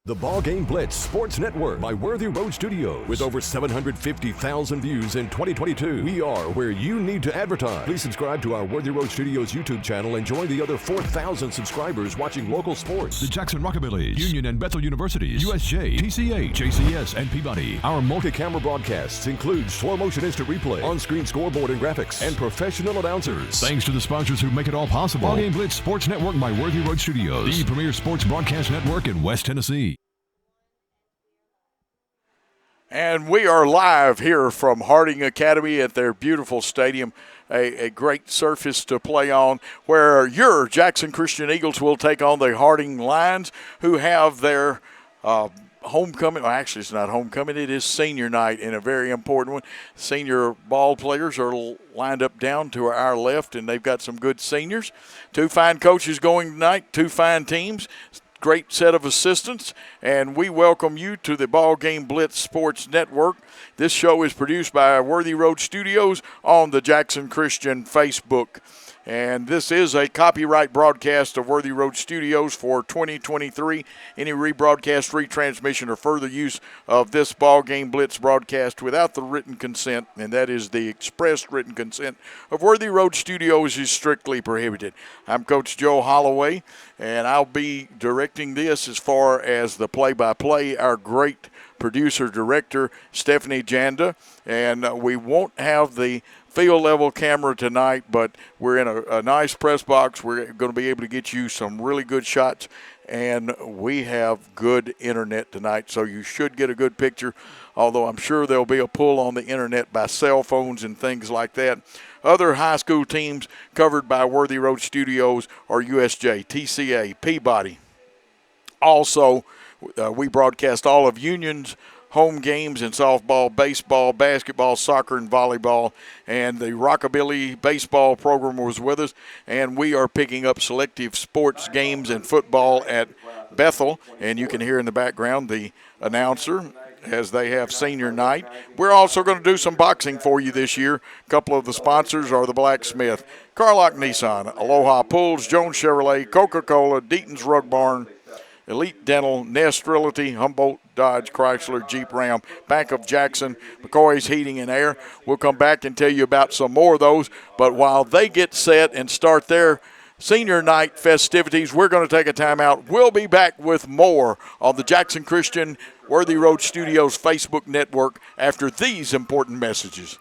The BallGame Blitz Sports Network by Worthy Road Studios. With over 750,000 views in 2022, we are where you need to advertise. Please subscribe to our Worthy Road Studios YouTube channel and join the other 4,000 subscribers watching local sports. The Jackson Rockabillys, Union and Bethel Universities, USJ, TCA, JCS, and Peabody. Our multi-camera broadcasts include slow motion instant replay, on-screen scoreboard and graphics, and professional announcers. Thanks to the sponsors who make it all possible. BallGame Blitz Sports Network by Worthy Road Studios, the premier sports broadcast network in West Tennessee. And we are live here from Harding Academy at their beautiful stadium, a great surface to play on, where your Jackson Christian Eagles will take on the Harding Lions, who have their homecoming. Well, actually, it's not homecoming. It is senior night, and a very important one. Senior ball players are lined up down to our left, and they've got some good seniors. Two fine coaches going tonight, two fine teams. Great set of assistants, and we welcome you to the BallGame Blitz Sports Network. This show is produced by Worthy Road Studios on the Jackson Christian Facebook. And this is a copyright broadcast of Worthy Road Studios for 2023. Any rebroadcast, retransmission, or further use of this BallGame Blitz broadcast without the written consent, and that is the expressed written consent of Worthy Road Studios, is strictly prohibited. I'm Coach Joe Holloway, and I'll be directing this as far as the play-by-play. Our great producer-director, Stephanie Janda, and we won't have the field level camera tonight, but we're in a nice press box. We're going to be able to get you some really good shots, and we have good internet tonight, so you should get a good picture, although I'm sure there'll be a pull on the internet by cell phones and things like that. Other high school teams covered by Worthy Road Studios are USJ, TCA, Peabody. Also, we broadcast all of Union's home games in softball, baseball, basketball, soccer, and volleyball. And the Rockabilly baseball program was with us. And we are picking up selective sports games and football at Bethel. And you can hear in the background the announcer as they have senior night. We're also going to do some boxing for you this year. A couple of the sponsors are the Blacksmith, Carlock Nissan, Aloha Pools, Jones Chevrolet, Coca-Cola, Deaton's Rug Barn, Elite Dental, Nest Realty, Humboldt Dodge, Chrysler, Jeep Ram, Bank of Jackson, McCoy's Heating and Air. We'll come back and tell you about some more of those. But while they get set and start their senior night festivities, we're going to take a time out. We'll be back with more on the Jackson Christian Worthy Road Studios Facebook network after these important messages.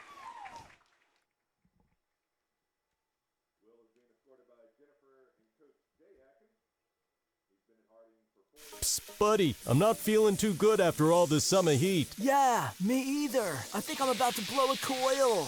Psst, buddy, I'm not feeling too good after all this summer heat. Yeah, me either. I think I'm about to blow a coil.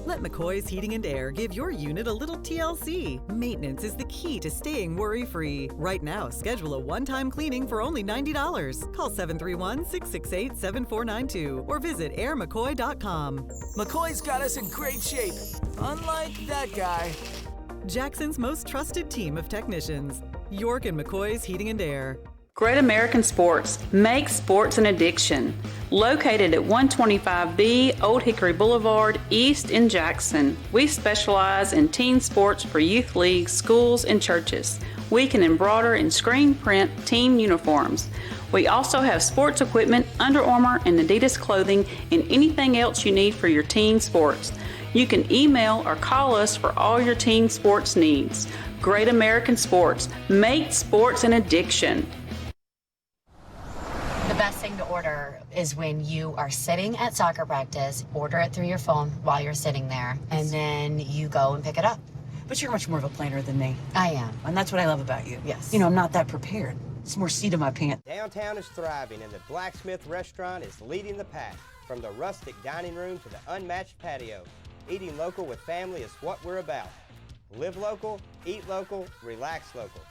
Let McCoy's Heating and Air give your unit a little TLC. Maintenance is the key to staying worry-free. Right now, schedule a one-time cleaning for only $90. Call 731-668-7492 or visit airmccoy.com. McCoy's got us in great shape, unlike that guy. Jackson's most trusted team of technicians. York and McCoy's Heating and Air. Great American Sports. Make sports an addiction. Located at 125B Old Hickory Boulevard, East in Jackson. We specialize in teen sports for youth leagues, schools, and churches. We can embroider and screen print team uniforms. We also have sports equipment, Under Armour, and Adidas clothing, and anything else you need for your teen sports. You can email or call us for all your teen sports needs. Great American Sports. Make sports an addiction. The best thing to order is when you are sitting at soccer practice, order it through your phone while you're sitting there, and then you go and pick it up. But you're much more of a planner than me. I am. And that's what I love about you. Yes. You know, I'm not that prepared. It's more seat of my pants. Downtown is thriving, and the Blacksmith Restaurant is leading the pack. From the rustic dining room to the unmatched patio, eating local with family is what we're about. Live local, eat local, relax local.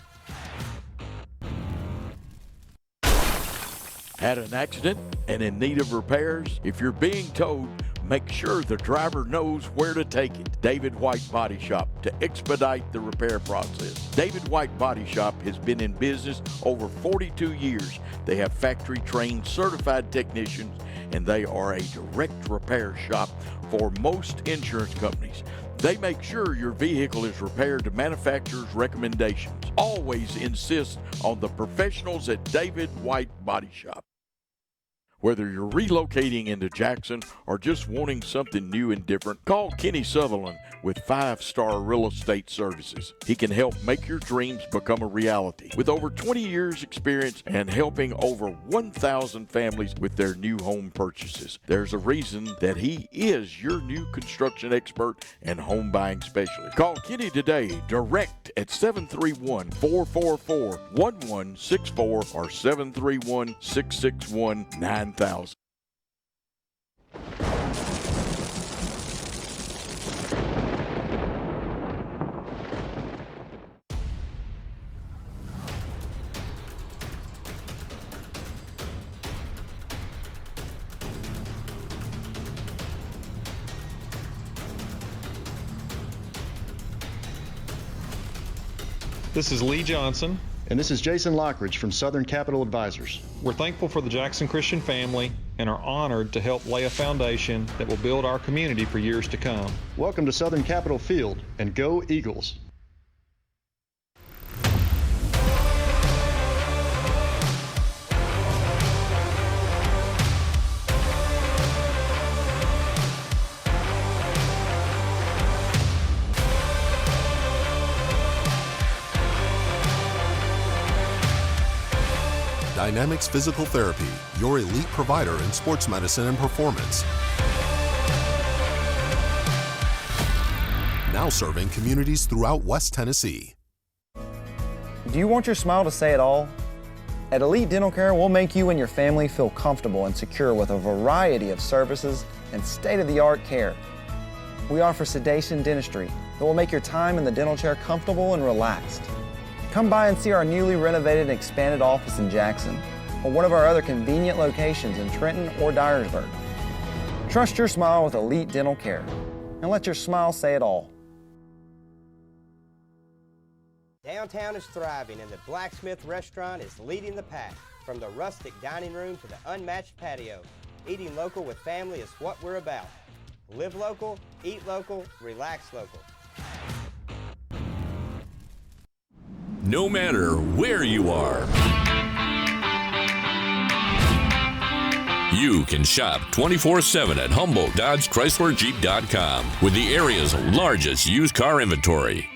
Had an accident and in need of repairs? If you're being towed, make sure the driver knows where to take it. David White Body Shop to expedite the repair process. David White Body Shop has been in business over 42 years. They have factory-trained certified technicians and they are a direct repair shop for most insurance companies. They make sure your vehicle is repaired to manufacturer's recommendations. Always insist on the professionals at David White Body Shop. Whether you're relocating into Jackson or just wanting something new and different, call Kenny Sutherland with 5-Star Real Estate Services. He can help make your dreams become a reality. With over 20 years experience and helping over 1,000 families with their new home purchases, there's a reason that he is your new construction expert and home buying specialist. Call Kenny today direct at 731-444-1164 or 731-661-9000. This is Lee Johnson. And this is Jason Lockridge from Southern Capital Advisors. We're thankful for the Jackson Christian family and are honored to help lay a foundation that will build our community for years to come. Welcome to Southern Capital Field, and go Eagles! Dynamics Physical Therapy, your elite provider in sports medicine and performance. Now serving communities throughout West Tennessee. Do you want your smile to say it all? At Elite Dental Care, we'll make you and your family feel comfortable and secure with a variety of services and state-of-the-art care. We offer sedation dentistry that will make your time in the dental chair comfortable and relaxed. Come by and see our newly renovated and expanded office in Jackson or one of our other convenient locations in Trenton or Dyersburg. Trust your smile with Elite Dental Care and let your smile say it all. Downtown is thriving and the Blacksmith Restaurant is leading the pack. From the rustic dining room to the unmatched patio, eating local with family is what we're about. Live local, eat local, relax local. No matter where you are, you can shop 24/7 at HumboldtDodgeChryslerJeep.com with the area's largest used car inventory.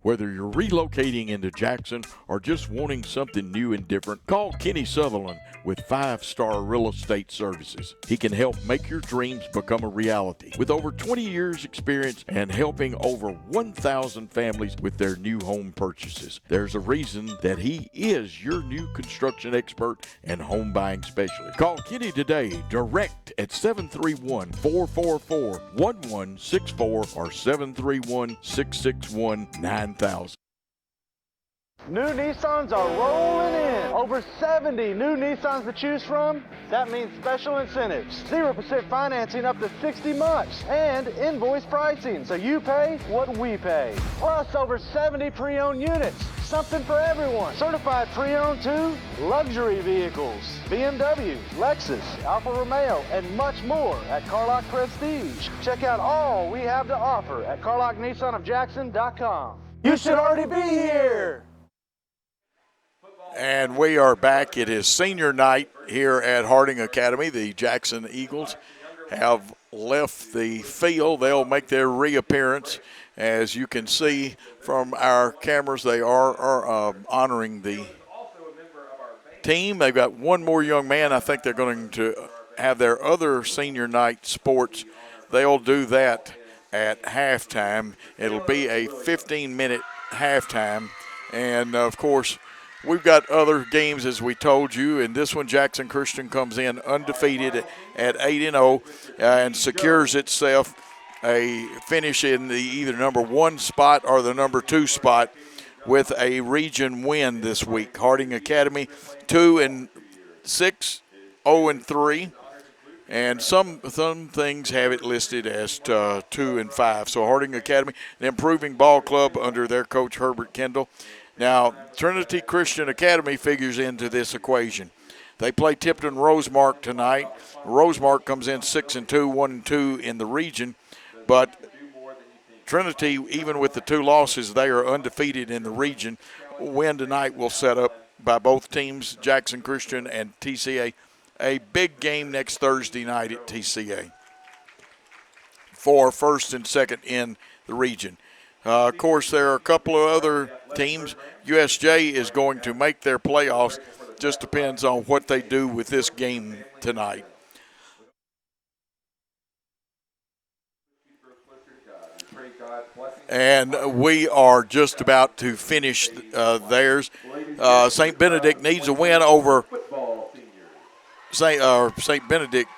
Whether you're relocating into Jackson or just wanting something new and different, call Kenny Sutherland with 5-Star Real Estate Services. He can help make your dreams become a reality. With over 20 years experience and helping over 1,000 families with their new home purchases, there's a reason that he is your new construction expert and home buying specialist. Call Kenny today direct at 731-444-1164 or 731-661-9000. New Nissans are rolling in. Over 70 new Nissans to choose from. That means special incentives. 0% financing up to 60 months. And invoice pricing, so you pay what we pay. Plus over 70 pre-owned units. Something for everyone. Certified pre-owned too. Luxury vehicles. BMW, Lexus, Alfa Romeo, and much more at Carlock Prestige. Check out all we have to offer at CarlockNissanofJackson.com. You should already be here. And we are back. It is senior night here at Harding Academy. The Jackson Eagles have left the field. They'll make their reappearance. As you can see from our cameras, they are honoring the team. They've got one more young man. I think they're going to have their other senior night sports. They'll do that at halftime. It'll be a 15-minute halftime. And, of course, we've got other games, as we told you. In this one, Jackson Christian comes in undefeated at 8-0 and secures itself a finish in the either number 1 spot or the number 2 spot with a region win this week. Harding Academy 2-6, 0-3. And some things have it listed as 2-5. So Harding Academy, an improving ball club under their coach Herbert Kendall. Now, Trinity Christian Academy figures into this equation. They play Tipton Rosemark tonight. Rosemark comes in 6-2, 1-2 in the region, but Trinity, even with the 2 losses, they are undefeated in the region. A win tonight will set up by both teams, Jackson Christian and TCA, a big game next Thursday night at TCA for first and second in the region. Of course, there are a couple of other teams. USJ is going to make their playoffs. Just depends on what they do with this game tonight. And we are just about to finish theirs. St. Benedict needs a win over St. Benedict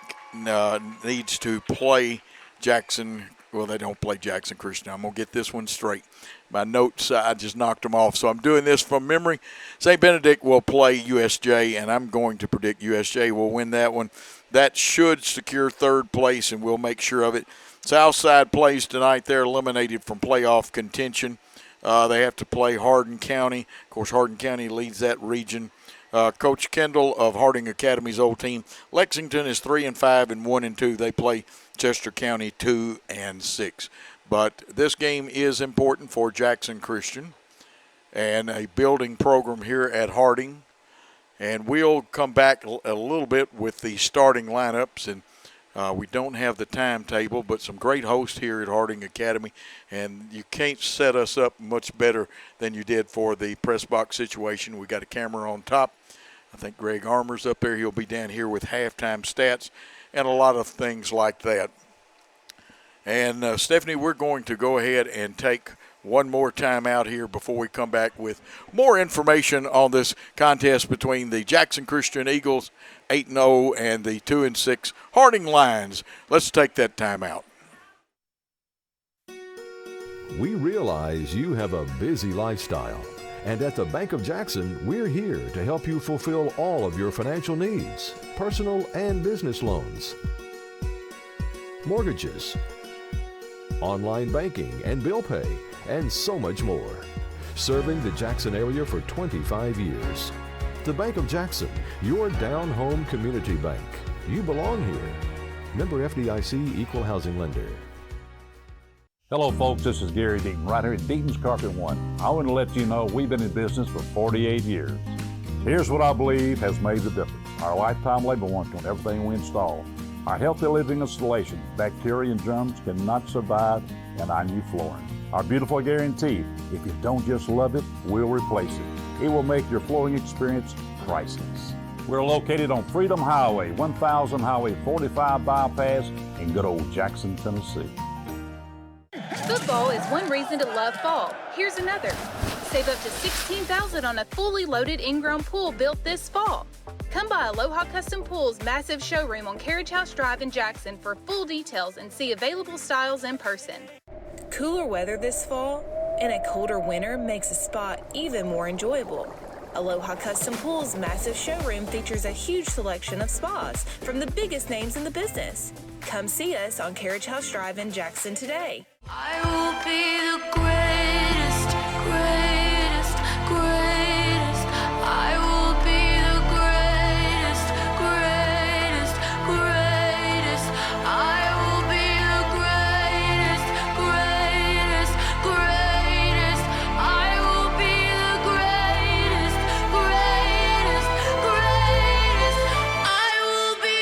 needs to play Jackson. Well, they don't play Jackson Christian. I'm going to get this one straight. My notes, I just knocked them off, so I'm doing this from memory. St. Benedict will play USJ, and I'm going to predict USJ will win that one. That should secure third place, and we'll make sure of it. Southside plays tonight. They're eliminated from playoff contention. They have to play Hardin County. Of course, Hardin County leads that region. Coach Kendall of Harding Academy's old team. Lexington is 3-5 and 1-2. They play Chester County 2-6. But this game is important for Jackson Christian and a building program here at Harding. And we'll come back a little bit with the starting lineups. And we don't have the timetable, but some great hosts here at Harding Academy. And you can't set us up much better than you did for the press box situation. We got a camera on top. I think Greg Armour's up there. He'll be down here with halftime stats and a lot of things like that. And, Stephanie, we're going to go ahead and take one more time out here before we come back with more information on this contest between the Jackson Christian Eagles 8-0 and the 2-6 Harding Lions. Let's take that time out. We realize you have a busy lifestyle, and at the Bank of Jackson, we're here to help you fulfill all of your financial needs, personal and business loans, mortgages, online banking and bill pay, and so much more. Serving the Jackson area for 25 years. The Bank of Jackson, your down-home community bank. You belong here. Member FDIC, Equal Housing Lender. Hello folks, this is Gary Deaton, right here at Deaton's Carpet One. I want to let you know we've been in business for 48 years. Here's what I believe has made the difference. Our lifetime labor warranty on everything we install. Our healthy living installations, bacteria and germs cannot survive in our new flooring. Our beautiful guarantee, if you don't just love it, we'll replace it. It will make your flooring experience priceless. We're located on Freedom Highway, 1000 Highway 45 bypass in good old Jackson, Tennessee. Football is one reason to love fall. Here's another. Save up to $16,000 on a fully loaded in-ground pool built this fall. Come by Aloha Custom Pool's massive showroom on Carriage House Drive in Jackson for full details and see available styles in person. Cooler weather this fall and a colder winter makes a spa even more enjoyable. Aloha Custom Pool's massive showroom features a huge selection of spas from the biggest names in the business. Come see us on Carriage House Drive in Jackson today. I will be the greatest, greatest, greatest. I will be the greatest, greatest, greatest. I will be the greatest, greatest, greatest. I will be the greatest, greatest, greatest. I will be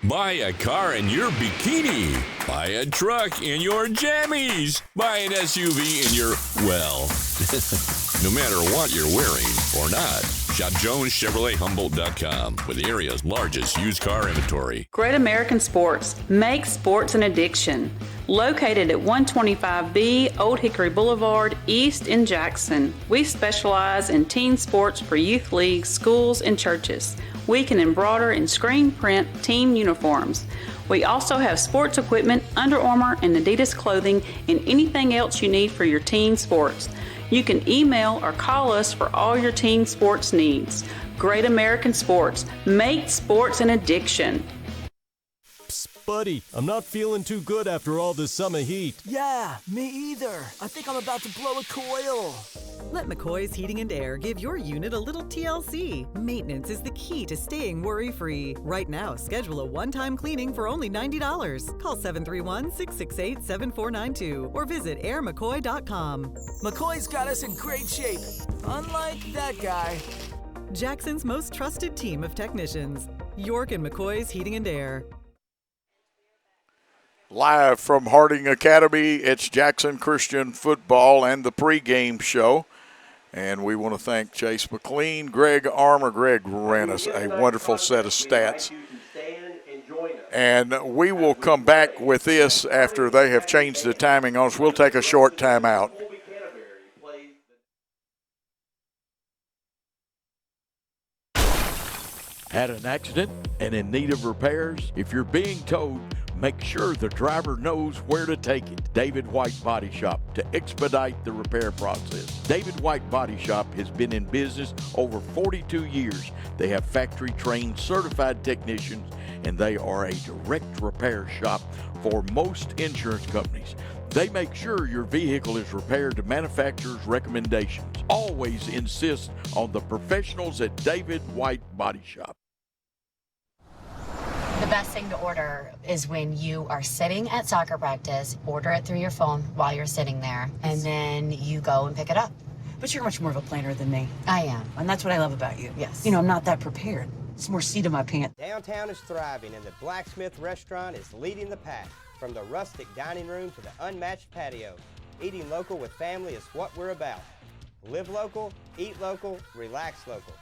Buy a car in your bikini. Buy a truck in your jammies. Buy an SUV in your, well, no matter what you're wearing or not. Shop JonesChevroletHumboldt.com with the area's largest used car inventory. Great American Sports. Make sports an addiction. Located at 125B Old Hickory Boulevard, East in Jackson. We specialize in teen sports for youth leagues, schools, and churches. We can embroider and screen print team uniforms. We also have sports equipment, Under Armour, and Adidas clothing, and anything else you need for your teen sports. You can email or call us for all your teen sports needs. Great American Sports. Make sports an addiction. Psst, buddy, I'm not feeling too good after all this summer heat. Yeah, me either. I think I'm about to blow a coil. Let McCoy's Heating and Air give your unit a little TLC. Maintenance is the key to staying worry-free. Right now, schedule a one-time cleaning for only $90. Call 731-668-7492 or visit airmccoy.com. McCoy's got us in great shape, unlike that guy. Jackson's most trusted team of technicians. York and McCoy's Heating and Air. Live from Harding Academy, it's Jackson Christian football and the pregame show. And we want to thank Chase McLean, Greg Armour. Greg ran us a wonderful set of stats. And we will come back with this after they have changed the timing on us. We'll take a short timeout. Had an accident and in need of repairs? If you're being towed, make sure the driver knows where to take it. David White Body Shop to expedite the repair process. David White Body Shop has been in business over 42 years. They have factory-trained certified technicians, and they are a direct repair shop for most insurance companies. They make sure your vehicle is repaired to manufacturer's recommendations. Always insist on the professionals at David White Body Shop. The best thing to order is when you are sitting at soccer practice, order it through your phone while you're sitting there, and then you go and pick it up. But you're much more of a planner than me. I am. And that's what I love about you. Yes. You know, I'm not that prepared. It's more seat in my pants. Downtown is thriving, and the Blacksmith Restaurant is leading the pack. From the rustic dining room to the unmatched patio, eating local with family is what we're about. Live local, eat local, relax local.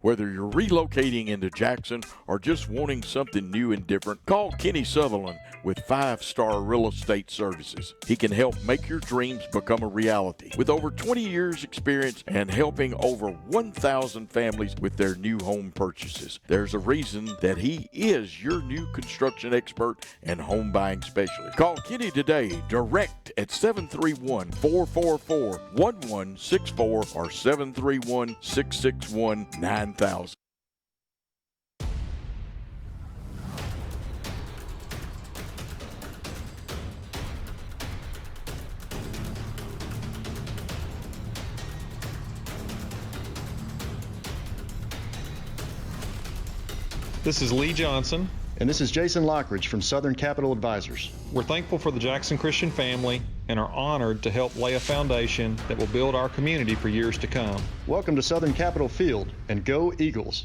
Whether you're relocating into Jackson or just wanting something new and different, call Kenny Sutherland with 5-Star Real Estate Services. He can help make your dreams become a reality. With over 20 years experience and helping over 1,000 families with their new home purchases, there's a reason that he is your new construction expert and home buying specialist. Call Kenny today, direct at 731-444-1164 or 731-661-9000. This is Lee Johnson. And this is Jason Lockridge from Southern Capital Advisors. We're thankful for the Jackson Christian family and are honored to help lay a foundation that will build our community for years to come. Welcome to Southern Capital Field, and go Eagles.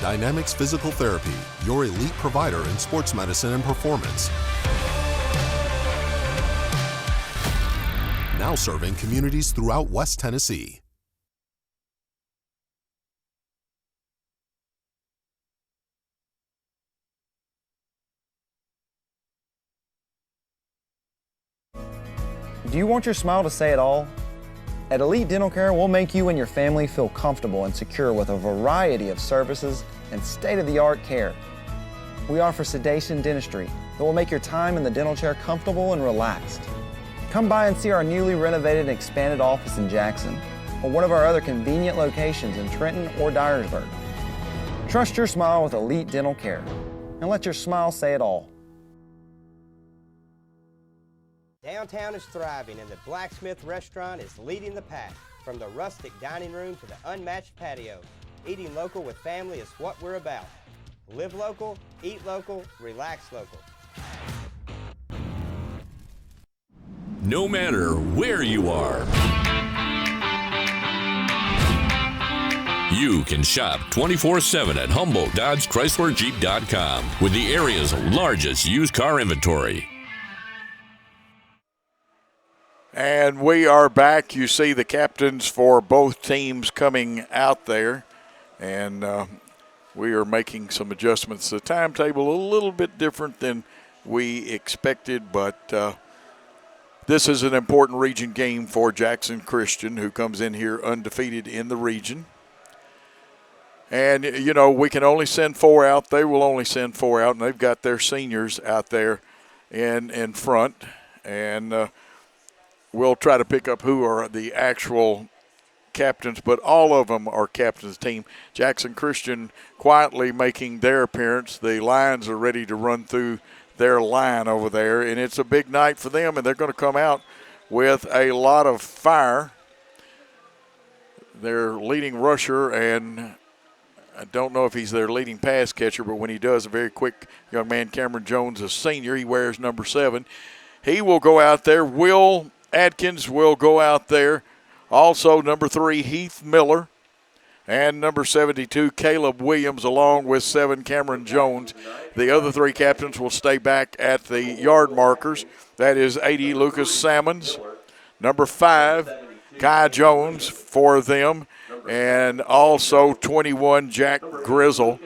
Dynamics Physical Therapy, your elite provider in sports medicine and performance. Now serving communities throughout West Tennessee. Do you want your smile to say it all? At Elite Dental Care, we'll make you and your family feel comfortable and secure with a variety of services and state-of-the-art care. We offer sedation dentistry that will make your time in the dental chair comfortable and relaxed. Come by and see our newly renovated and expanded office in Jackson or one of our other convenient locations in Trenton or Dyersburg. Trust your smile with Elite Dental Care and let your smile say it all. Downtown is thriving, and the Blacksmith Restaurant is leading the pack. From the rustic dining room to the unmatched patio, eating local with family is what we're about. Live local, eat local, relax local. No matter where you are, you can shop 24/7 at HumboldtDodgeChryslerJeep.com with the area's largest used car inventory. And we are back. You see the captains for both teams coming out there. And we are making some adjustments. The timetable a little bit different than we expected, but this is an important region game for Jackson Christian, who comes in here undefeated in the region. And, you know, we can only send 4 out. They will only send 4 out, and they've got their seniors out there in front. And we'll try to pick up who are the actual captains, but all of them are captains of the team. Jackson Christian quietly making their appearance. The Lions are ready to run through their line over there, and it's a big night for them, and they're going to come out with a lot of fire. Their leading rusher, and I don't know if he's their leading pass catcher, but when he does, a very quick young man, Cameron Jones, a senior. He wears number 7. He will go out there. Will Atkins will go out there. Also, number 3, Heath Miller. And number 72, Caleb Williams, along with 7, Cameron Jones. The other 3 captains will stay back at the yard markers. That is 80, Lucas Salmons. Number 5, Kai Jones for them. And also 21, Jack Grizzle.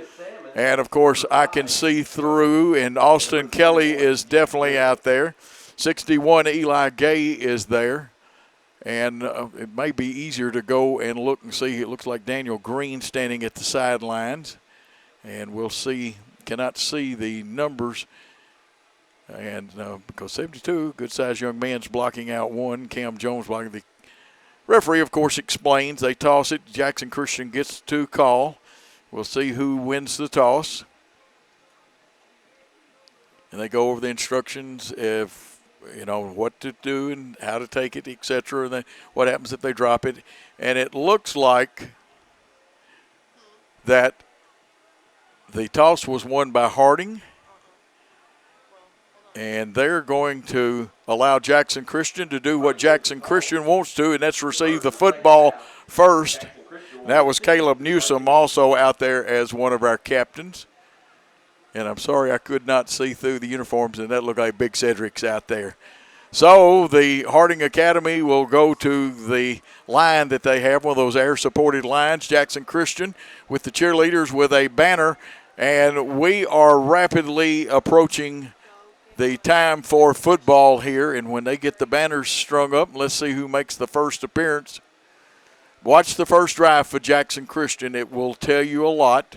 And, of course, I can see through, and Austin Kelly is definitely out there. 61, Eli Gay is there. And it may be easier to go and look and see. It looks like Daniel Green standing at the sidelines. And we'll see, cannot see the numbers. And because 72, good-sized young man's blocking out 1. Cam Jones blocking. The referee, of course, explains. They toss it. Jackson Christian gets to call. We'll see who wins the toss. And they go over the instructions if, you know, what to do and how to take it, etc. And then what happens if they drop it. And it looks like that the toss was won by Harding. And they're going to allow Jackson Christian to do what Jackson Christian wants to, and that's receive the football first. And that was Caleb Newsom also out there as one of our captains. And I'm sorry I could not see through the uniforms, and that looked like Big Cedric's out there. So the Harding Academy will go to the line that they have, one of those air-supported lines. Jackson Christian with the cheerleaders with a banner. And we are rapidly approaching the time for football here. And when they get the banners strung up, let's see who makes the first appearance. Watch the first drive for Jackson Christian. It will tell you a lot.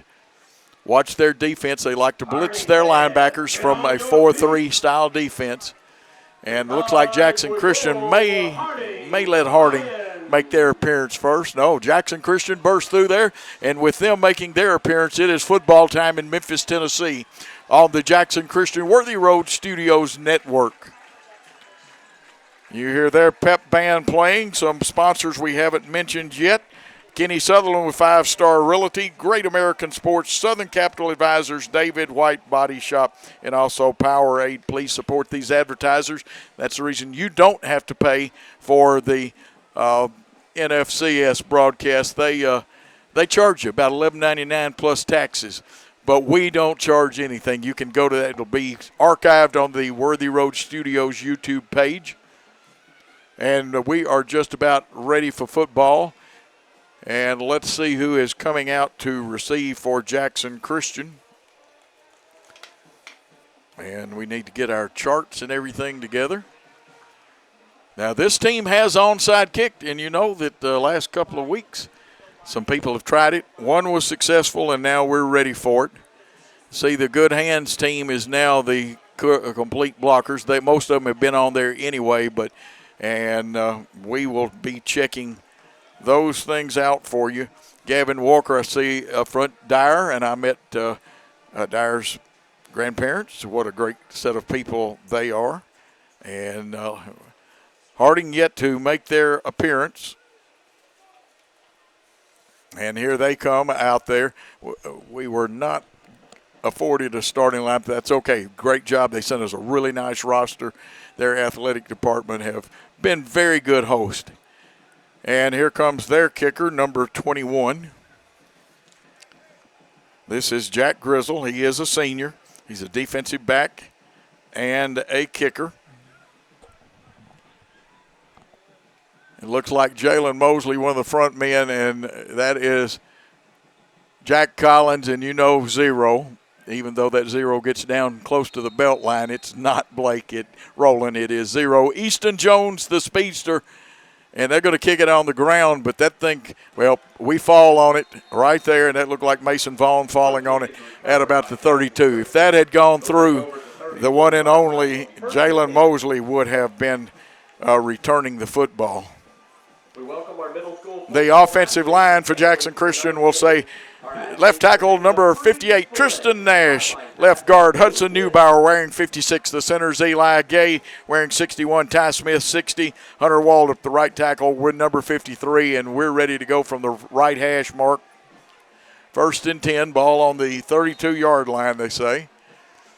Watch their defense. They like to blitz their linebackers from a 4-3 style defense. And it looks like Jackson Christian may let Harding make their appearance first. No, Jackson Christian burst through there. And with them making their appearance, it is football time in Memphis, Tennessee on the Jackson Christian Worthy Road Studios Network. You hear their pep band playing. Some sponsors we haven't mentioned yet. Kenny Sutherland with 5 Star Realty, Great American Sports, Southern Capital Advisors, David White Body Shop, and also Powerade. Please support these advertisers. That's the reason you don't have to pay for the NFCS broadcast. They charge you about $11.99 plus taxes, but we don't charge anything. You can go to that. It'll be archived on the Worthy Road Studios YouTube page. And we are just about ready for football. And let's see who is coming out to receive for Jackson Christian. And we need to get our charts and everything together. Now, this team has onside kicked, and you know that the last couple of weeks, some people have tried it. One was successful, and now we're ready for it. See, the Good Hands team is now the complete blockers. Most of them have been on there anyway, and we will be checking those things out for you. Gavin Walker, I see up front. Dyer, and I met Dyer's grandparents. What a great set of people they are. And Harding yet to make their appearance. And here they come out there. We were not afforded a starting lineup. That's okay. Great job. They sent us a really nice roster. Their athletic department have been very good host. And here comes their kicker, number 21. This is Jack Grizzle. He is a senior. He's a defensive back and a kicker. It looks like Jalen Mosley, one of the front men, and that is Jack Collins, and you know 0. Even though that 0 gets down close to the belt line, it's not Blake Rowland. It is 0. Easton Jones, the speedster. And they're going to kick it on the ground, but that thing, well, we fall on it right there, and that looked like Mason Vaughn falling on it at about the 32. If that had gone through, the one and only Jalen Mosley would have been returning the football. We welcome our middle school. The offensive line for Jackson Christian will say left tackle number 58, Tristan Nash. Left guard Hudson Neubauer wearing 56. The center's Eli Gay wearing 61. Ty Smith 60. Hunter Waldrop, the right tackle, with number 53. And we're ready to go from the right hash mark. 1st and 10, ball on the 32-yard line, they say.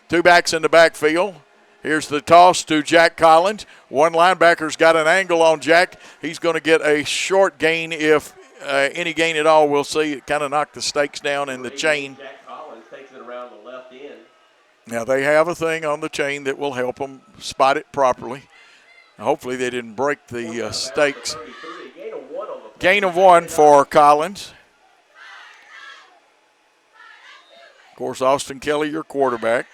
2 backs in the backfield. Here's the toss to Jack Collins. One linebacker's got an angle on Jack. He's going to get a short gain, if any gain at all. We'll see. It kind of knocked the stakes down in the chain. Jack Collins takes it around the left end. Now they have a thing on the chain that will help them spot it properly. Hopefully they didn't break the stakes. Gain of 1 for Collins. Of course, Austin Kelly, your quarterback.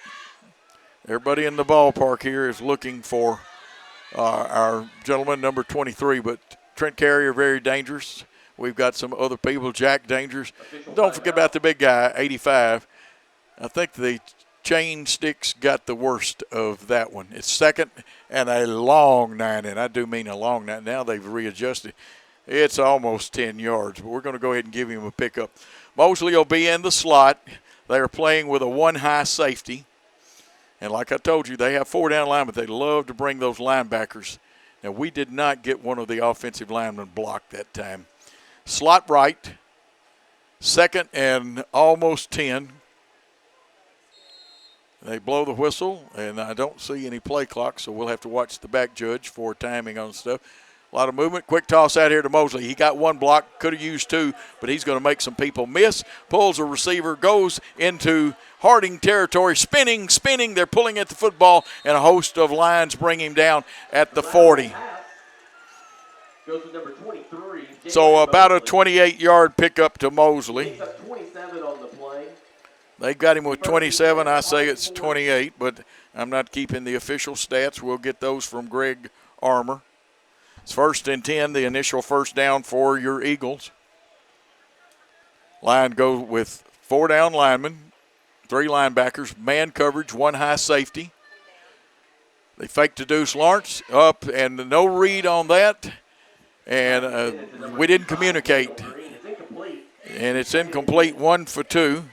Everybody in the ballpark here is looking for our gentleman, number 23, but Trent Carrier, very dangerous. We've got some other people, Jack dangerous. Don't forget about the big guy, 85. I think the chain sticks got the worst of that one. It's 2nd and a long 9, and I do mean a long 9. Now they've readjusted. It's almost 10 yards, but we're going to go ahead and give him a pickup. Mosley will be in the slot. They are playing with a 1-high safety. And like I told you, they have 4 down linemen. They love to bring those linebackers. Now, we did not get one of the offensive linemen blocked that time. Slot right, 2nd and almost 10. They blow the whistle, and I don't see any play clock, so we'll have to watch the back judge for timing on stuff. A lot of movement. Quick toss out here to Mosley. He got 1 block, could have used 2, but he's going to make some people miss. Pulls a receiver, goes into Harding territory, spinning. They're pulling at the football, and a host of lines bring him down at the 40. Goes to number 23. So about a 28-yard pickup to Mosley. Picks up 27 on the play. They got him with 27. I say it's 28, but I'm not keeping the official stats. We'll get those from Greg Armour. It's 1st and 10, the initial first down for your Eagles. Line goes with 4 down linemen, 3 linebackers, man coverage, 1 high safety. They fake to Deuce Lawrence up, and no read on that. And we didn't communicate. And it's incomplete, 1 for 2.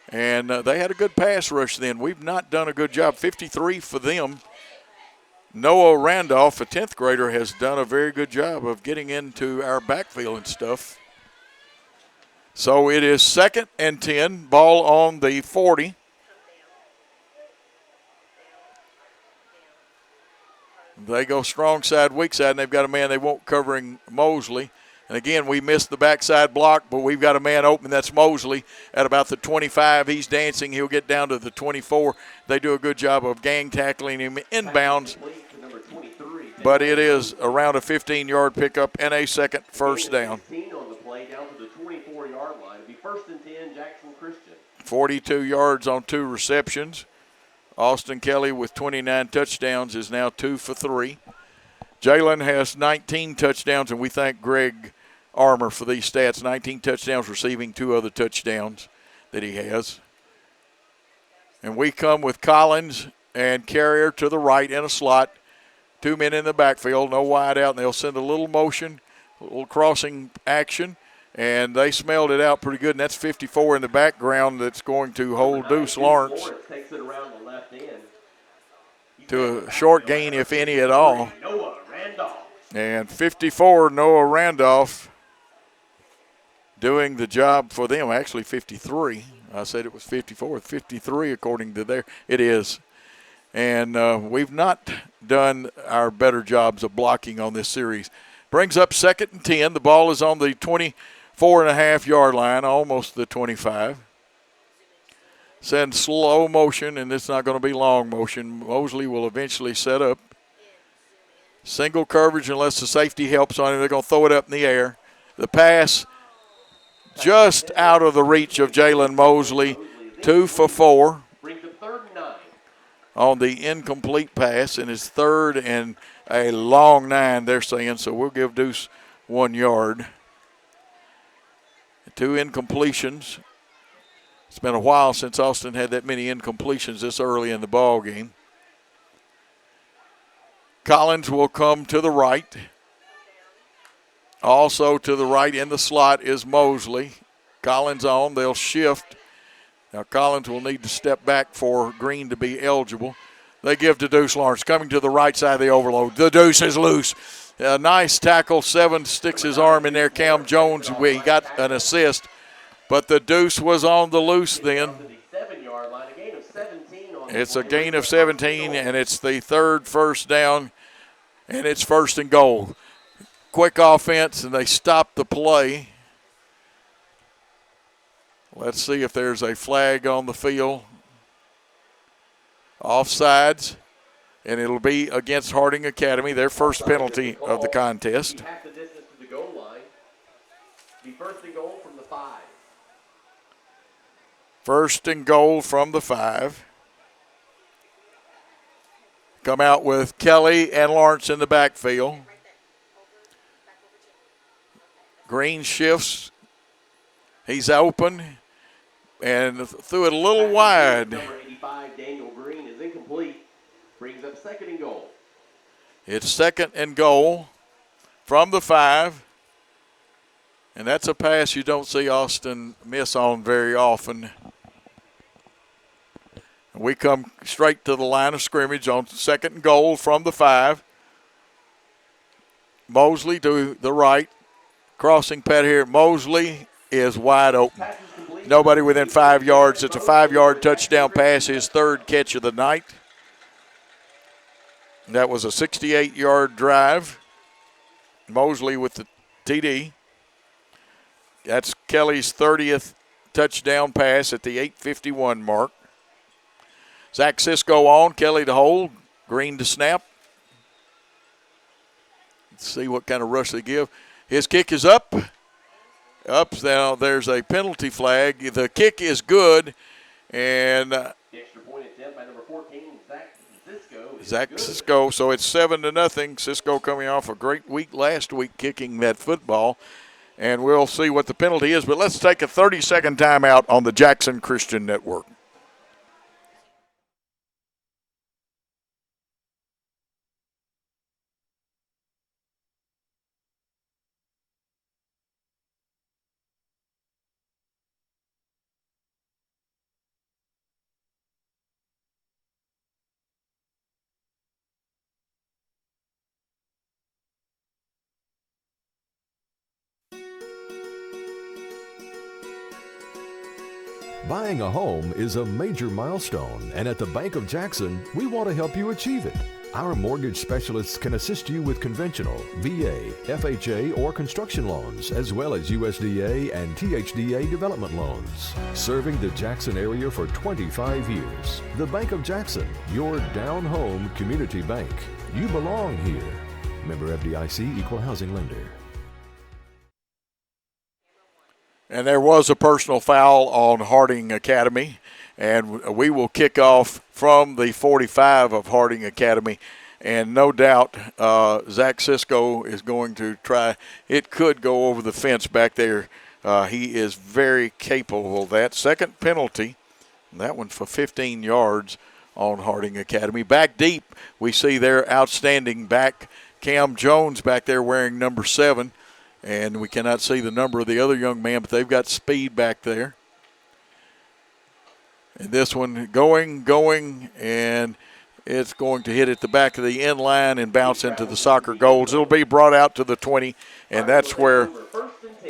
And they had a good pass rush then. We've not done a good job. 53 for them. Noah Randolph, a 10th grader, has done a very good job of getting into our backfield and stuff. So it is 2nd and 10, ball on the 40. They go strong side, weak side, and they've got a man they won't covering Mosley. And again, we missed the backside block, but we've got a man open. That's Mosley at about the 25. He's dancing. He'll get down to the 24. They do a good job of gang tackling him inbounds. But it is around a 15-yard pickup and a 2nd first down. 16 on the play down to the 24-yard line. It'll be 1st and 10, Jackson Christian. 42 yards on 2 receptions. Austin Kelly with 29 touchdowns is now 2 for 3. Jalen has 19 touchdowns, and we thank Greg Armour for these stats. 19 touchdowns, receiving 2 other touchdowns that he has. And we come with Collins and Carrier to the right in a slot. 2 men in the backfield, no wide out, and they'll send a little motion, a little crossing action, and they smelled it out pretty good, and that's 54 in the background that's going to hold Deuce Lawrence takes it around the left end. to a short gain, if any at all. Noah Randolph. And 54, Noah Randolph doing the job for them. Actually 53. I said it was 54. 53 according to there. It is. And we've not done our better jobs of blocking on this series. Brings up 2nd and 10. The ball is on the 24.5-yard line, almost the 25. Send slow motion, and it's not going to be long motion. Mosley will eventually set up. Single coverage unless the safety helps on him. They're going to throw it up in the air. The pass just out of the reach of Jalen Mosley. 2 for 4. Brings up 3rd and 9. On the incomplete pass, and it's 3rd and a long 9, they're saying, so we'll give Deuce 1 yard. 2 incompletions. It's been a while since Austin had that many incompletions this early in the ball game. Collins will come to the right. Also to the right in the slot is Mosley. Collins on, they'll shift. Now Collins will need to step back for Green to be eligible. They give to Deuce Lawrence, coming to the right side of the overload. The Deuce is loose. A nice tackle. 7 sticks his arm in there. Cam Jones, he got an assist, but the Deuce was on the loose then. It's a gain of 17, and it's the 3rd first down, and it's 1st and goal. Quick offense, and they stop the play. Let's see if there's a flag on the field. Offsides, and it'll be against Harding Academy, their first penalty of the contest. Half the distance to the goal line. Be 1st and goal from the 5. 1st and goal from the 5. Come out with Kelly and Lawrence in the backfield. Green shifts. He's open and threw it a little wide. Number 85, Daniel Green, is incomplete. Brings up 2nd and goal. It's 2nd and goal from the 5. And that's a pass you don't see Austin miss on very often. We come straight to the line of scrimmage on 2nd and goal from the 5. Mosley to the right. Crossing pad here. Mosley is wide open. Nobody within 5 yards. It's a 5-yard touchdown pass, his 3rd catch of the night. That was a 68-yard drive. Mosley with the TD. That's Kelly's 30th touchdown pass at the 8:51 mark. Zach Cisco on, Kelly to hold, Green to snap. Let's see what kind of rush they give. His kick is up. Up, now there's a penalty flag. The kick is good, and The extra point attempt by number 14, Zach Cisco, so it's 7-0. Cisco coming off a great week last week kicking that football, and we'll see what the penalty is. But let's take a 30-second timeout on the Jackson Christian Network. Buying a home is a major milestone, and at the Bank of Jackson, we want to help you achieve it. Our mortgage specialists can assist you with conventional, VA, FHA, or construction loans, as well as USDA and THDA development loans. Serving the Jackson area for 25 years. The Bank of Jackson, your down-home community bank. You belong here. Member FDIC, Equal Housing Lender. And there was a personal foul on Harding Academy, and we will kick off from the 45 of Harding Academy. And no doubt Zach Cisco is going to try. It could go over the fence back there. He is very capable of that. 2nd penalty, that one for 15 yards on Harding Academy. Back deep, we see their outstanding back, Cam Jones back there wearing number 7. And we cannot see the number of the other young man, but they've got speed back there. And this one going, and it's going to hit at the back of the end line and bounce into the soccer goals. It'll be brought out to the 20, and that's where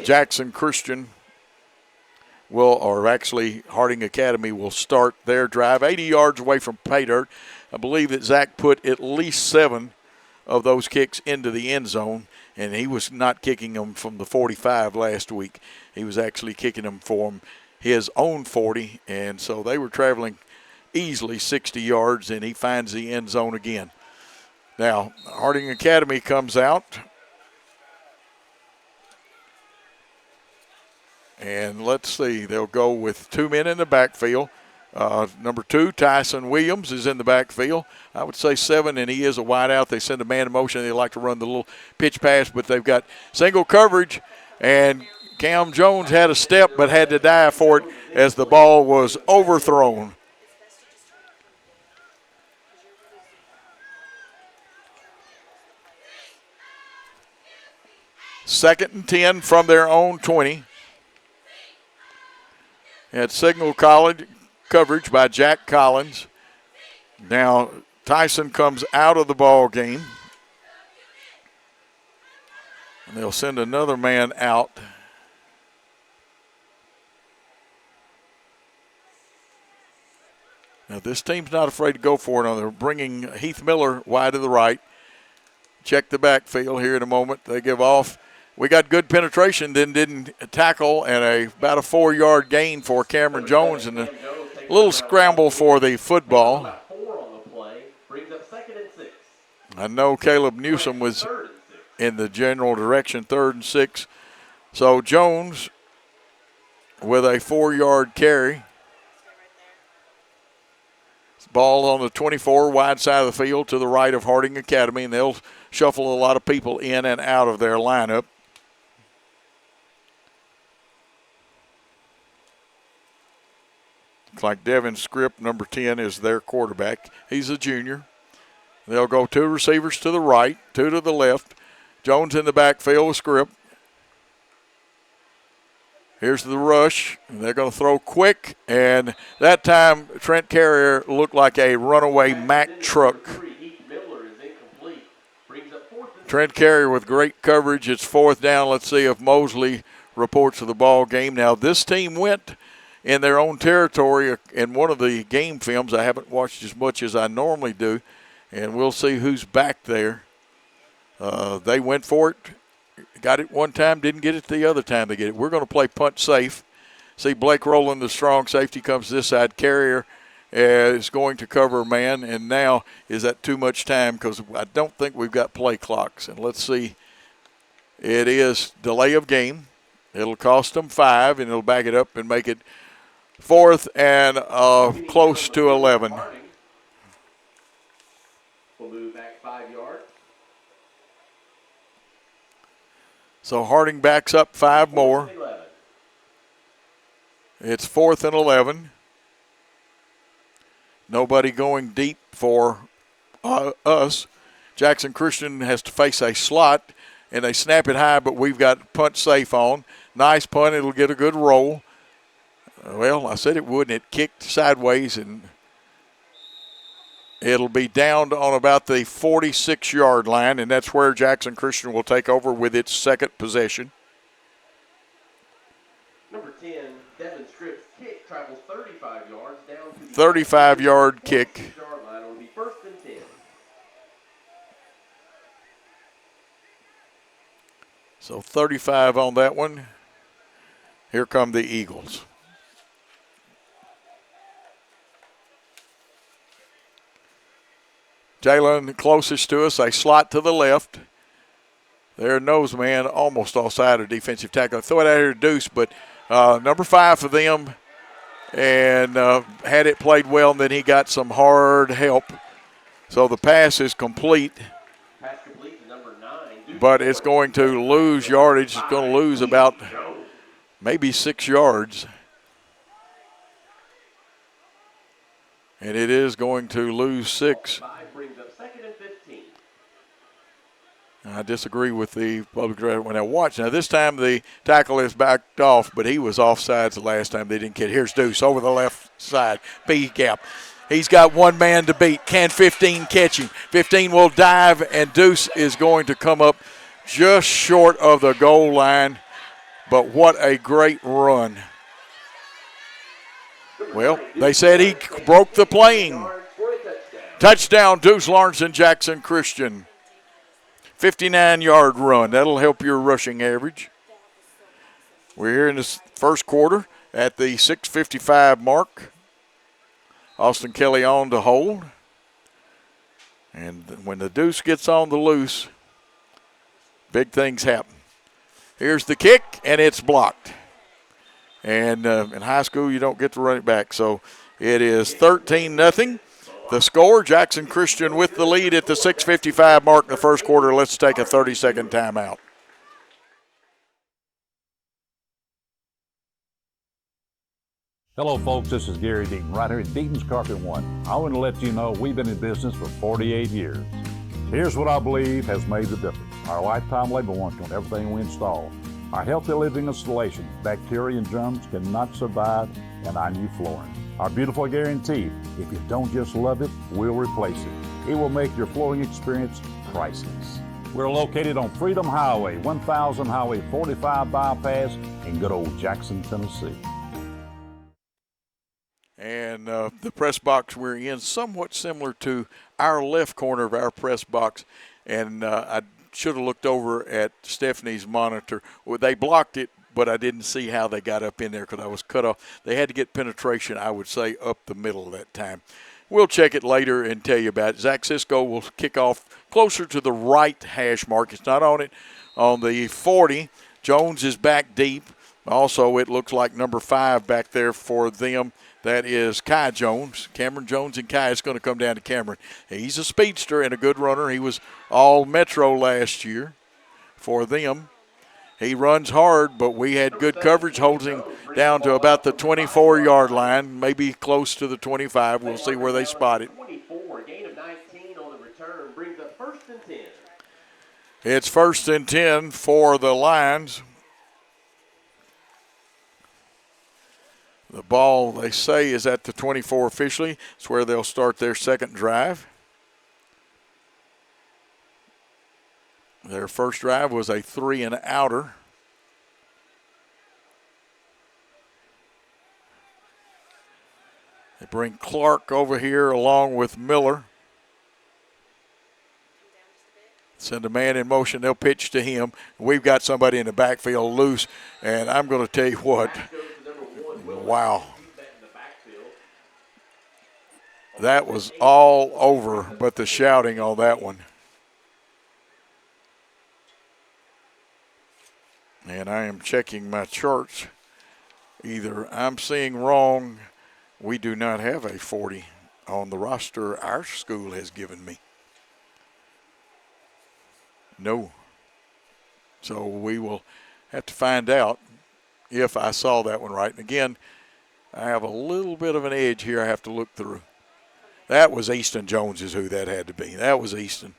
Jackson Christian will, or actually Harding Academy will start their drive. 80 yards away from pay dirt. I believe that Zach put at least 7 of those kicks into the end zone. And he was not kicking them from the 45 last week. He was actually kicking them from his own 40. And so they were traveling easily 60 yards, and he finds the end zone again. Now, Harding Academy comes out. And let's see, they'll go with 2 men in the backfield. Number 2, Tyson Williams, is in the backfield. I would say 7, and he is a wideout. They send a man in motion. They like to run the little pitch pass, but they've got single coverage, and Cam Jones had a step but had to dive for it as the ball was overthrown. Second and 10 from their own 20. Had signal coverage by Jack Collins. Now Tyson comes out of the ball game. And they'll send another man out. Now this team's not afraid to go for it. They're bringing Heath Miller wide to the right. Check the backfield here in a moment. They give off. We got good penetration, then didn't tackle, and about a 4-yard gain for Cameron Jones, and a little scramble for the football. I know Caleb Newsom was in the general direction, 3rd and 6. So Jones with a 4-yard carry. Ball on the 24, wide side of the field to the right of Harding Academy, and they'll shuffle a lot of people in and out of their lineup. Looks like Devin Script, number 10, is their quarterback. He's a junior. They'll go 2 receivers to the right, 2 to the left. Jones in the backfield with Script. Here's the rush. They're going to throw quick, and that time Trent Carrier looked like a runaway Mack truck. Trent Carrier with great coverage. It's 4th down. Let's see if Mosley reports to the ball game. Now, this team went in their own territory in one of the game films. I haven't watched as much as I normally do, and we'll see who's back there. They went for it. Got it one time, didn't get it the other time they get it. We're going to play punt safe. See Blake Rowland, the strong safety, comes this side. Carrier is going to cover a man, and now is that too much time because I don't think we've got play clocks. And let's see. It is delay of game. It'll cost them 5, and it'll back it up and make it 4th and close to 11. We'll move back 5 yards. So Harding backs up 5 more. It's 4th and 11. Nobody going deep for us. Jackson Christian has to face a slot, and they snap it high, but we've got punt safe on. Nice punt. It'll get a good roll. Well, I said it would, and it kicked sideways, and it'll be down on about the 46-yard line, and that's where Jackson Christian will take over with its second possession. Number 10, Devin Scripps' kick travels 35 yards down to the 35-yard kick. yard line. It'll be 1st and 10. So 35 on that one. Here come the Eagles. Jalen closest to us, a slot to the left. Their nose man almost offside of defensive tackle. Throw it out here to Deuce, but number 5 for them, and had it played well, and then he got some hard help. So the pass is complete. Pass complete to number 9. But it's going to lose yardage. It's going to lose about maybe 6 yards. And it is going to lose 6. Brings up 2nd and 15. I disagree with the public director when I watched. Now, this time the tackle is backed off, but he was offsides the last time they didn't get. Here's Deuce over the left side, B gap. He's got one man to beat. Can 15 catch him? 15 will dive, and Deuce is going to come up just short of the goal line. But what a great run. Well, they said he broke the plane. Touchdown, Deuce Lawrence and Jackson Christian. 59-yard run. That'll help your rushing average. We're here in this first quarter at the 6:55 mark. Austin Kelly on to hold. And when the Deuce gets on the loose, big things happen. Here's the kick, and it's blocked. And in high school, you don't get to run it back. So It is 13-0. The score, Jackson Christian with the lead at the 6:55 mark in the first quarter. Let's take a 30-second timeout. Hello, folks. This is Gary Deaton, right here at Deaton's Carpet One. I want to let you know we've been in business for 48 years. Here's what I believe has made the difference. Our lifetime labor warranty on everything we install. Our healthy living installations, bacteria and germs cannot survive in our new flooring. Our beautiful guarantee, if you don't just love it, we'll replace it. It will make your flooring experience priceless. We're located on Freedom Highway, 1000 Highway 45 bypass in good old Jackson, Tennessee. And the press box we're in, somewhat similar to our left corner of our press box. And I should have looked over at Stephanie's monitor. Well, they blocked it, but I didn't see how they got up in there because I was cut off. They had to get penetration, I would say, up the middle that time. We'll check it later and tell you about it. Zach Cisco will kick off closer to the right hash mark. It's not on it. On the 40, Jones is back deep. Also, it looks like number 5 back there for them. That is Kai Jones. Cameron Jones and Kai is going to come down to Cameron. He's a speedster and a good runner. He was all Metro last year for them. He runs hard, but we had good coverage, holds him down to about the 24-yard line, maybe close to the 25. We'll see where they spot it. 24, gain of 19 on the return, brings up 1st and 10. It's 1st and 10 for the Lions. The ball, they say, is at the 24 officially. It's where they'll start their second drive. Their first drive was a 3-and-outer. They bring Clark over here along with Miller. Send a man in motion. They'll pitch to him. We've got somebody in the backfield loose, and I'm going to tell you what. Wow. That was all over but the shouting on that one. And I am checking my charts. Either I'm seeing wrong. We do not have a 40 on the roster our school has given me. No. So we will have to find out if I saw that one right. And again, I have a little bit of an edge here I have to look through. That was Easton Jones is who that had to be. That was Easton.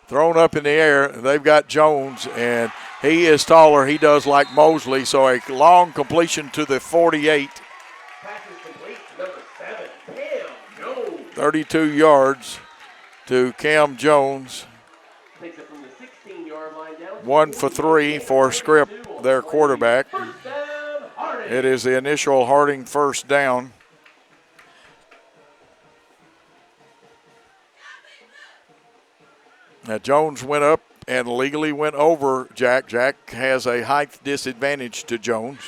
Thrown up in the air, they've got Jones, and he is taller. He does like Mosley, so a long completion to the 48. 32 yards to Cam Jones. 1 for 3 for Scripp, their quarterback. It is the initial Harding first down. Now Jones went up and legally went over Jack. Jack has a height disadvantage to Jones.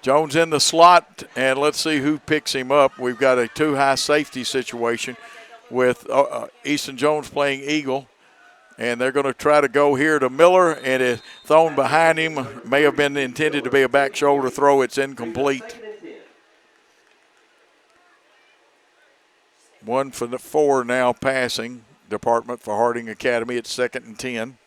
Jones in the slot, and let's see who picks him up. We've got a two-high safety situation with Easton Jones playing Eagle, and they're going to try to go here to Miller, and it's thrown behind him. May have been intended to be a back shoulder throw. It's incomplete. 1 for the 4 now passing department for Harding Academy. It's 2nd and 10.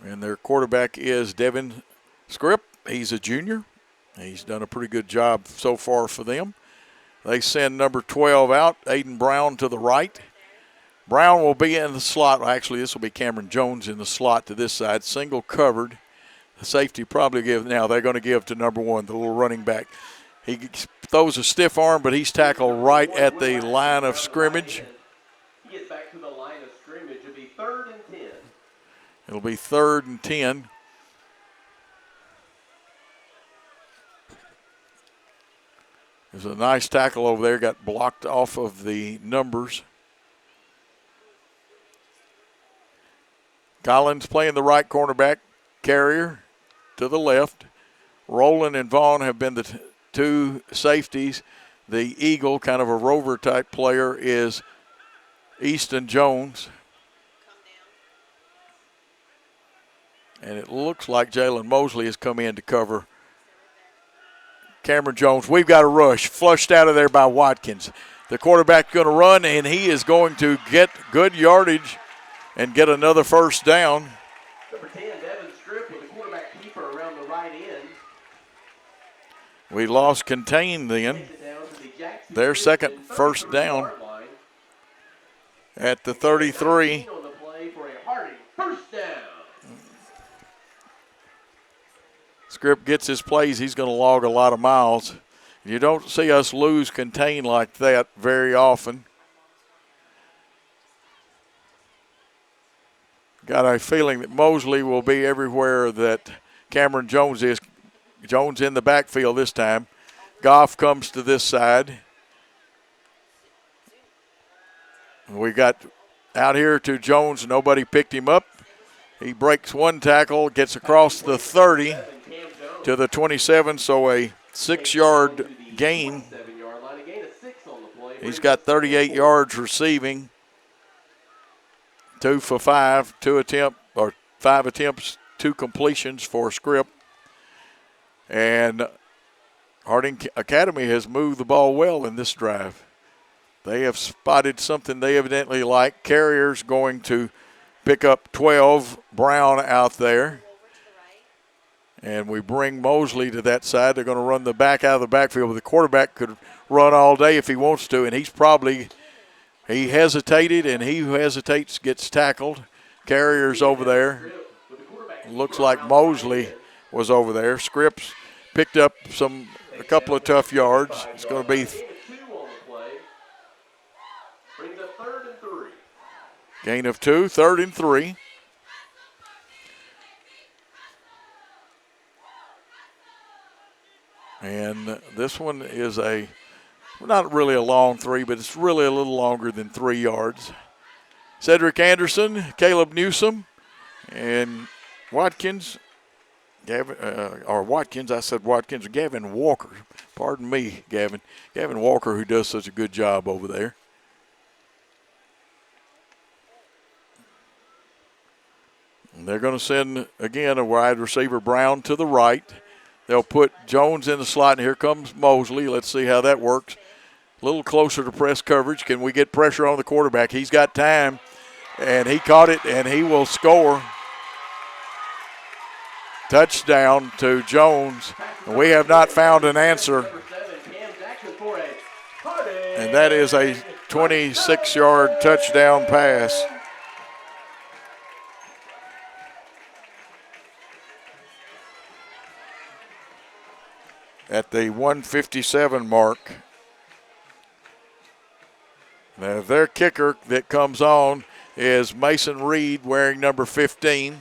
And their quarterback is Devin Scripp. He's a junior. He's done a pretty good job so far for them. They send number 12 out, Aiden Brown to the right. Brown will be in the slot. Well, actually, this will be Cameron Jones in the slot to this side. Single covered. The safety probably give. Now they're going to give to number 1, the little running back. He throws a stiff arm, but he's tackled right at the line of scrimmage. He gets back to the line of scrimmage. It'll be 3rd and 10. It'll be 3rd and 10. There's a nice tackle over there. Got blocked off of the numbers. Collins playing the right cornerback. Carrier to the left. Rowland and Vaughn have been the two safeties. The Eagle, kind of a rover type player, is Easton Jones. And it looks like Jalen Mosley has come in to cover Cameron Jones. We've got a rush, flushed out of there by Watkins. The quarterback going to run, and he is going to get good yardage and get another first down. Number 10, Devin Strip with the quarterback keeper around the right end. We lost contain then. Their second first down at the 33. On the play for a Harding first down. Script gets his plays, he's going to log a lot of miles. You don't see us lose contain like that very often. Got a feeling that Mosley will be everywhere that Cameron Jones is. Jones in the backfield this time. Goff comes to this side. We got out here to Jones. Nobody picked him up. He breaks one tackle, gets across the 30 to the 27, so a 6-yard gain. He's got 38 yards receiving. 2 for 5, 5 attempts, 2 completions for Script. And Harding Academy has moved the ball well in this drive. They have spotted something they evidently like. Carrier's going to pick up 12. Brown out there. And we bring Mosley to that side. They're going to run the back out of the backfield. But the quarterback could run all day if he wants to, and he hesitated, and he who hesitates gets tackled. Carrier's over there. Looks like Mosley was over there. Scripps picked up a couple of tough yards. It's going to be gain of 2, 3rd and 3. And this one is not really a long 3, but it's really a little longer than 3 yards. Cedric Anderson, Caleb Newsom, and Watkins. Gavin Walker. Pardon me, Gavin. Gavin Walker, who does such a good job over there. And they're going to send, again, a wide receiver, Brown, to the right. They'll put Jones in the slot, and here comes Mosley. Let's see how that works. A little closer to press coverage. Can we get pressure on the quarterback? He's got time, and he caught it, and he will score. Touchdown to Jones. And we have not found an answer. And that is a 26-yard touchdown pass. At the 157 mark. Now their kicker that comes on is Mason Reed wearing number 15.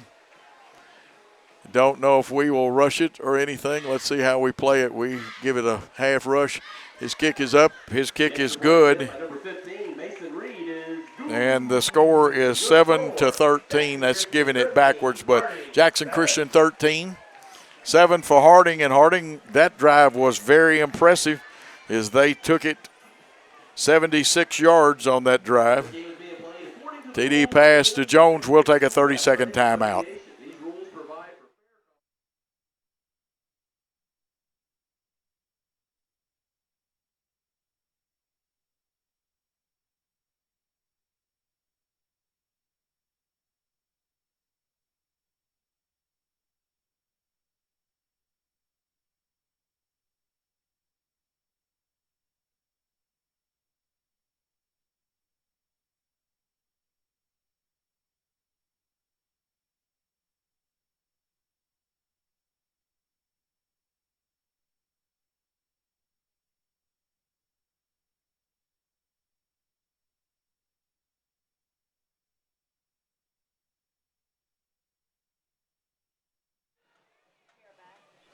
Don't know if we will rush it or anything. Let's see how we play it. We give it a half rush. His kick is up. His kick is good. And the score is 7-13. That's giving it backwards, but Jackson Christian 13. 7 for Harding, and Harding, that drive was very impressive as they took it 76 yards on that drive. TD pass to Jones. We'll take a 30-second timeout.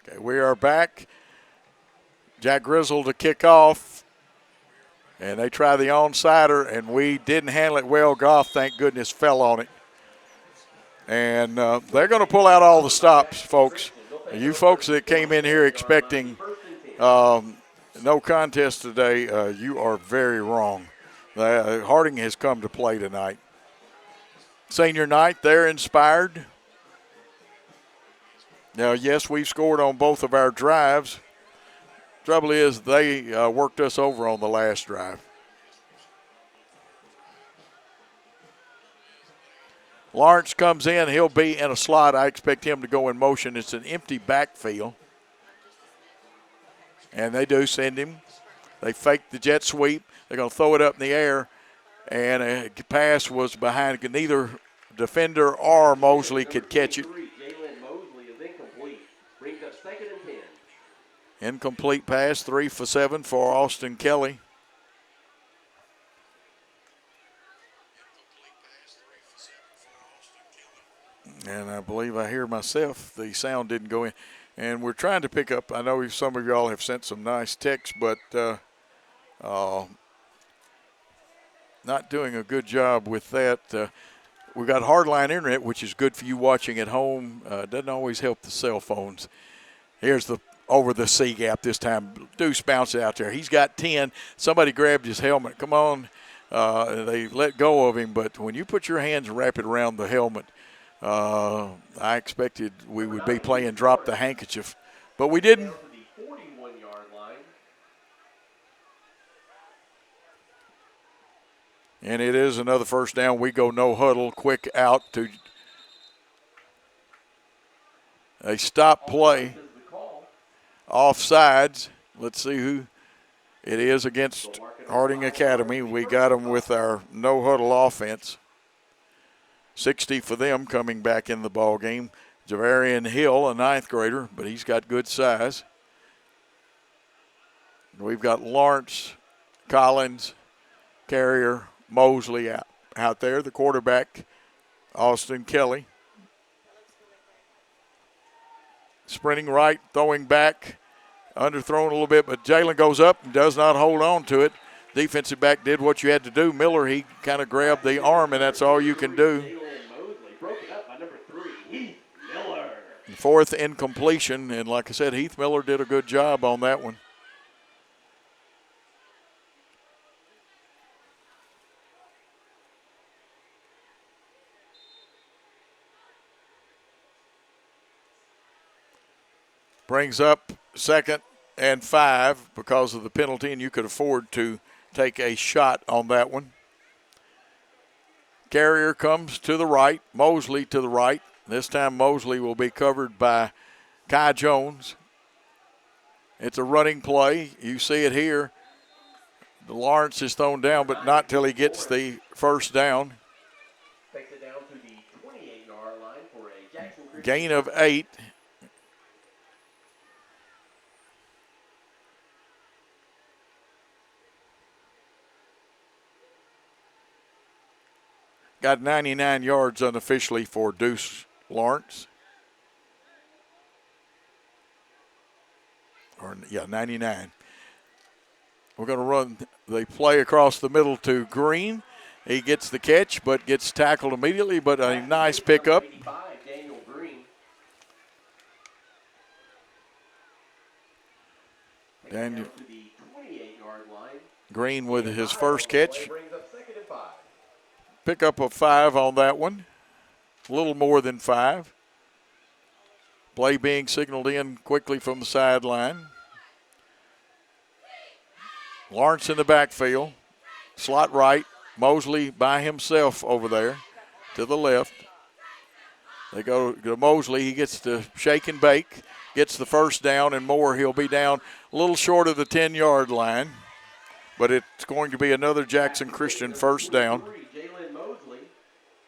Okay, we are back. Jack Grizzle to kick off. And they try the onside, and we didn't handle it well. Goff, thank goodness, fell on it. And they're going to pull out all the stops, folks. You folks that came in here expecting no contest today. You are very wrong. Harding has come to play tonight. Senior night, they're inspired. Now, yes, we've scored on both of our drives. Trouble is they worked us over on the last drive. Lawrence comes in. He'll be in a slot. I expect him to go in motion. It's an empty backfield. And they do send him. They fake the jet sweep. They're going to throw it up in the air. And a pass was behind. Neither defender or Mosley could catch it. Jalen Mosley is incomplete. Brings up 2nd and 10. Incomplete pass, 3 for 7 for Austin Kelly. And I believe I hear myself. The sound didn't go in. And we're trying to pick up. I know some of y'all have sent some nice texts, but not doing a good job with that. We got hardline internet, which is good for you watching at home. Doesn't always help the cell phones. Here's the over the C gap this time. Deuce bounced out there. He's got 10. Somebody grabbed his helmet. Come on. They let go of him, but when you put your hands and wrap it around the helmet, I expected we would be playing drop the handkerchief, but we didn't. The 41-yard line. And it is another first down. We go no huddle, quick out to a stop play. Offsides. Let's see who it is against Harding Academy. We got them with our no huddle offense. 60 for them coming back in the ball game. Javarian Hill, a 9th grader, but he's got good size. We've got Lawrence, Collins, Carrier, Mosley out there. The quarterback, Austin Kelly. Sprinting right, throwing back, underthrown a little bit, but Jalen goes up and does not hold on to it. Defensive back did what you had to do. Miller, he kind of grabbed the arm, and that's all you can do. Broke it up by number 3, Heath Miller. 4th incompletion, and like I said, Heath Miller did a good job on that one. Brings up 2nd and 5 because of the penalty, and you could afford to take a shot on that one. Carrier comes to the right, Mosley to the right. This time Mosley will be covered by Kai Jones. It's a running play. You see it here. Lawrence is thrown down, but not till he gets the first down. Takes it down to the 28-yard line for a Jackson Christian. Gain of 8. Got 99 yards unofficially for Deuce Lawrence. 99. We're going to run the play across the middle to Green. He gets the catch, but gets tackled immediately, but a nice pickup. Daniel Green. Daniel to the 28-yard line. Green with his first catch. Brings up 2nd and 5. Pickup of 5 on that one. A little more than 5. Play being signaled in quickly from the sideline. Lawrence in the backfield. Slot right. Mosley by himself over there to the left. They go to Mosley. He gets to shake and bake. Gets the first down and more. He'll be down a little short of the 10-yard line. But it's going to be another Jackson Christian first down. Jalen Mosley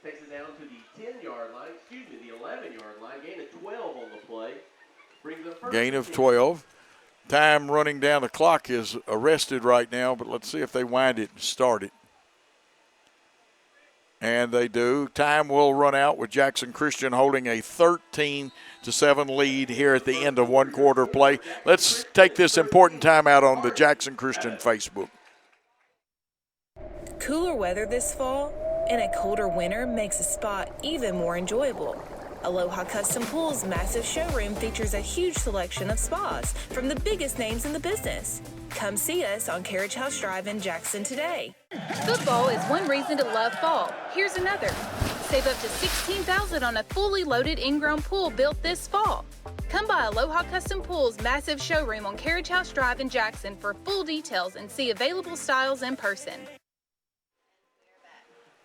takes it down to the 10-yard line. The 11-yard line. Gain of 12 on the play. Brings up first. Gain of 12. Time running down the clock is arrested right now, but let's see if they wind it and start it. And they do. Time will run out with Jackson Christian holding a 13-7 lead here at the end of one quarter play. Let's take this important timeout on the Jackson Christian Facebook. Cooler weather this fall and a colder winter makes a spa even more enjoyable. Aloha Custom Pool's massive showroom features a huge selection of spas from the biggest names in the business. Come see us on Carriage House Drive in Jackson today. Football is one reason to love fall. Here's another. Save up to $16,000 on a fully loaded in-ground pool built this fall. Come by Aloha Custom Pool's massive showroom on Carriage House Drive in Jackson for full details and see available styles in person.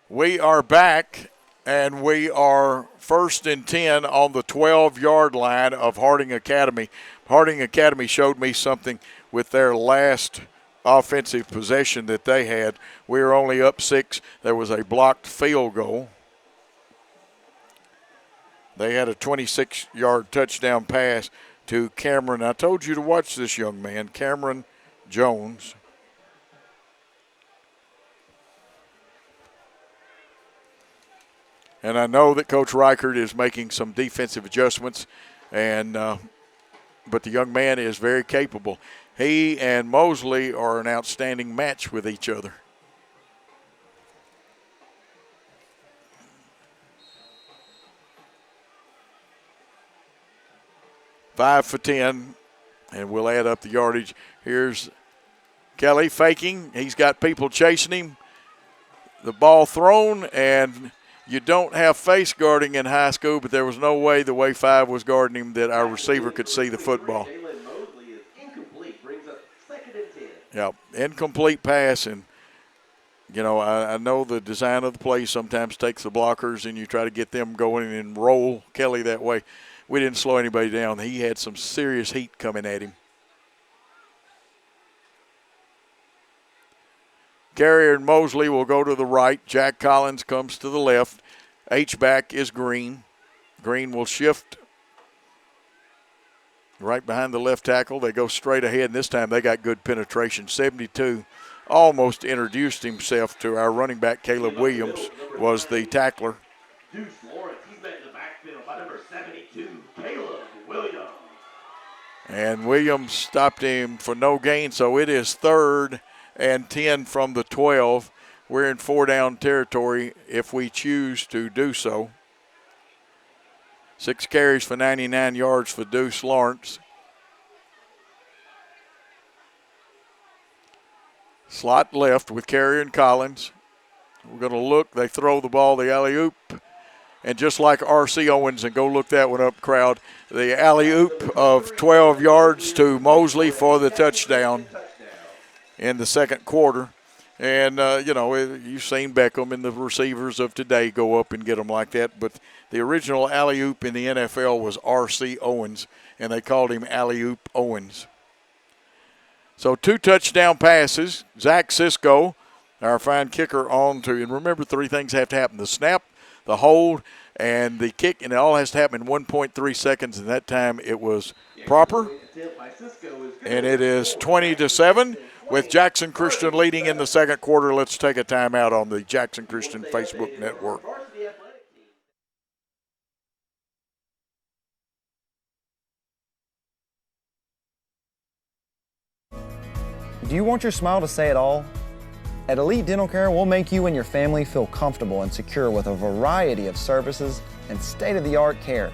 We are back, and we are 1st and 10 on the 12-yard line of Harding Academy. Harding Academy showed me something with their last offensive possession that they had. We were only up 6. There was a blocked field goal. They had a 26-yard touchdown pass to Cameron. I told you to watch this young man, Cameron Jones. And I know that Coach Reichert is making some defensive adjustments, and but the young man is very capable. He and Mosley are an outstanding match with each other. Five for 10, and we'll add up the yardage. Here's Kelly faking. He's got people chasing him. The ball thrown, and you don't have face guarding in high school, but there was no way the way 5 was guarding him that our receiver could see the football. Mosley is incomplete, brings up 2nd and 10. Yeah, incomplete pass, and you know, I know the design of the play sometimes takes the blockers and you try to get them going and roll Kelly that way. We didn't slow anybody down. He had some serious heat coming at him. Carrier and Mosley will go to the right. Jack Collins comes to the left. H-back is Green. Green will shift right behind the left tackle. They go straight ahead, and this time they got good penetration. 72 almost introduced himself to our running back, Caleb Williams, was the tackler. Deuce Lawrence, he's met in the backfield by number 72, Caleb Williams. And Williams stopped him for no gain, so it is 3rd and 10 from the 12. We're in 4-down territory if we choose to do so. 6 carries for 99 yards for Deuce Lawrence. Slot left with Carrier and Collins. We're going to look. They throw the ball, the alley-oop. And just like R.C. Owens, and go look that one up, crowd, the alley-oop of 12 yards to Mosley for the touchdown in the 2nd quarter. And, you know, you've seen Beckham and the receivers of today go up and get them like that. But the original alley-oop in the NFL was R.C. Owens, and they called him alley-oop Owens. So 2 touchdown passes. Zach Cisco, our fine kicker, on to, and remember 3 things have to happen: the snap, the hold, and the kick, and it all has to happen in 1.3 seconds, and that time it was proper. And it is 20-7 with Jackson Christian leading in the 2nd quarter. Let's take a timeout on the Jackson Christian Facebook network. Do you want your smile to say it all? At Elite Dental Care, we'll make you and your family feel comfortable and secure with a variety of services and state-of-the-art care.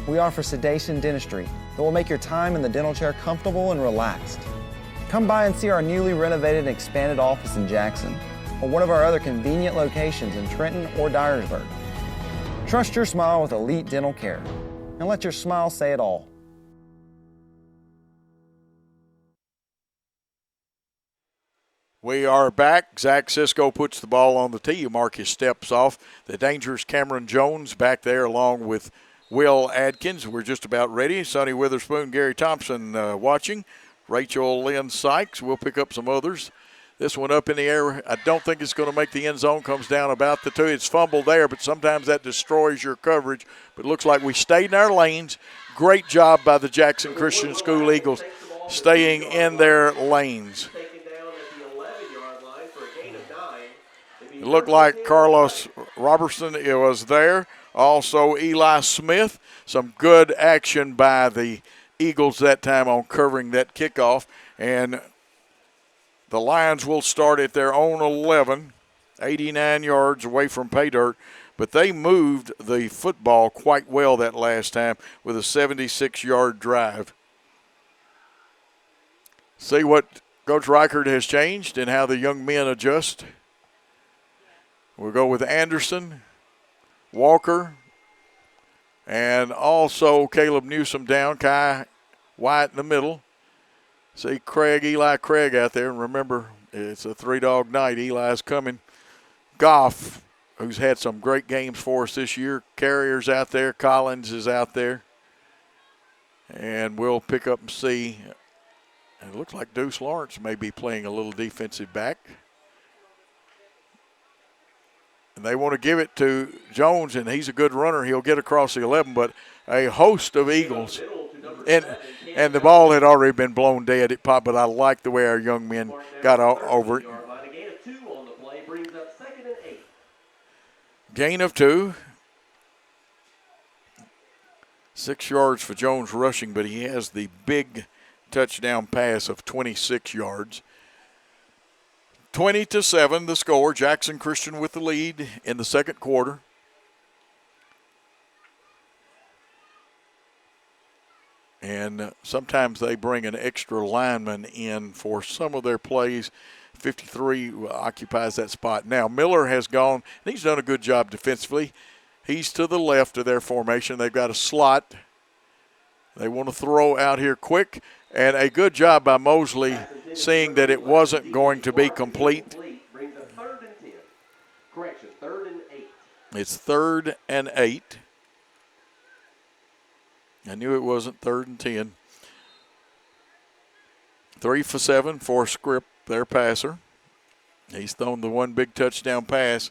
We offer sedation dentistry that will make your time in the dental chair comfortable and relaxed. Come by and see our newly renovated and expanded office in Jackson or one of our other convenient locations in Trenton or Dyersburg. Trust your smile with Elite Dental Care and let your smile say it all. We are back. Zach Cisco puts the ball on the tee. Marcus steps off. The dangerous Cameron Jones back there along with Will Adkins. We're just about ready. Sonny Witherspoon, Gary Thompson watching. Rachel Lynn Sykes. We'll pick up some others. This one up in the air. I don't think it's going to make the end zone. Comes down about the 2. It's fumbled there, but sometimes that destroys your coverage. But it looks like we stayed in our lanes. Great job by the Jackson Christian School Eagles staying in their lanes. It looked like Carlos Robertson was there. Also Eli Smith. Some good action by the Eagles that time on covering that kickoff. And the Lions will start at their own 11, 89 yards away from pay dirt. But they moved the football quite well that last time with a 76-yard drive. See what Coach Reichert has changed and how the young men adjust. We'll go with Anderson, Walker, and also Caleb Newsom down, Kai White in the middle. See Eli Craig out there. And remember, it's a three-dog night. Eli's coming. Goff, who's had some great games for us this year. Carrier's out there. Collins is out there. And we'll pick up and see. It looks like Deuce Lawrence may be playing a little defensive back. And they want to give it to Jones, and he's a good runner. He'll get across the 11, but a host of Eagles. And the ball had already been blown dead. It popped, but I like the way our young men got over it. Gain of 2. 6 yards for Jones rushing, but he has the big touchdown pass of 26 yards. 20-7 the score. Jackson Christian with the lead in the second quarter. And sometimes they bring an extra lineman in for some of their plays. 53 occupies that spot. Now, Miller has gone, and he's done a good job defensively. He's to the left of their formation. They've got a slot. They want to throw out here quick, and a good job by Mosley seeing that it wasn't going to be complete. Brings up 3rd and 10. Correction, 3rd and 8. It's 3rd and 8. I knew it wasn't 3rd and 10. 3 for 7 for Script, their passer. He's thrown the one big touchdown pass.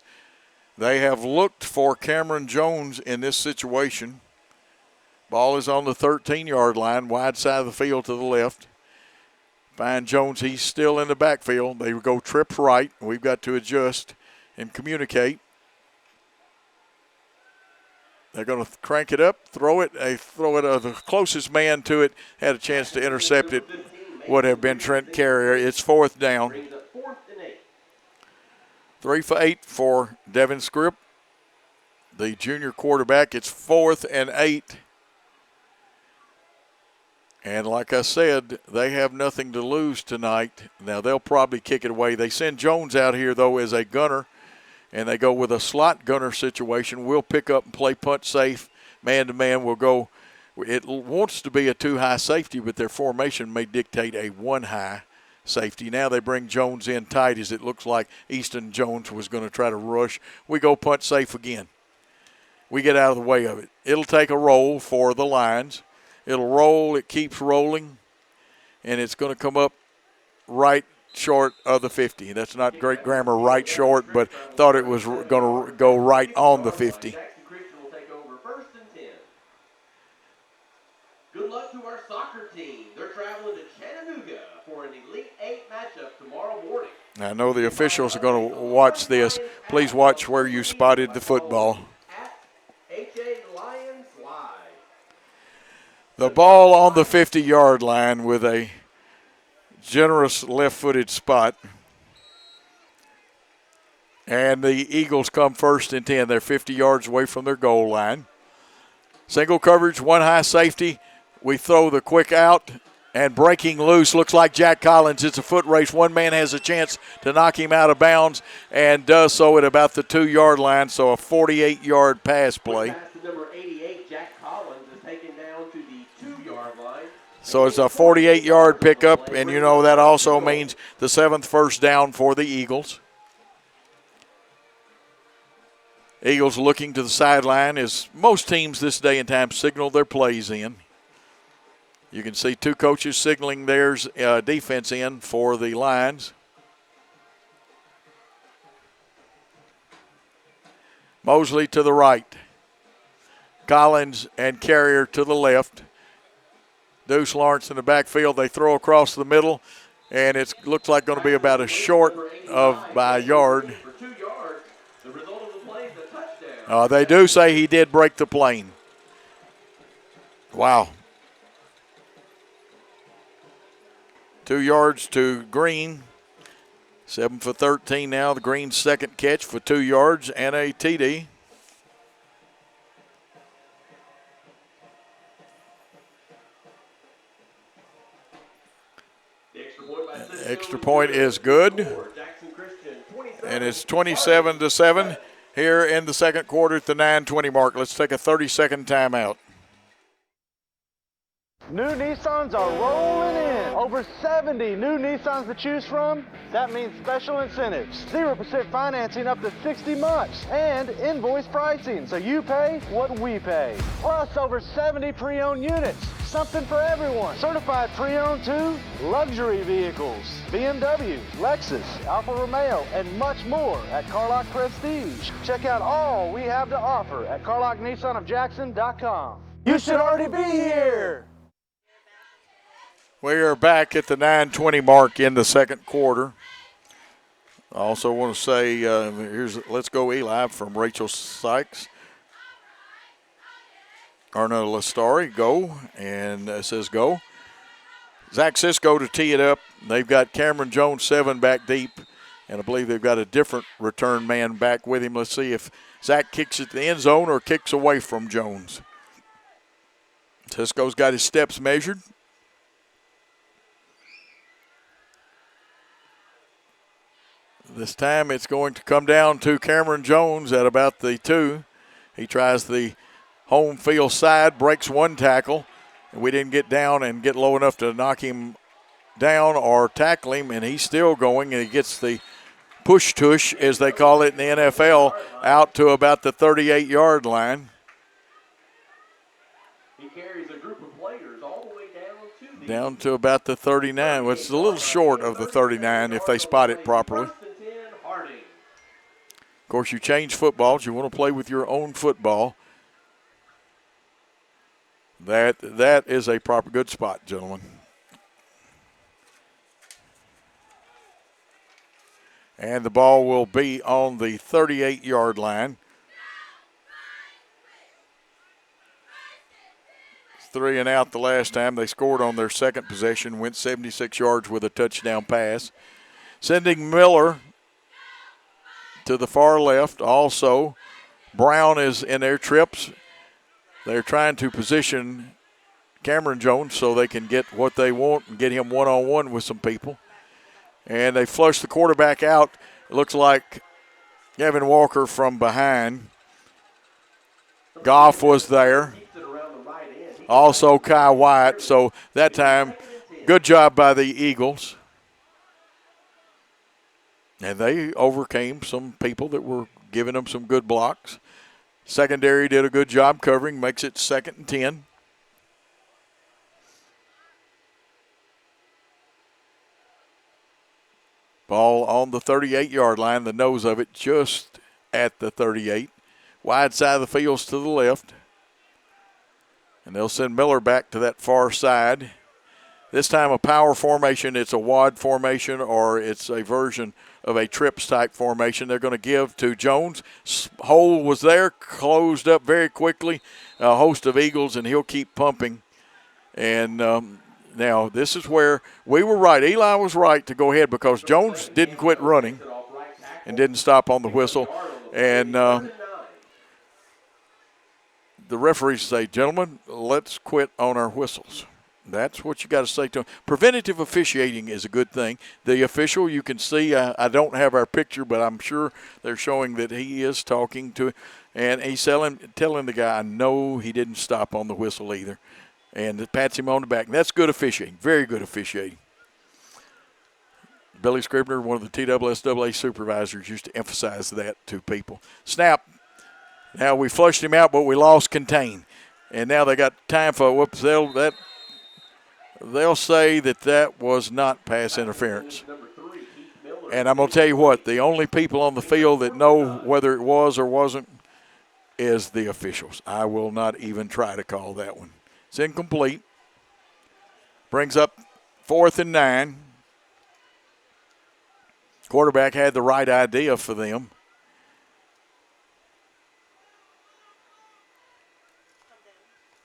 They have looked for Cameron Jones in this situation. Ball is on the 13-yard line, wide side of the field to the left. Find Jones, he's still in the backfield. They go trips right. We've got to adjust and communicate. They're going to crank it up, throw it. They throw it. The closest man to it had a chance to intercept it. Would have been Trent Carrier. It's 4th down. 3 for 8 for Devin Scripp, the junior quarterback. It's 4th and 8. And like I said, they have nothing to lose tonight. Now, they'll probably kick it away. They send Jones out here, though, as a gunner, and they go with a slot gunner situation. We'll pick up and play punt safe. Man-to-man, we'll go. It wants to be a 2-high safety, but their formation may dictate a 1-high safety. Now they bring Jones in tight as it looks like Easton Jones was going to try to rush. We go punt safe again. We get out of the way of it. It'll take a roll for the Lions. It'll roll. It keeps rolling, and it's going to come up right short of the 50. That's not great grammar, right short, but thought it was going to go right on the 50. Good luck to our soccer team. They're traveling to Chattanooga for an Elite 8 matchup tomorrow morning. I know the officials are going to watch this. Please watch where you spotted the football. HA Lions Live. The ball on the 50-yard line with a generous left-footed spot. And the Eagles come 1st and 10. They're 50 yards away from their goal line. Single coverage, 1-high safety. We throw the quick out, and breaking loose looks like Jack Collins. It's a foot race. One man has a chance to knock him out of bounds and does so at about the 2-yard line, so a 48-yard pass play. Pass to number 88, Jack Collins, is taken down to the 2-yard line. So it's a 48-yard pickup, and you know that also means the 7th first down for the Eagles. Eagles looking to the sideline as most teams this day and time signal their plays in. You can see 2 coaches signaling theirs defense in for the Lions. Mosley to the right. Collins and Carrier to the left. Deuce Lawrence in the backfield. They throw across the middle, and it looks like going to be about a short by a yard. They do say he did break the plane. Wow. 2 yards to Green. 7 for 13 now. The Green's second catch for 2 yards and a TD. Extra point is good. And it's 27-7 here in the second quarter at the 9:20 mark. Let's take a 30-second timeout. New Nissans are rolling in. Over 70 new Nissans to choose from. That means special incentives. 0% financing up to 60 months. And invoice pricing, so you pay what we pay. Plus over 70 pre-owned units. Something for everyone. Certified pre-owned too. Luxury vehicles. BMW, Lexus, Alfa Romeo, and much more at Carlock Prestige. Check out all we have to offer at CarlockNissanofJackson.com. You should already be here. We are back at the 9:20 mark in the second quarter. I also want to say, here's Let's Go Eli from Rachel Sykes. Arna Lestari, go, and it says go. Zach Cisco to tee it up. They've got Cameron Jones 7 back deep, and I believe they've got a different return man back with him. Let's see if Zach kicks it to the end zone or kicks away from Jones. Cisco's got his steps measured. This time it's going to come down to Cameron Jones at about the 2. He tries the home field side, breaks one tackle. And we didn't get down and get low enough to knock him down or tackle him, and he's still going, and he gets the push-tush, as they call it in the NFL, out to about the 38-yard line. He carries a group of players all the way Down to about the 39, which is a little short of the 39 if they spot it properly. Of course, you change footballs. You want to play with your own football. That is a proper good spot, gentlemen. And the ball will be on the 38-yard line. 3 and out the last time. They scored on their second possession, went 76 yards with a touchdown pass. Sending Miller to the far left. Also, Brown is in their trips. They're trying to position Cameron Jones so they can get what they want and get him one-on-one with some people. And they flush the quarterback out. It looks like Gavin Walker from behind. Goff was there. Also Kai White. So that time, good job by the Eagles. And they overcame some people that were giving them some good blocks. Secondary did a good job covering, makes it 2nd and 10. Ball on the 38-yard line, the nose of it just at the 38. Wide side of the field's to the left. And they'll send Miller back to that far side. This time a power formation, it's a wad formation, or it's a version of a trips type formation. They're going to give to Jones. Hole was there, closed up very quickly. A host of Eagles, and he'll keep pumping. And now this is where we were right. Eli was right to go ahead because Jones didn't quit running and didn't stop on the whistle. And the referees say, gentlemen, let's quit on our whistles. That's what you got to say to them. Preventative officiating is a good thing. The official, you can see, I don't have our picture, but I'm sure they're showing that he is talking to, and he's telling the guy, no, he didn't stop on the whistle either, and pats him on the back. And that's good officiating, very good officiating. Billy Scribner, one of the TSSAA supervisors, used to emphasize that to people. Snap. Now we flushed him out, but we lost contain. And now they got time for whoops. They'll say that was not pass interference. And I'm going to tell you what, the only people on the field that know whether it was or wasn't is the officials. I will not even try to call that one. It's incomplete. Brings up 4th and 9. Quarterback had the right idea for them.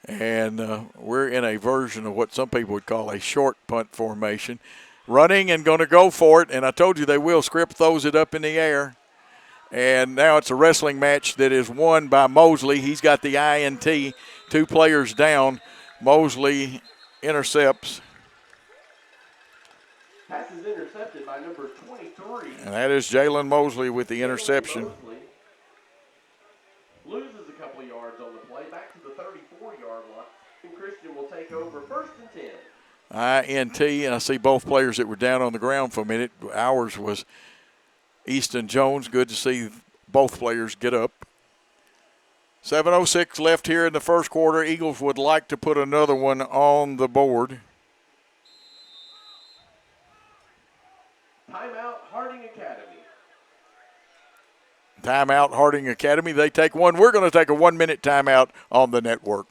And we're in a version of what some people would call a short punt formation. Running and going to go for it. And I told you they will. Script throws it up in the air. And now it's a wrestling match that is won by Mosley. He's got the INT. 2 players down. Mosley intercepts. pass is intercepted by number 23. And that is Jalen Mosley with the interception. Mosley loses a couple yards on the play, back to the 34-yard line. And Christian will take over 1st and 10. INT, and I see both players that were down on the ground for a minute. Ours was Easton Jones. Good to see both players get up. 7:06 left here in the first quarter. Eagles would like to put another one on the board. Timeout, Harding Academy. Timeout, Harding Academy. They take one. We're going to take a 1-minute timeout on the network.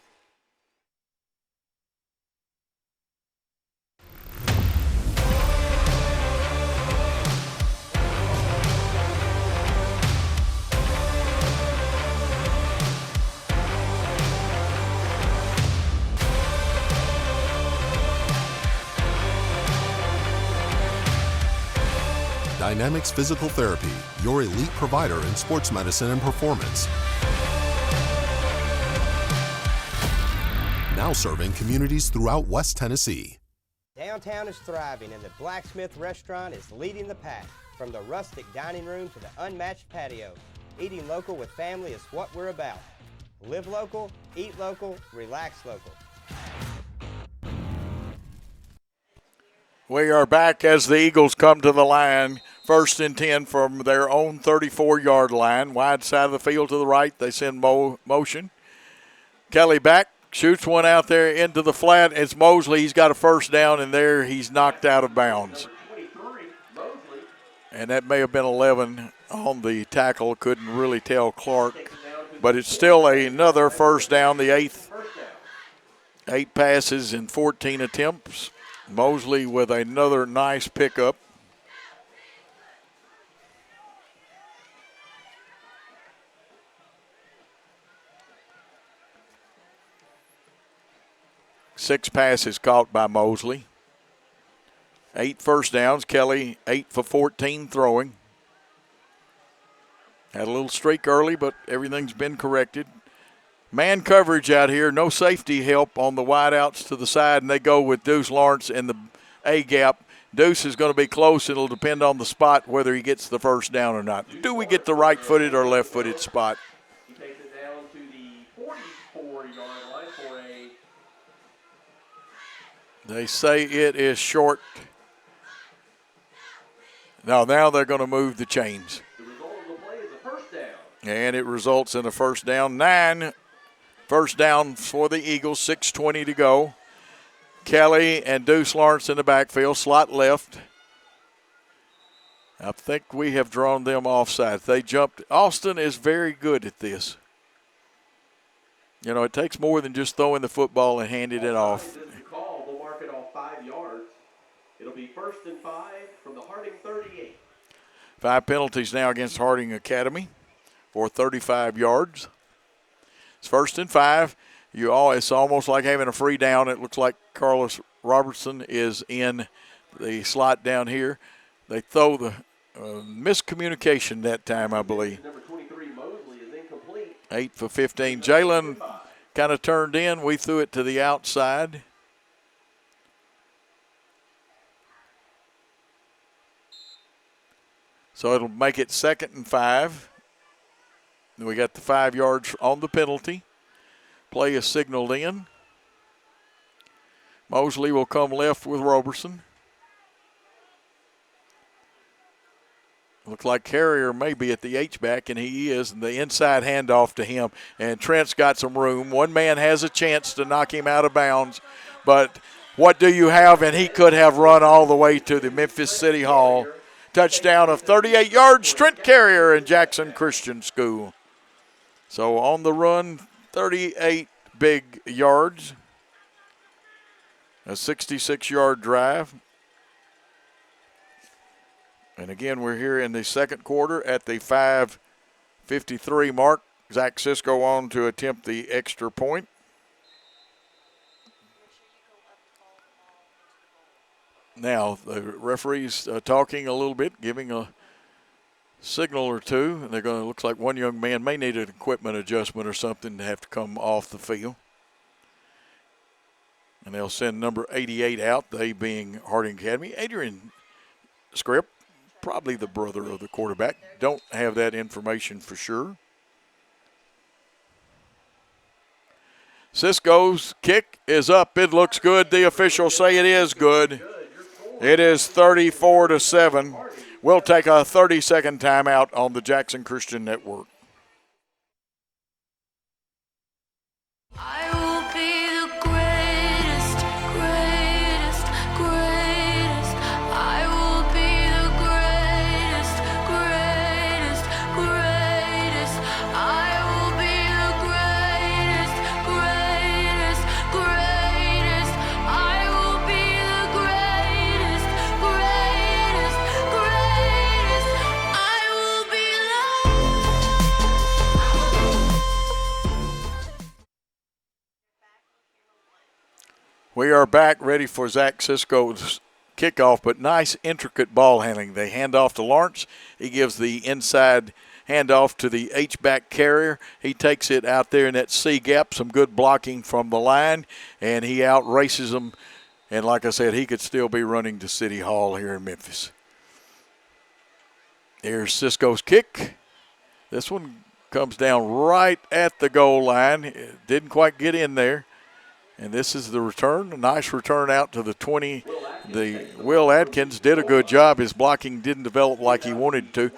Dynamics Physical Therapy, your elite provider in sports medicine and performance. Now serving communities throughout West Tennessee. Downtown is thriving and the Blacksmith Restaurant is leading the pack. From the rustic dining room to the unmatched patio, eating local with family is what we're about. Live local, eat local, relax local. We are back as the Eagles come to the line. 1st and 10 from their own 34-yard line. Wide side of the field to the right. They send motion. Kelly back, shoots one out there into the flat. It's Mosley. He's got a first down, and there he's knocked out of bounds. And that may have been 11 on the tackle. Couldn't really tell Clark. But it's still another first down, the 8th. 8 passes and 14 attempts. Mosley with another nice pickup. Six passes caught by Mosley. 8 first downs. Kelly 8 for 14 throwing. Had a little streak early, but everything's been corrected. Man coverage out here, no safety help on the wideouts to the side, and they go with Deuce Lawrence in the A gap. Deuce is going to be close. It'll depend on the spot whether he gets the first down or not. Do we get the right-footed or left-footed spot? He takes it down to the 44-yard line for a... They say it is short. Now they're going to move the chains. The result of the play is a first down. And it results in a first down. 9 first down for the Eagles, 6:20 to go. Kelly and Deuce Lawrence in the backfield, slot left. I think we have drawn them offside. They jumped. Austin is very good at this. You know, it takes more than just throwing the football and handing it off. Call, they'll mark it off 5 yards. It'll be 1st and 5 from the Harding 38. 5 penalties now against Harding Academy for 35 yards. It's 1st and 5. It's almost like having a free down. It looks like Carlos Robertson is in the slot down here. They throw the miscommunication that time, I believe. Number 23, Mosley, is incomplete. 8 for 15. Jalen kind of turned in. We threw it to the outside. So it'll make it 2nd and 5. We got the 5 yards on the penalty. Play is signaled in. Mosley will come left with Roberson. Looks like Carrier may be at the H-back, and he is. And the inside handoff to him. And Trent's got some room. One man has a chance to knock him out of bounds. But what do you have? And he could have run all the way to the Memphis City Hall. Touchdown of 38 yards, Trent Carrier in Jackson Christian School. So on the run, 38 big yards. A 66-yard drive. And again, we're here in the second quarter at the 5:53 mark. Zach Sisko on to attempt the extra point. Now, the referee's talking a little bit, giving a signal or two. And they're going to, looks like one young man may need an equipment adjustment or something to have to come off the field. And they'll send number 88 out, they being Harding Academy. Adrian Scripp, probably the brother of the quarterback. Don't have that information for sure. Cisco's kick is up. It looks good. The officials say it is good. It is 34-7. We'll take a 30-second timeout on the Jackson Christian Network. I will be the greatest, greatest, greatest. I will be the greatest, greatest, greatest. I will be the greatest, greatest, greatest. I will be the greatest, greatest, greatest. I will be We are back ready for Zach Cisco's kickoff, but nice, intricate ball handling. They hand off to Lawrence. He gives the inside handoff to the H-back carrier. He takes it out there in that C gap, some good blocking from the line, and he out-races them. And like I said, he could still be running to City Hall here in Memphis. Here's Cisco's kick. This one comes down right at the goal line. It didn't quite get in there. And this is the return, a nice return out to the 20. Will Adkins did a good job. His blocking didn't develop like he wanted to.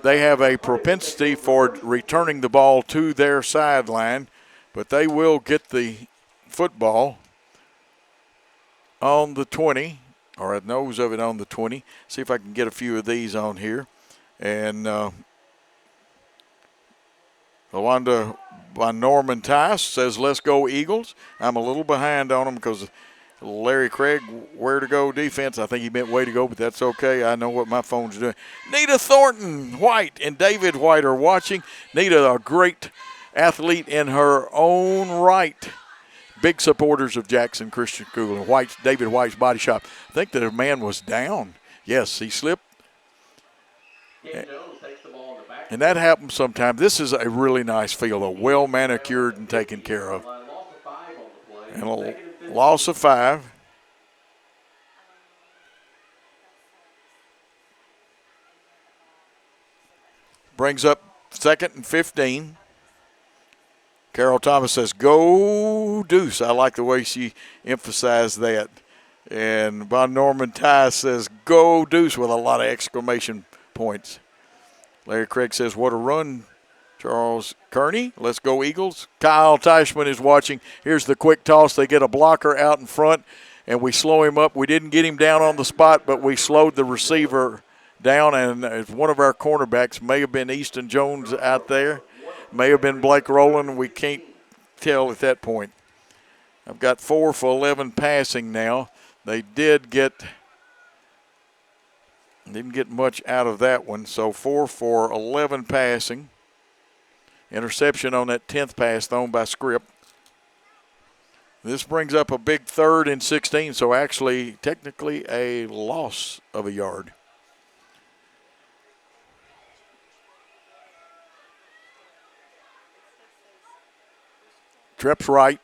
They have a propensity for returning the ball to their sideline, but they will get the football on the 20, or at the nose of it on the 20. See if I can get a few of these on here. And Lawanda by Norman Tice says, let's go Eagles. I'm a little behind on him because Larry Craig, where to go defense. I think he meant way to go, but that's okay. I know what my phone's doing. Nita Thornton White and David White are watching. Nita, a great athlete in her own right. Big supporters of Jackson Christian School and David White's Body Shop. I think the man was down. Yes, he slipped. And that happens sometimes. This is a really nice field, a well manicured and taken care of. And a loss of 5. Brings up 2nd and 15. Carol Thomas says, go Deuce. I like the way she emphasized that. And Von Norman Ty says, go Deuce, with a lot of exclamation points. Larry Craig says, what a run, Charles Kearney. Let's go Eagles. Kyle Teichman is watching. Here's the quick toss. They get a blocker out in front, and we slow him up. We didn't get him down on the spot, but we slowed the receiver down, and one of our cornerbacks may have been Easton Jones out there, may have been Blake Rowland. We can't tell at that point. I've got 4 for 11 passing now. They didn't get much out of that one, so 4 for 11 passing. Interception on that 10th pass thrown by Scripp. This brings up a big 3rd and 16, so actually technically a loss of a yard. Trepp's right.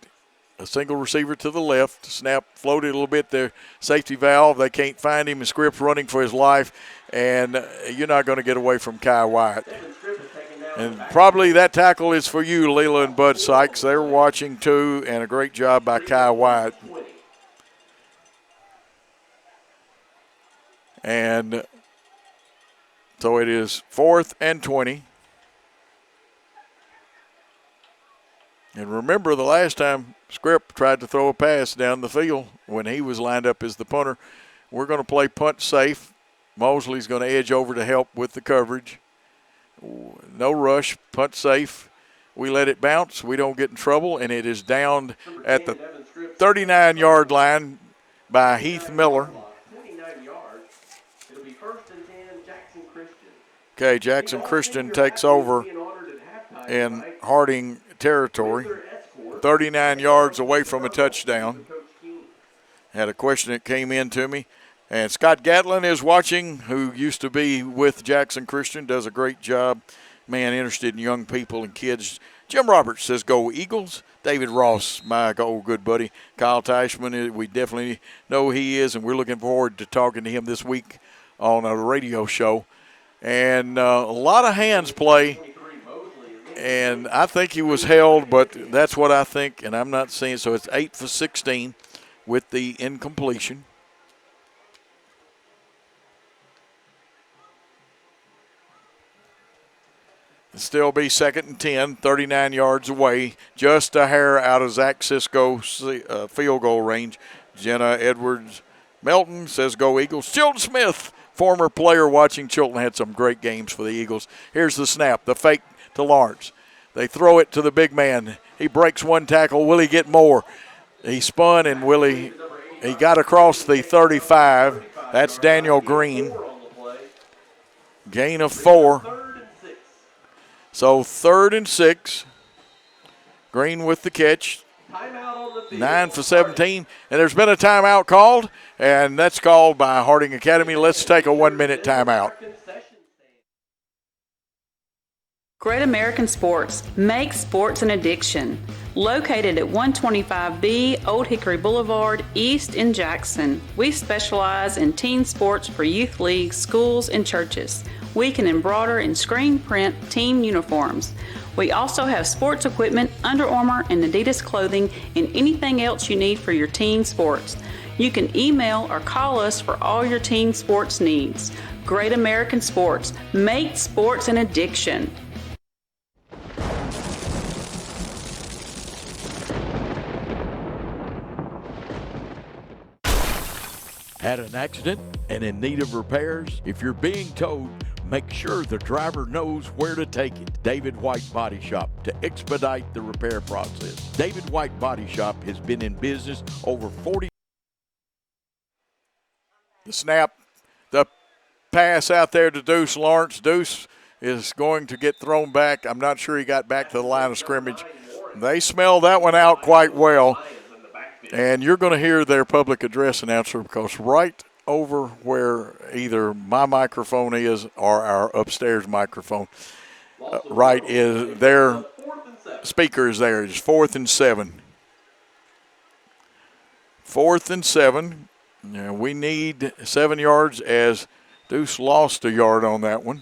A single receiver to the left. Snap floated a little bit there. Safety valve. They can't find him. And Scripp's running for his life. And you're not going to get away from Kai White. And probably that tackle is for you, Leela and Bud Sykes. They're watching too. And a great job by Kai White. And so it is 4th and 20. And remember the last time Scripp tried to throw a pass down the field when he was lined up as the punter. We're going to play punt safe. Mosley's going to edge over to help with the coverage. No rush, punt safe. We let it bounce. We don't get in trouble, and it is down at the 39-yard line by Heath Miller. 29 yards. It'll be 1st and 10, Jackson Christian. Okay, Jackson Christian takes over in Harding territory. 39 yards away from a touchdown. Had a question that came in to me. And Scott Gatlin is watching, who used to be with Jackson Christian, does a great job. Man, interested in young people and kids. Jim Roberts says, go Eagles. David Ross, my old good buddy. Kyle Teichman, we definitely know he is, and we're looking forward to talking to him this week on a radio show. And a lot of hands play. And I think he was held, but that's what I think, and I'm not seeing. So it's 8 for 16 with the incompletion. It'll still be 2nd and 10, 39 yards away, just a hair out of Zach Cisco's field goal range. Jenna Edwards Melton says go Eagles. Chilton Smith, former player watching Chilton, had some great games for the Eagles. Here's the snap, the fake to Lawrence. They throw it to the big man. He breaks one tackle. Will he get more? He spun, and he got across the 35. That's Daniel Green. Gain of 4. So 3rd and 6. Green with the catch. 9 for 17. And there's been a timeout called, and that's called by Harding Academy. Let's take a 1-minute timeout. Great American Sports. Make sports an addiction. Located at 125B Old Hickory Boulevard, East in Jackson. We specialize in teen sports for youth leagues, schools, and churches. We can embroider and screen print team uniforms. We also have sports equipment, Under Armour, and Adidas clothing, and anything else you need for your teen sports. You can email or call us for all your teen sports needs. Great American Sports. Make sports an addiction. Had an accident and in need of repairs? If you're being towed, make sure the driver knows where to take it. David White Body Shop to expedite the repair process. David White Body Shop has been in business over 40. The snap, the pass out there to Deuce Lawrence. Deuce is going to get thrown back. I'm not sure he got back to the line of scrimmage. They smell that one out quite well. And you're going to hear their public address announcer, because right over where either my microphone is or our upstairs microphone, right is their speaker is there. It's 4th and 7. 4th and 7. Now we need 7 yards, as Deuce lost a yard on that one.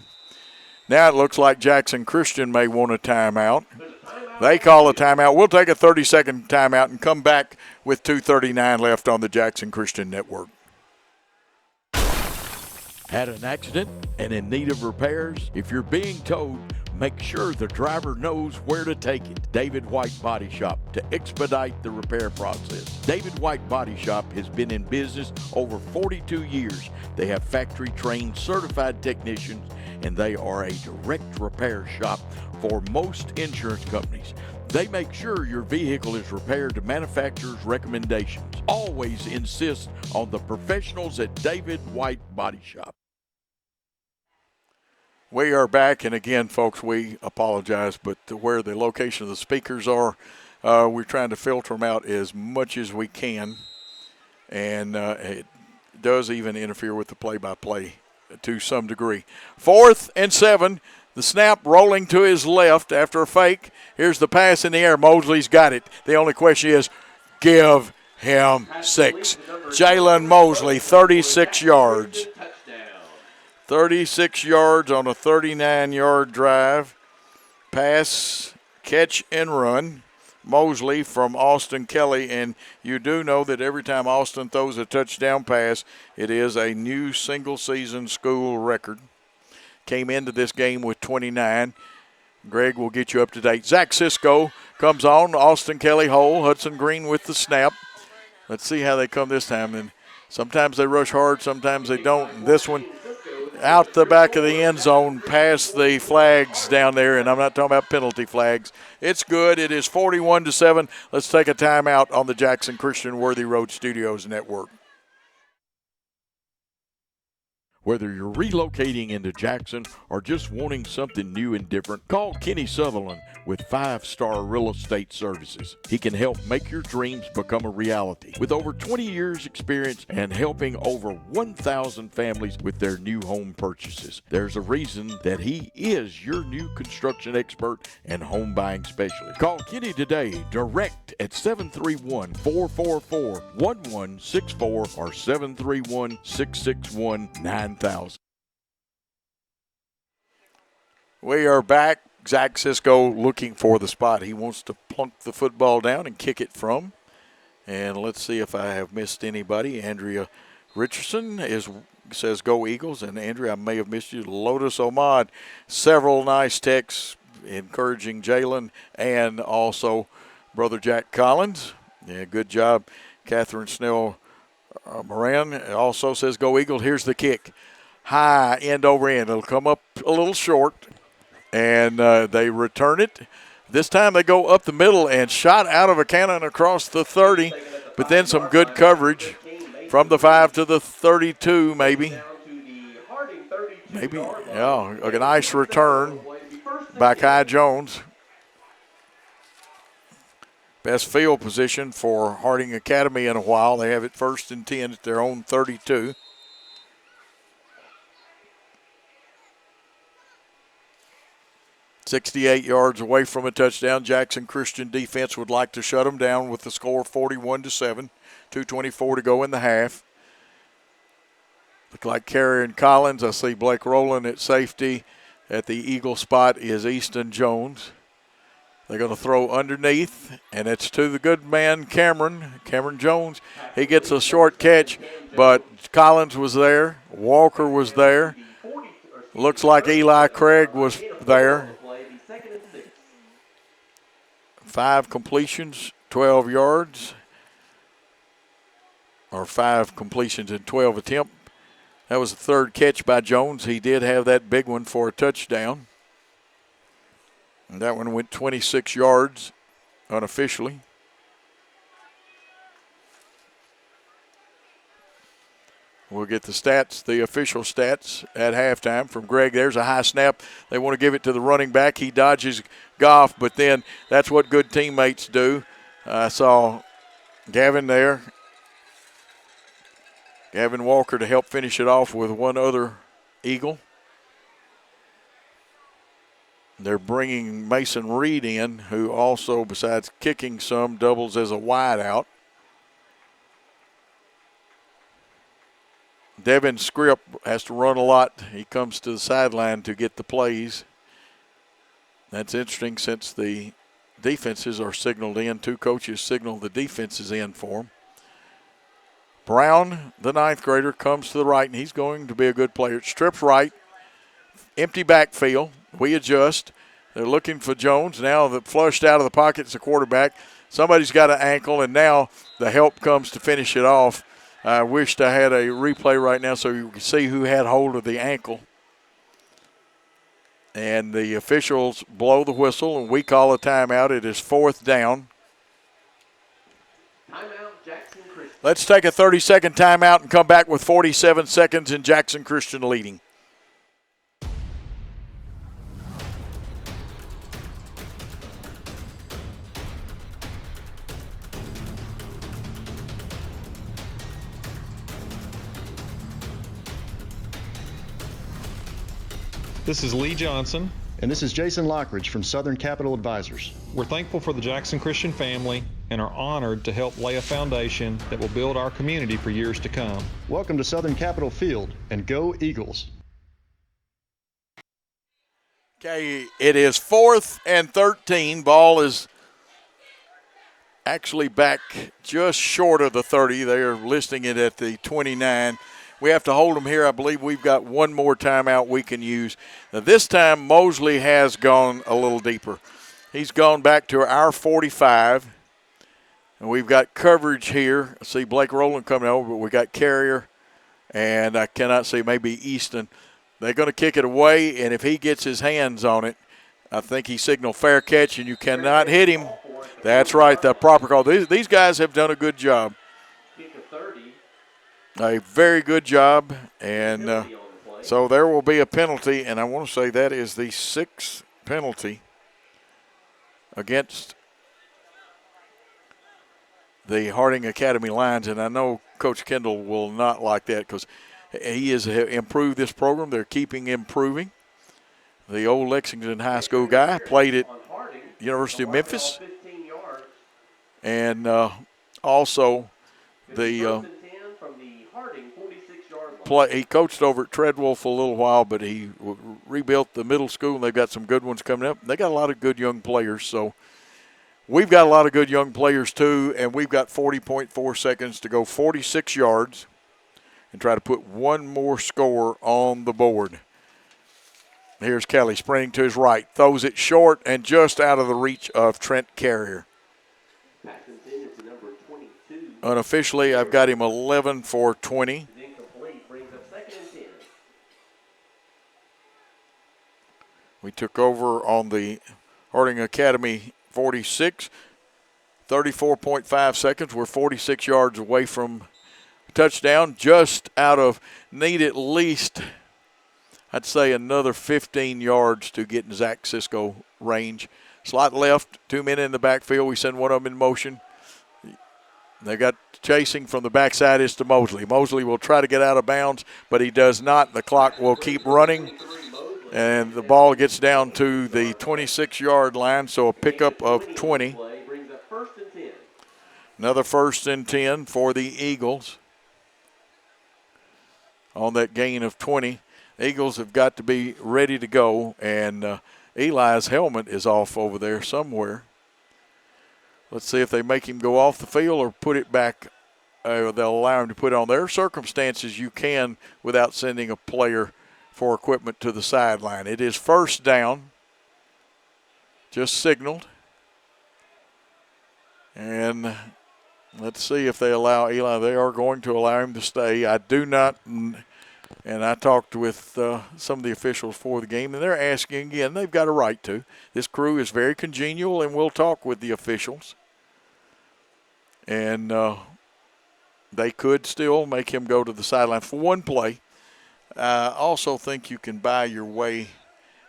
Now it looks like Jackson Christian may want a timeout. They call a timeout. We'll take a 30-second timeout and come back with 2:39 left on the Jackson Christian Network. Had an accident and in need of repairs? If you're being towed, make sure the driver knows where to take it. David White Body Shop to expedite the repair process. David White Body Shop has been in business over 42 years. They have factory-trained certified technicians, and they are a direct repair shop for most insurance companies. They make sure your vehicle is repaired to manufacturer's recommendations. Always insist on the professionals at David White Body Shop. We are back, and again, folks, we apologize, but where the location of the speakers are, we're trying to filter them out as much as we can, and it does even interfere with the play-by-play to some degree. 4th and 7. The snap rolling to his left after a fake. Here's the pass in the air. Mosley's got it. The only question is, give him 6. Jalen Mosley, 36 yards. 36 yards on a 39-yard drive. Pass, catch, and run. Mosley from Austin Kelly, and you do know that every time Austin throws a touchdown pass, it is a new single-season school record. Came into this game with 29. Greg will get you up to date. Zach Cisco comes on. Austin Kelly hole. Hudson Green with the snap. Let's see how they come this time. And sometimes they rush hard, sometimes they don't. And this one, out the back of the end zone, past the flags down there, and I'm not talking about penalty flags. It's good. It is 41-7. Let's take a timeout on the Jackson Christian Worthy Road Studios Network. Whether you're relocating into Jackson or just wanting something new and different, call Kenny Sutherland with 5-Star Real Estate Services. He can help make your dreams become a reality. With over 20 years experience and helping over 1,000 families with their new home purchases, there's a reason that he is your new construction expert and home buying specialist. Call Kenny today, direct at 731-444-1164 or 731-661-9 $9,000. We are back. Zach Cisco looking for the spot. He wants to plunk the football down and kick it from. And let's see if I have missed anybody. Andrea Richardson says go Eagles. And Andrea, I may have missed you. Lotus Ahmad, several nice texts encouraging Jalen and also Brother Jack Collins. Yeah, good job. Catherine Snell Moran also says go Eagles. Here's the kick. High, end over end. It'll come up a little short. And they return it. This time they go up the middle and shot out of a cannon across the 30. But then some good coverage from the 5 to the 32 maybe. Maybe, yeah, a nice return by Kai Jones. Best field position for Harding Academy in a while. They have it 1st and 10 at their own 32. .68 yards away from a touchdown. Jackson Christian defense would like to shut them down with the score 41-7. 2:24 to go in the half. Look like Carrier and Collins. I see Blake Rowland at safety. At the Eagle spot is Easton Jones. They're going to throw underneath, and it's to the good man, Cameron Jones. He gets a short catch, but Collins was there. Walker was there. Looks like Eli Craig was there. 5 completions, 12 yards, or 5 completions and 12 attempts. That was the 3rd catch by Jones. He did have that big one for a touchdown. And that one went 26 yards unofficially. We'll get the stats, the official stats at halftime from Greg. There's a high snap. They want to give it to the running back. He dodges Goff, but then that's what good teammates do. I saw Gavin there. Gavin Walker to help finish it off with one other Eagle. They're bringing Mason Reed in, who also, besides kicking some, doubles as a wideout. Devin Scripp has to run a lot. He comes to the sideline to get the plays. That's interesting since the defenses are signaled in. 2 coaches signal the defenses in for him. Brown, the 9th grader, comes to the right, and he's going to be a good player. Strips right, empty backfield. We adjust. They're looking for Jones. Now that flushed out of the pocket is the quarterback. Somebody's got an ankle, and now the help comes to finish it off. I wished I had a replay right now so you could see who had hold of the ankle. And the officials blow the whistle, and we call a timeout. It is 4th down. Timeout, Jackson Christian. Let's take a 30-second timeout and come back with 47 seconds and Jackson Christian leading. This is Lee Johnson. And this is Jason Lockridge from Southern Capital Advisors. We're thankful for the Jackson Christian family and are honored to help lay a foundation that will build our community for years to come. Welcome to Southern Capital Field, and go Eagles. Okay, it is 4th and 13. Ball is actually back just short of the 30. They are listing it at the 29. We have to hold them here. I believe we've got one more timeout we can use. Now, this time, Mosley has gone a little deeper. He's gone back to our 45. And we've got coverage here. I see Blake Rowland coming over, but we got Carrier, and I cannot see maybe Easton. They're going to kick it away, and if he gets his hands on it, I think he signaled fair catch, and you cannot hit him. That's right, the proper call. These guys have done a good job. A very good job, and so there will be a penalty, and I want to say that is the 6th penalty against the Harding Academy Lions, and I know Coach Kendall will not like that because he has improved this program. They're keeping improving. The old Lexington High School guy played at University of Memphis, and also the He coached over at Treadwell for a little while, but he rebuilt the middle school, and they've got some good ones coming up. They got a lot of good young players, so we've got a lot of good young players too, and we've got 40.4 seconds to go 46 yards and try to put one more score on the board. Here's Kelly sprinting to his right, throws it short and just out of the reach of Trent Carrier. Unofficially, I've got him 11 for 20. We took over on the Harding Academy 46, 34.5 seconds. We're 46 yards away from touchdown, just out of need at least, I'd say, another 15 yards to get in Zach Cisco range. Slot left, 2 men in the backfield. We send one of them in motion. They got chasing from the backside is to Mosley. Mosley will try to get out of bounds, but he does not. The clock will keep running, and the ball gets down to the 26-yard line, so a pickup of 20. Another 1st and 10 for the Eagles on that gain of 20. Eagles have got to be ready to go, and Eli's helmet is off over there somewhere. Let's see if they make him go off the field or put it back. They'll allow him to put it on. There are circumstances you can without sending a player for equipment to the sideline. It is 1st down, just signaled. And let's see if they allow Eli. They are going to allow him to stay. I do not, and I talked with some of the officials for the game, and they're asking again. They've got a right to. This crew is very congenial, and we'll talk with the officials. And they could still make him go to the sideline for one play. I also think you can buy your way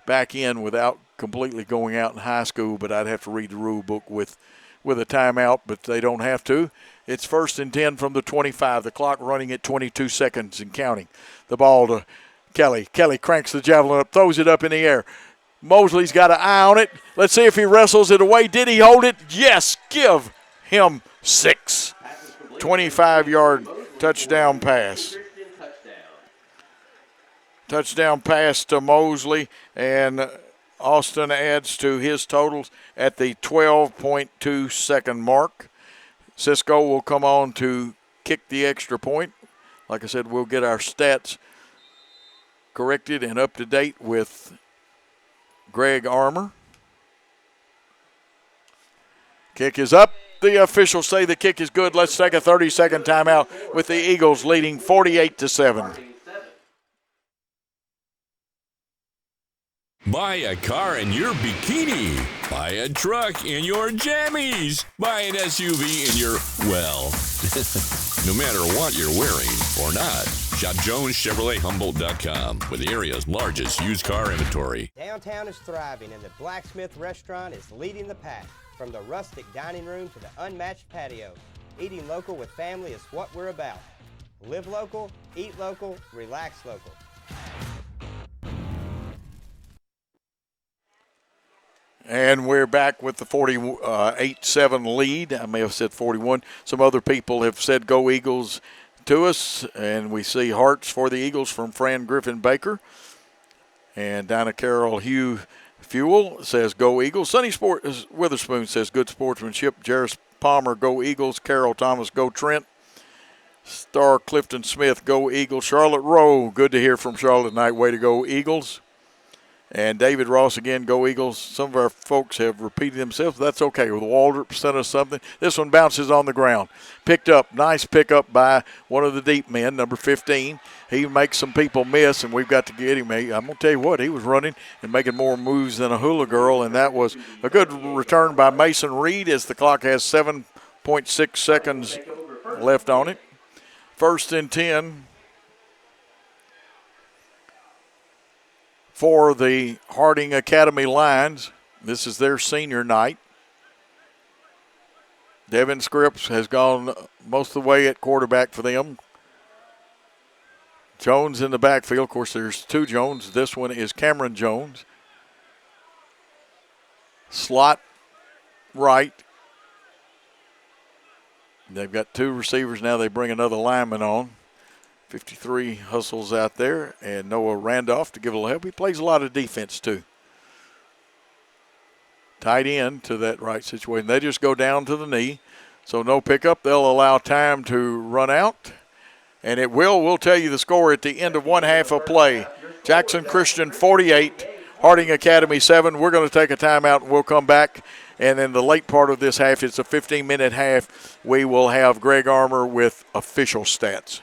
back in without completely going out in high school, but I'd have to read the rule book with a timeout, but they don't have to. It's 1st and 10 from the 25. The clock running at 22 seconds and counting. The ball to Kelly. Kelly cranks the javelin up, throws it up in the air. Mosley's got an eye on it. Let's see if he wrestles it away. Did he hold it? Yes. Give him 6. 25-yard touchdown pass. Touchdown pass to Mosley, and Austin adds to his totals at the 12.2 second mark. Cisco will come on to kick the extra point. Like I said, we'll get our stats corrected and up to date with Greg Armour. Kick is up. The officials say the kick is good. Let's take a 30-second timeout with the Eagles leading 48-7. Buy a car in your bikini. Buy a truck in your jammies. Buy an SUV in your, well, no matter what you're wearing or not. Shop JonesChevroletHumboldt.com with the area's largest used car inventory. Downtown is thriving, and the Blacksmith Restaurant is leading the pack. From the rustic dining room to the unmatched patio, eating local with family is what we're about. Live local, eat local, relax local. And we're back with the 48-7 lead. I may have said 41. Some other people have said go Eagles to us, and we see hearts for the Eagles from Fran Griffin Baker. And Dinah Carroll Hugh Fuel says go Eagles. Sunny Witherspoon says good sportsmanship. Jarris Palmer, go Eagles. Carol Thomas, go Trent. Star Clifton Smith, go Eagles. Charlotte Rowe, good to hear from Charlotte tonight. Way to go Eagles. And David Ross again, go Eagles. Some of our folks have repeated themselves. That's okay. With Waldrop sent us something. This one bounces on the ground. Picked up. Nice pickup by one of the deep men, number 15. He makes some people miss, and we've got to get him. I'm going to tell you what, he was running and making more moves than a hula girl, and that was a good return by Mason Reed as the clock has 7.6 seconds left on it. 1st and 10. For the Harding Academy Lions. This is their senior night. Devin Scripps has gone most of the way at quarterback for them. Jones in the backfield. Of course, there's two Jones. This one is Cameron Jones. Slot right. They've got two receivers now. They bring another lineman on. 53 hustles out there, and Noah Randolph to give a little help. He plays a lot of defense too. Tight end to that right situation. They just go down to the knee, so no pickup. They'll allow time to run out, and it will. We'll tell you the score at the end of one half of play. Jackson Christian 48, Harding Academy 7. We're going to take a timeout, and we'll come back. And in the late part of this half, it's a 15-minute half. We will have Greg Armour with official stats.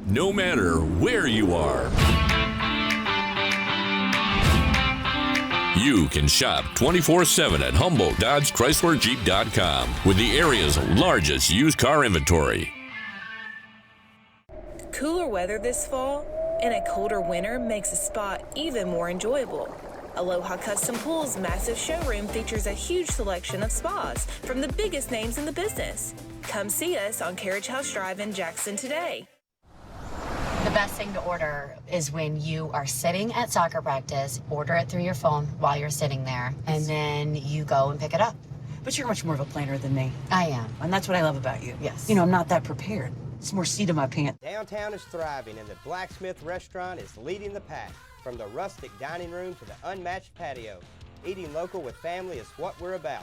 No matter where you are, you can shop 24/7 at Humboldt Dodge Chrysler Jeep.com with the area's largest used car inventory. Cooler weather this fall and a colder winter makes a spa even more enjoyable. Aloha Custom Pool's massive showroom features a huge selection of spas from the biggest names in the business. Come see us on Carriage House Drive in Jackson today. The best thing to order is when you are sitting at soccer practice, order it through your phone while you're sitting there, and then you go and pick it up. But you're much more of a planner than me. I am. And that's what I love about you. Yes. You know, I'm not that prepared. It's more seat in my pants. Downtown is thriving, and the Blacksmith Restaurant is leading the pack. From the rustic dining room to the unmatched patio, eating local with family is what we're about.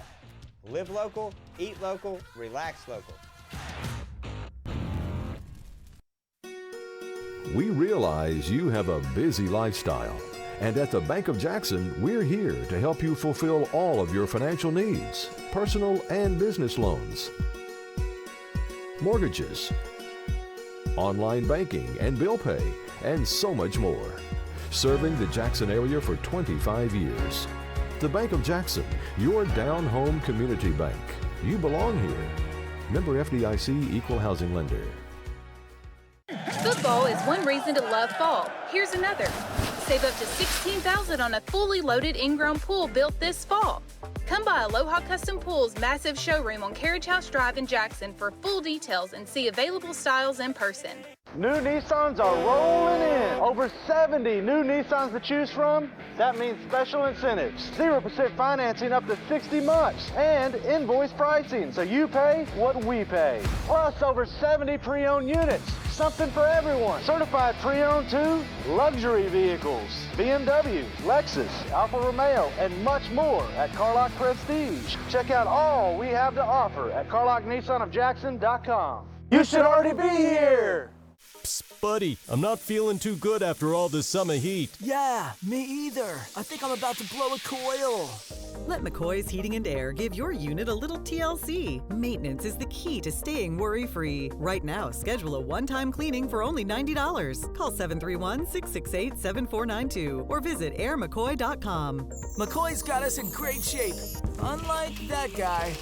Live local, eat local, relax local. We realize you have a busy lifestyle, and at the Bank of Jackson, we're here to help you fulfill all of your financial needs, personal and business loans, mortgages, online banking and bill pay, and so much more. Serving the Jackson area for 25 years. The Bank of Jackson, your down-home community bank. You belong here. Member FDIC, Equal Housing Lender. Football is one reason to love fall. Here's another. Save up to $16,000 on a fully loaded in-ground pool built this fall. Come by Aloha Custom Pool's massive showroom on Carriage House Drive in Jackson for full details and see available styles in person. New Nissans are rolling in. Over 70 new Nissans to choose from. That means special incentives. 0% financing up to 60 months. And invoice pricing, so you pay what we pay. Plus over 70 pre-owned units. Something for everyone. Certified pre-owned too. Luxury vehicles. BMW, Lexus, Alfa Romeo, and much more at Carlock Prestige. Check out all we have to offer at CarlockNissanofJackson.com. You should already be here. Psst, buddy, I'm not feeling too good after all this summer heat. Yeah, me either. I think I'm about to blow a coil. Let McCoy's Heating and Air give your unit a little TLC. Maintenance is the key to staying worry-free. Right now, schedule a one-time cleaning for only $90. Call 731-668-7492 or visit airmccoy.com. McCoy's got us in great shape, unlike that guy.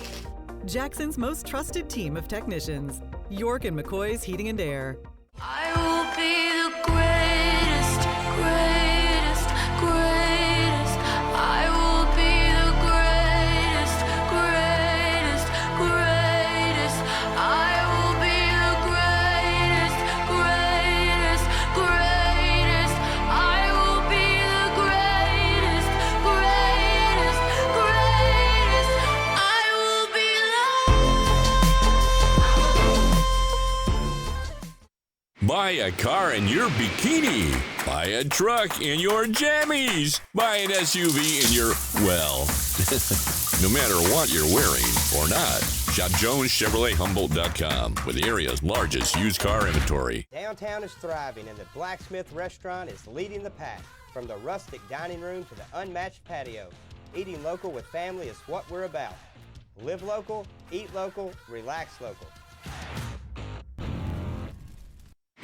Jackson's most trusted team of technicians. York and McCoy's Heating and Air. I will be the greatest, greatest, greatest. I will be the greatest, greatest, greatest. I will be the greatest, greatest, greatest. I will be the greatest, greatest, greatest. I will be Buy a car in your bikini. Buy a truck in your jammies. Buy an SUV in your, well, no matter what you're wearing or not. Shop JonesChevroletHumboldt.com with the area's largest used car inventory. Downtown is thriving, and the Blacksmith Restaurant is leading the pack. From the rustic dining room to the unmatched patio, eating local with family is what we're about. Live local, eat local, relax local.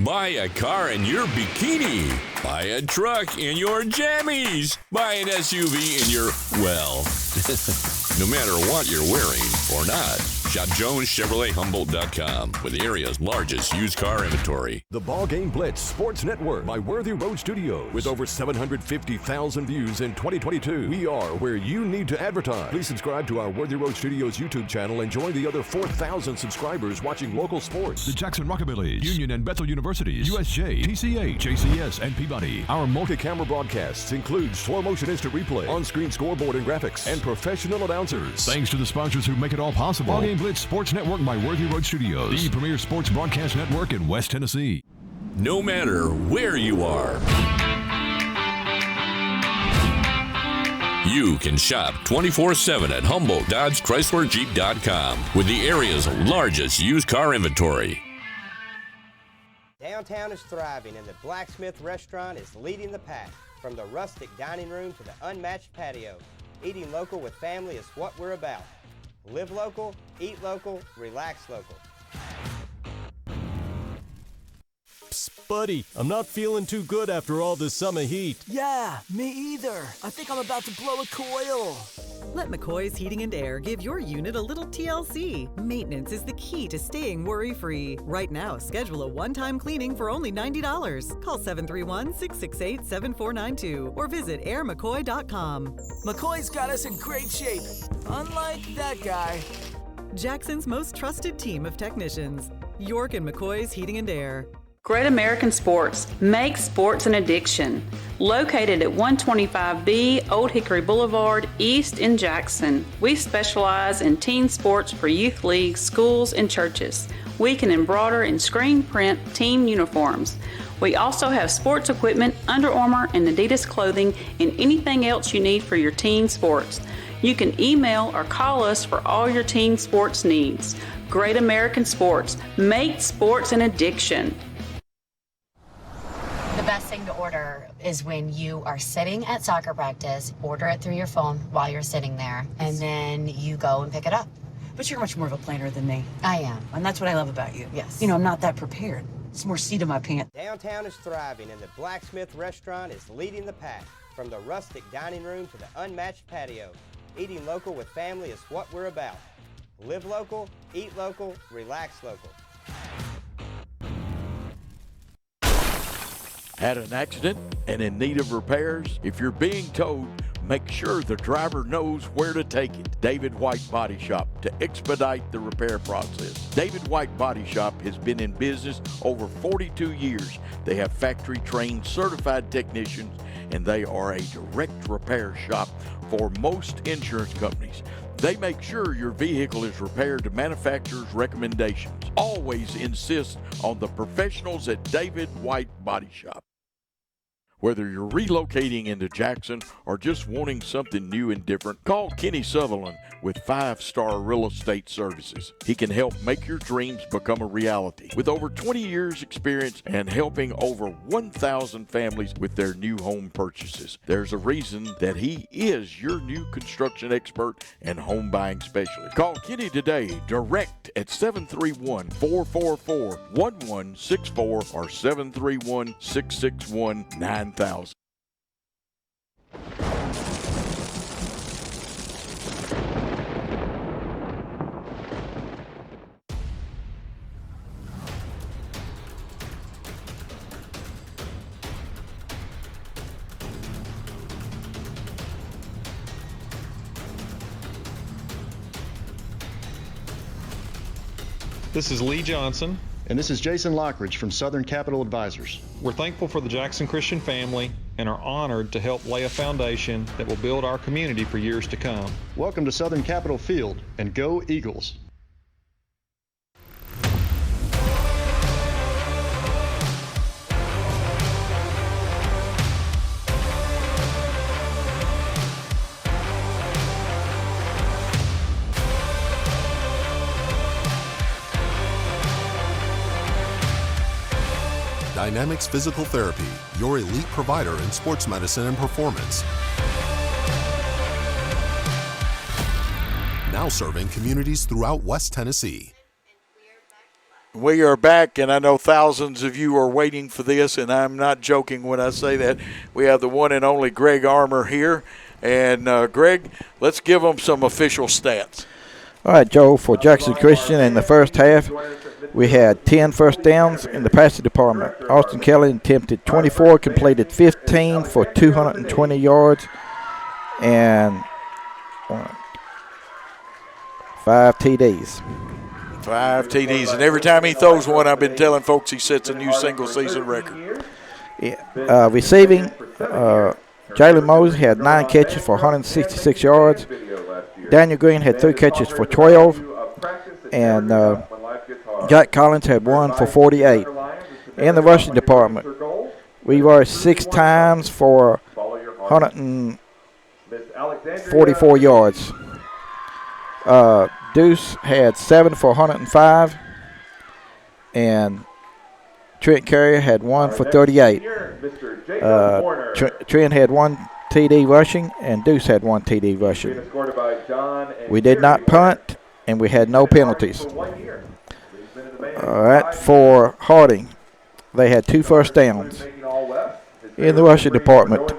Buy a car in your bikini. Buy a truck in your jammies. Buy an SUV in your, well, no matter what you're wearing or not. Shop JonesChevroletHumboldt.com with the area's largest used car inventory. The BallGame Blitz Sports Network by Worthy Road Studios. With over 750,000 views in 2022, we are where you need to advertise. Please subscribe to our Worthy Road Studios YouTube channel and join the other 4,000 subscribers watching local sports. The Jackson Rockabillys, Union and Bethel Universities, USJ, TCH, JCS, and Peabody. Our multi-camera broadcasts include slow motion instant replay, on-screen scoreboard and graphics, and professional announcers. Thanks to the sponsors who make it all possible. BallGame Blitz Sports Network by Worthy Road Studios, the premier sports broadcast network in West Tennessee. No matter where you are, you can shop 24/7 at HumboldtDodgeChryslerJeep.com with the area's largest used car inventory. Downtown is thriving and the Blacksmith Restaurant is leading the pack. From the rustic dining room to the unmatched patio, eating local with family is what we're about. Live local, eat local, relax local. Psst, buddy, I'm not feeling too good after all this summer heat. Yeah, me either. I think I'm about to blow a coil. Let McCoy's Heating and Air give your unit a little TLC. Maintenance is the key to staying worry-free. Right now, schedule a one-time cleaning for only $90. Call 731-668-7492 or visit airmccoy.com. McCoy's got us in great shape, unlike that guy. Jackson's most trusted team of technicians. York and McCoy's Heating and Air. Great American Sports. Make sports an addiction. Located at 125B Old Hickory Boulevard, East in Jackson. We specialize in teen sports for youth leagues, schools, and churches. We can embroider and screen print team uniforms. We also have sports equipment, Under Armour, and Adidas clothing, and anything else you need for your teen sports. You can email or call us for all your teen sports needs. Great American Sports. Make sports an addiction. The best thing to order is when you are sitting at soccer practice, order it through your phone while you're sitting there, and then you go and pick it up. But you're much more of a planner than me. I am. And that's what I love about you. Yes. You know, I'm not that prepared. It's more seat in my pants. Downtown is thriving and the Blacksmith Restaurant is leading the pack. From the rustic dining room to the unmatched patio, eating local with family is what we're about. Live local, eat local, relax local. Had an accident and in need of repairs? If you're being towed, make sure the driver knows where to take it. David White Body Shop to expedite the repair process. David White Body Shop has been in business over 42 years. They have factory-trained certified technicians, and they are a direct repair shop for most insurance companies. They make sure your vehicle is repaired to manufacturer's recommendations. Always insist on the professionals at David White Body Shop. Whether you're relocating into Jackson or just wanting something new and different, call Kenny Sutherland with 5-Star Real Estate Services. He can help make your dreams become a reality. With over 20 years experience and helping over 1,000 families with their new home purchases, there's a reason that he is your new construction expert and home buying specialist. Call Kenny today direct at 731-444-1164 or 731-661-9000. This is Lee Johnson. And this is Jason Lockridge from Southern Capital Advisors. We're thankful for the Jackson Christian family and are honored to help lay a foundation that will build our community for years to come. Welcome to Southern Capital Field, and go Eagles. Dynamics Physical Therapy, your elite provider in sports medicine and performance. Now serving communities throughout West Tennessee. We are back, and I know thousands of you are waiting for this, and I'm not joking when I say that. We have the one and only Greg Armour here. And, Greg, let's give them some official stats. All right, Joe, for Jackson Christian in the first half, we had 10 first downs in the passing department. Austin Kelly attempted 24, completed 15 for 220 yards, and 5 TDs. 5 TDs, and every time he throws one, I've been telling folks he sets a new single-season record. Yeah. Receiving, Jalen Mosley had 9 catches for 166 yards. Daniel Green had 3 catches for 12, and Jack Collins had 1 for 48. In the rushing department, we rushed 6 times for 144 yards. Deuce had 7 for 105, and Trent Carrier had 1 for 38. Trent had 1 TD rushing, and Deuce had 1 TD rushing. We did not punt, and we had no penalties. All right, for Harding, they had 2 first downs. In the rushing department,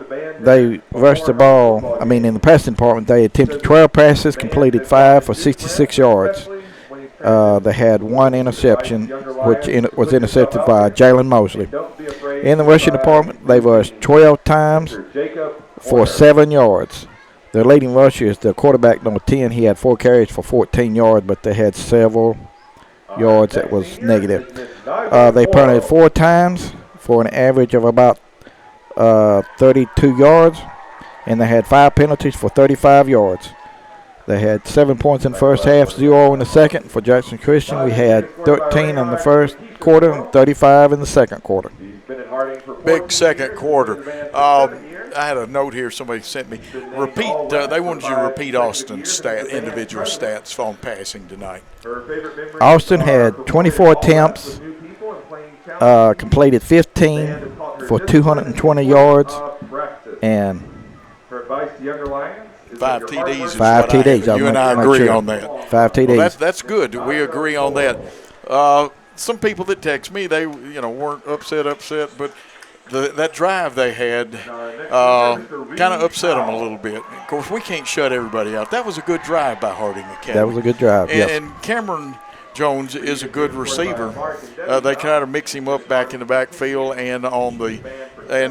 they rushed the ball. In the passing department, they attempted 12 passes, completed 5 for 66 yards. They had 1 interception, which was intercepted by Jalen Mosley. In the rushing department, they rushed 12 times for 7 yards. Their leading rusher is the quarterback, number 10. He had 4 carries for 14 yards, but they had several yards that was negative. They punted 4 times for an average of about 32 yards, and they had 5 penalties for 35 yards. They had 7 points in the first half, 0 in the second. For Jackson Christian, we had 13 in the first quarter and 35 in the second quarter. Big second quarter. I had a note here somebody sent me. They wanted you to repeat Austin's individual stats on passing tonight. Austin had 24 attempts, completed 15 for 220 yards, and 5 TDs. 5 TDs. You and I agree on that. 5 TDs. Well, that's good. We agree on that. Some people that text me, they weren't upset, but that drive they had kind of upset them a little bit. Of course, we can't shut everybody out. That was a good drive by Harding Academy. That was a good drive, yes. And Cameron Jones is a good receiver. They kind of mix him up back in the backfield and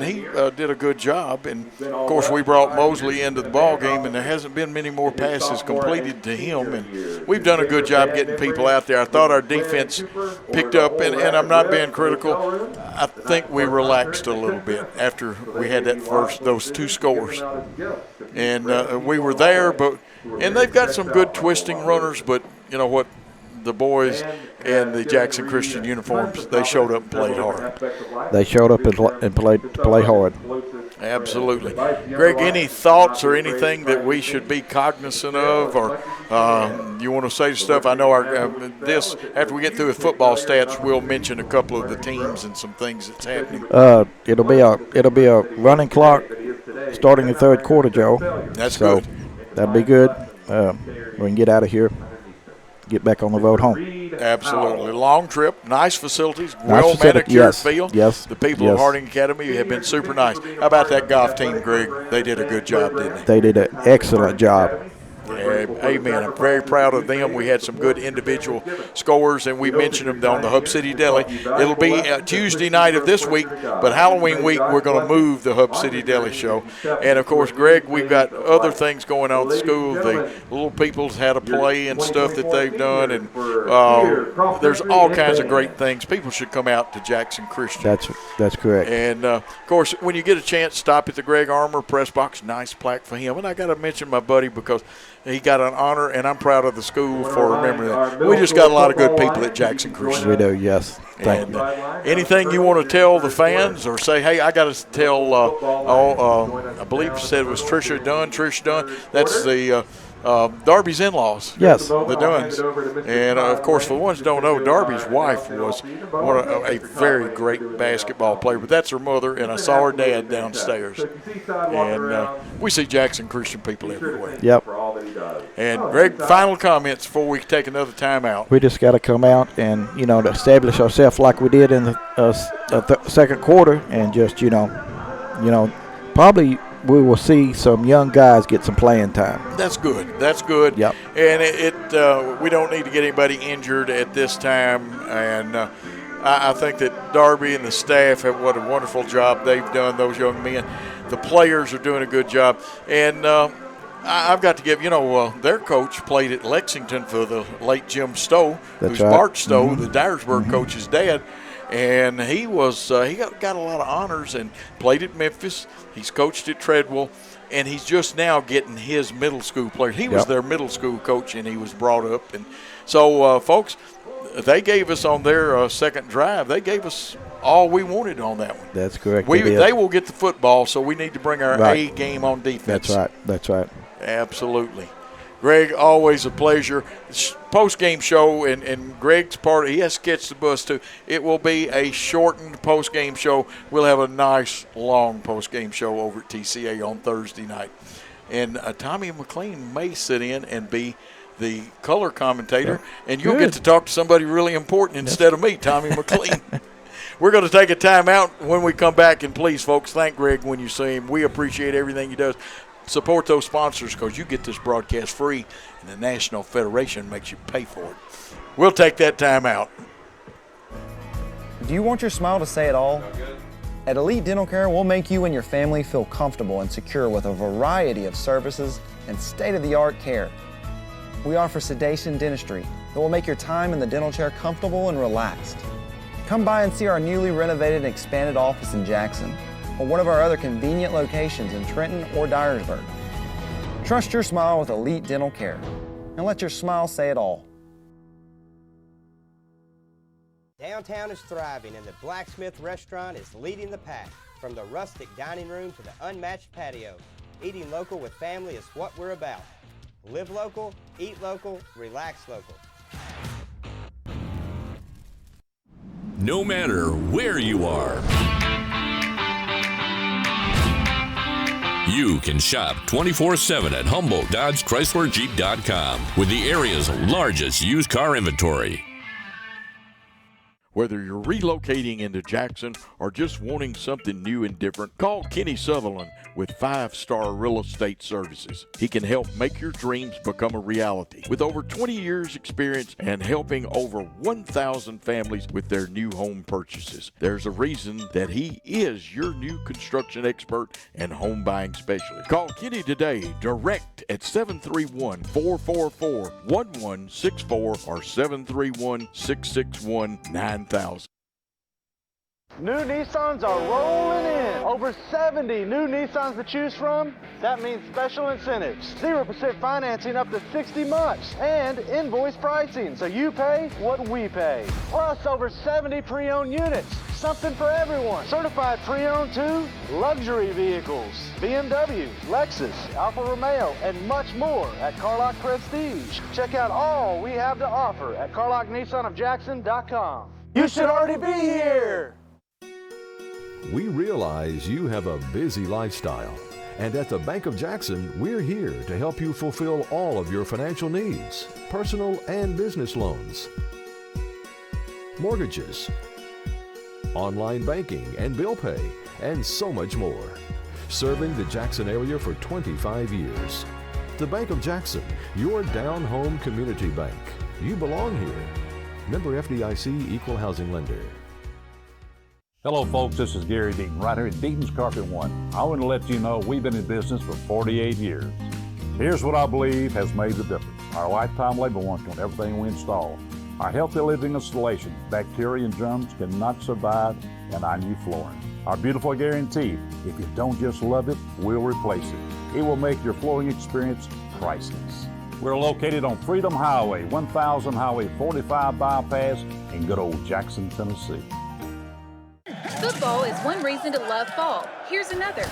he did a good job. And, of course, we brought Mosley into the ball game, and there hasn't been many more passes completed to him. And we've done a good job getting people out there. I thought our defense picked up, and I'm not being critical. I think we relaxed a little bit after we had those 2 scores. And we were there, and they've got some good twisting runners, but you know what? The boys and the Jackson Christian uniforms, they showed up and played hard. They showed up and played hard. Absolutely. Greg, any thoughts or anything that we should be cognizant of, or you want to say stuff? I know after we get through with football stats, we'll mention a couple of the teams and some things that's happening. It'll be a running clock starting the third quarter, Joe. That's good. That'll be good. We can get out of here. Get back on the road home. Absolutely. Long trip, nice facilities, well-manicured field. Yes. The people at Harding Academy have been super nice. How about that golf team, Greg? They did a good job, didn't they? They did an excellent job. Amen. I'm very proud of them. We had some good individual scores, and we mentioned them on the Hub City Deli. It'll be Tuesday night of this week, but Halloween week we're going to move the Hub City Deli show. And, of course, Greg, we've got other things going on at the school. The little people's had a play and stuff that they've done, and there's all kinds of great things. People should come out to Jackson Christian. That's correct. And, of course, when you get a chance, stop at the Greg Armour press box. Nice plaque for him. And I got to mention my buddy because he got an honor, and I'm proud of the school for remembering that. We just got a lot of good people at Jackson Christian. We do, yes. Thank you. Anything you want to tell the fans or say, hey, I got to tell, I believe you said it was Trish Dunn. That's the Darby's in-laws. Yes. The Dunns. And, of course, for the ones who don't know, Darby's wife was a very great basketball player, but that's her mother, and I saw her dad downstairs. And we see Jackson Christian people everywhere. Yep. And, Greg, final comments before we take another time out. We just got to come out and, to establish ourselves like we did in the second quarter and just, probably we will see some young guys get some playing time. That's good. That's good. Yep. And we don't need to get anybody injured at this time. And I think that Darby and the staff have what a wonderful job they've done. Those young men, the players are doing a good job. And I've got to give, their coach played at Lexington for the late Jim Stowe, who's right. Bart Stowe, the Dyersburg coach's dad. And he got a lot of honors and played at Memphis. He's coached at Treadwell, and he's just now getting his middle school players. He was their middle school coach, and he was brought up. And so, folks, they gave us on their second drive, they gave us all we wanted on that one. That's correct. They will get the football, so we need to bring our A game on defense. That's right. Absolutely. Greg, always a pleasure. Post-game show, and Greg's part, he has to catch the bus too. It will be a shortened post-game show. We'll have a nice, long post-game show over at TCA on Thursday night. And Tommy McLean may sit in and be the color commentator, and you'll get to talk to somebody really important instead of me, Tommy McLean. We're going to take a timeout. When we come back, and please, folks, thank Greg when you see him. We appreciate everything he does. Support those sponsors because you get this broadcast free, and the National Federation makes you pay for it. We'll take that time out. Do you want your smile to say it all? At Elite Dental Care, we'll make you and your family feel comfortable and secure with a variety of services and state-of-the-art care. We offer sedation dentistry that will make your time in the dental chair comfortable and relaxed. Come by and see our newly renovated and expanded office in Jackson, or one of our other convenient locations in Trenton or Dyersburg. Trust your smile with Elite Dental Care, and let your smile say it all. Downtown is thriving, and the Blacksmith Restaurant is leading the pack. From the rustic dining room to the unmatched patio, eating local with family is what we're about. Live local, eat local, relax local. No matter where you are, you can shop 24/7 at HumboldtDodgeChryslerJeep.com with the area's largest used car inventory. Whether you're relocating into Jackson or just wanting something new and different, call Kenny Sutherland with 5-Star Real Estate Services. He can help make your dreams become a reality. With over 20 years experience and helping over 1,000 families with their new home purchases, there's a reason that he is your new construction expert and home buying specialist. Call Kenny today, direct at 731-444-1164 or 731-661-9000. New Nissans are rolling in. Over 70 new Nissans to choose from. That means special incentives. 0% financing up to 60 months. And invoice pricing, so you pay what we pay. Plus over 70 pre-owned units. Something for everyone. Certified pre-owned too. Luxury vehicles. BMW, Lexus, Alfa Romeo, and much more at Carlock Prestige. Check out all we have to offer at CarlockNissanofJackson.com. You should already be here. We realize you have a busy lifestyle, and at the Bank of Jackson, we're here to help you fulfill all of your financial needs, personal and business loans, mortgages, online banking and bill pay, and so much more. Serving the Jackson area for 25 years. The Bank of Jackson, your down-home community bank. You belong here. Member FDIC Equal Housing Lender. Hello folks, this is Gary Deaton, right here at Deaton's Carpet One. I want to let you know we've been in business for 48 years. Here's what I believe has made the difference. Our lifetime labor warranty on everything we install. Our healthy living installation, bacteria and germs cannot survive in our new flooring. Our beautiful guarantee, if you don't just love it, we'll replace it. It will make your flooring experience priceless. We're located on Freedom Highway, 1000 Highway 45 bypass in good old Jackson, Tennessee. Football is one reason to love fall. Here's another.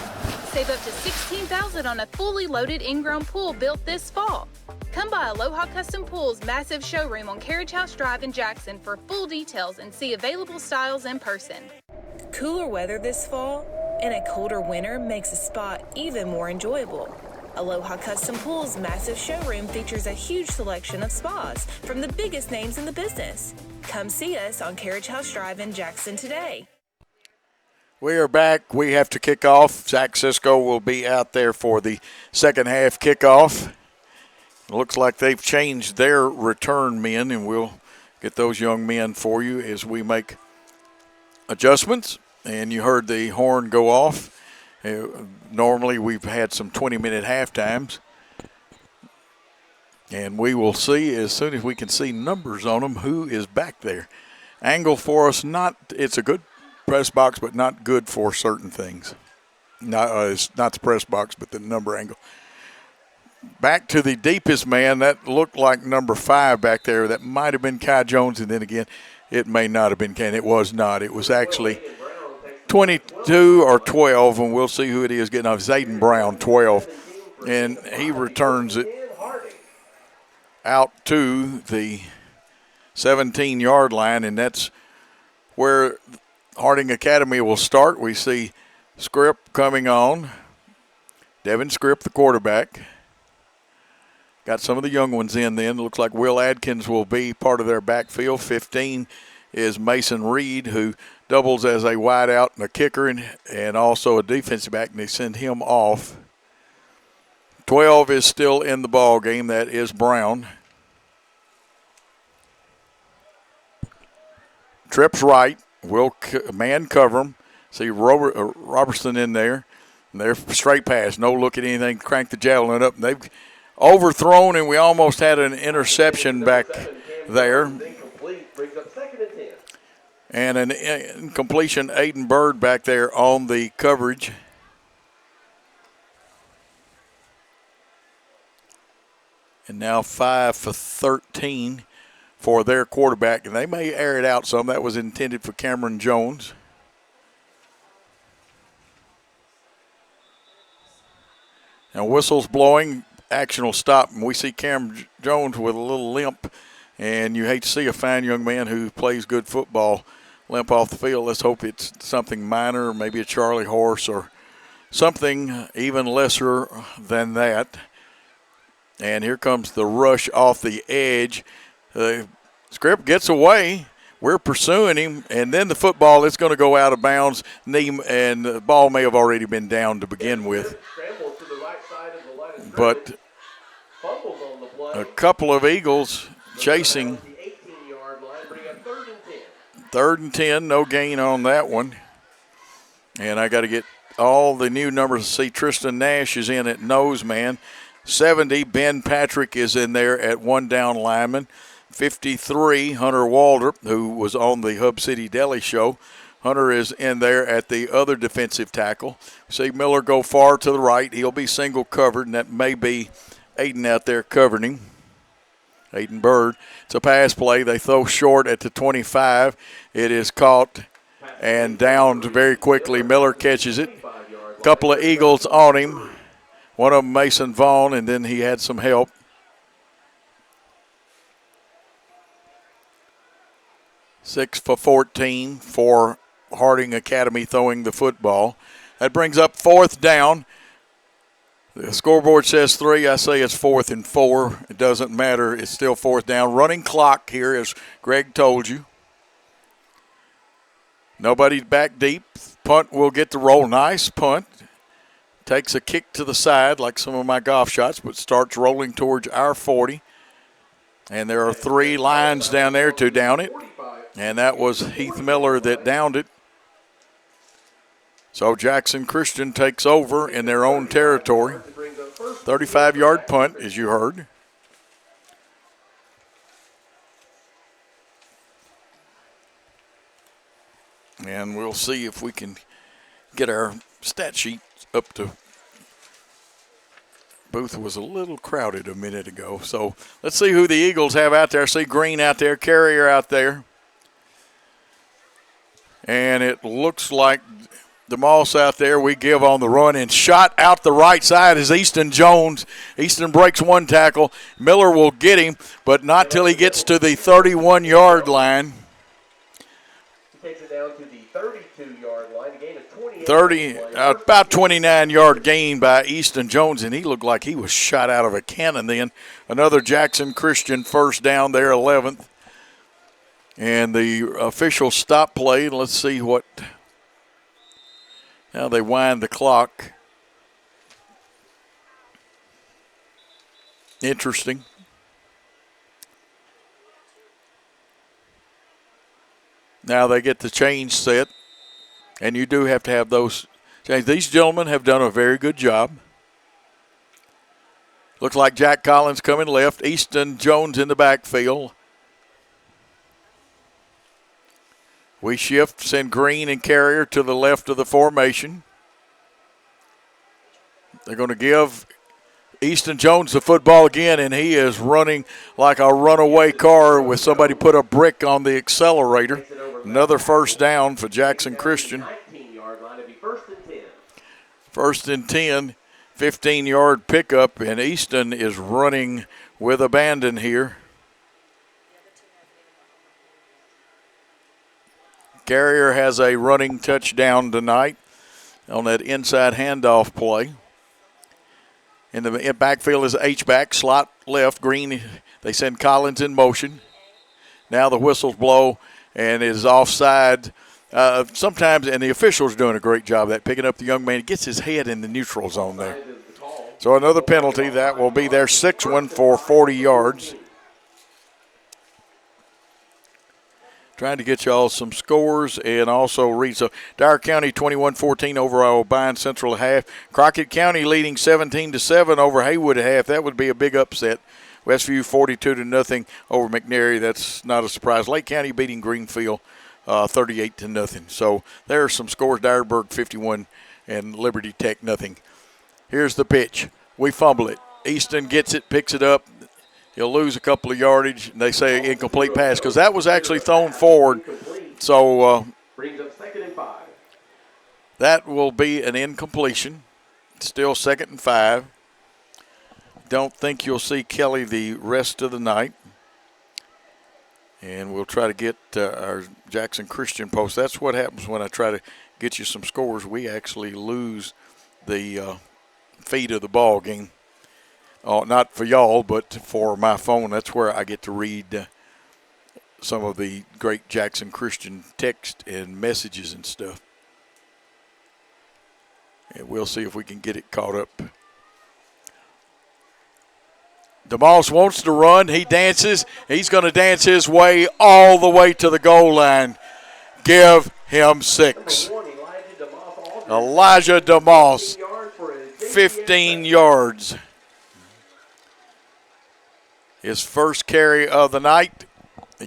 Save up to $16,000 on a fully loaded in-ground pool built this fall. Come by Aloha Custom Pool's massive showroom on Carriage House Drive in Jackson for full details and see available styles in person. Cooler weather this fall and a colder winter makes a spa even more enjoyable. Aloha Custom Pool's massive showroom features a huge selection of spas from the biggest names in the business. Come see us on Carriage House Drive in Jackson today. We are back. We have to kick off. Zach Cisco will be out there for the second half kickoff. It looks like they've changed their return men, and we'll get those young men for you as we make adjustments. And you heard the horn go off. Normally we've had some 20-minute halftimes. And we will see as soon as we can see numbers on them who is back there. Angle for us, it's a good press box, but not good for certain things. It's not the press box, but the number angle. Back to the deepest man, that looked like number 5 back there. That might have been Kai Jones, and then again, it may not have been Ken. It was not. It was actually 22 or 12, and we'll see who it is getting off. Zayden Brown, 12, and he returns it out to the 17-yard line, and that's where Harding Academy will start. We see Scripp coming on. Devin Scripp, the quarterback. Got some of the young ones in then. It looks like Will Adkins will be part of their backfield. 15 is Mason Reed, who doubles as a wideout and a kicker and also a defensive back, and they send him off. 12 is still in the ball game. That is Brown. Trips right. Will man cover him. See Robertson in there. And they're straight pass. No look at anything. Crank the javelin up. And they've overthrown, and we almost had an interception back there. And an incompletion. Aiden Bird back there on the coverage. And now 5 for 13 for their quarterback. And they may air it out some. That was intended for Cameron Jones. Now whistle's blowing. Action will stop. And we see Cameron Jones with a little limp. And you hate to see a fine young man who plays good football limp off the field. Let's hope it's something minor, maybe a Charlie horse or something even lesser than that. And here comes the rush off the edge. Scripp gets away. We're pursuing him. And then the football is going to go out of bounds. And the ball may have already been down to begin with. But a couple of Eagles chasing. 3rd and 10, no gain on that one. And I got to get all the new numbers to see. Tristan Nash is in at nose man. 70, Ben Patrick is in there at one down lineman. 53, Hunter Waldrop, who was on the Hub City Deli show. Hunter is in there at the other defensive tackle. See Miller go far to the right. He'll be single covered, and that may be Aiden out there covering him. Aiden Bird. It's a pass play. They throw short at the 25. It is caught and downed very quickly. Miller catches it. A couple of Eagles on him. One of them Mason Vaughn, and then he had some help. Six for 14 for Harding Academy throwing the football. That brings up 4th down. The scoreboard says 3. I say it's 4th and 4. It doesn't matter. It's still 4th down. Running clock here, as Greg told you. Nobody's back deep. Punt will get the roll. Nice punt. Takes a kick to the side like some of my golf shots, but starts rolling towards our 40. And there are 3 lines down there to down it. And that was Heath Miller that downed it. So Jackson Christian takes over in their own territory. 35-yard punt, as you heard. And we'll see if we can get our stat sheet up to. Booth was a little crowded a minute ago. So let's see who the Eagles have out there. I see Green out there, Carrier out there. And it looks like DeMoss out there. We give on the run, and shot out the right side is Easton Jones. Easton breaks one tackle. Miller will get him, but not till he gets to the 31-yard line. He takes it down to the 32-yard line. The gain is 28. About 29-yard gain by Easton Jones, and he looked like he was shot out of a cannon then. Another Jackson Christian first down there, 11th. And the official stop play, let's see what Now they wind the clock. Interesting. Now they get the change set, and you do have to have those change. These gentlemen have done a very good job. Looks like Jack Collins coming left, Easton Jones in the backfield. We shift, send Green and Carrier to the left of the formation. They're going to give Easton Jones the football again, and he is running like a runaway car with somebody put a brick on the accelerator. Another first down for Jackson Christian. 19-yard line. It'll be first and 10. First and 10, 15-yard pickup, and Easton is running with abandon here. Carrier has a running touchdown tonight on that inside handoff play. In the backfield is H-back, slot left, Green. They send Collins in motion. Now the whistles blow and is offside. Sometimes, and the official's doing a great job of that, picking up the young man. He gets his head in the neutral zone there. So another penalty. That will be their sixth one for 40 yards. Trying to get y'all some scores and also read. So Dyer County 21-14 over O'Brien Central at half. Crockett County leading 17-7 over Haywood at half. That would be a big upset. Westview 42-0 over McNary. That's not a surprise. Lake County beating Greenfield 38-0. So there are some scores. Dyersburg 51 and Liberty Tech nothing. Here's the pitch. We fumble it. Easton gets it, picks it up. He'll lose a couple of yardage. They say incomplete pass because that was actually thrown forward. So brings up 2nd and 5. That will be an incompletion. Still 2nd and 5. Don't think you'll see Kelly the rest of the night. And we'll try to get our Jackson Christian post. That's what happens when I try to get you some scores. We actually lose the feed of the ball game. Not for y'all, but for my phone. That's where I get to read some of the great Jackson Christian text and messages and stuff. And we'll see if we can get it caught up. DeMoss wants to run. He dances. He's going to dance his way all the way to the goal line. Give him 6. Elijah DeMoss, 15 yards. His first carry of the night,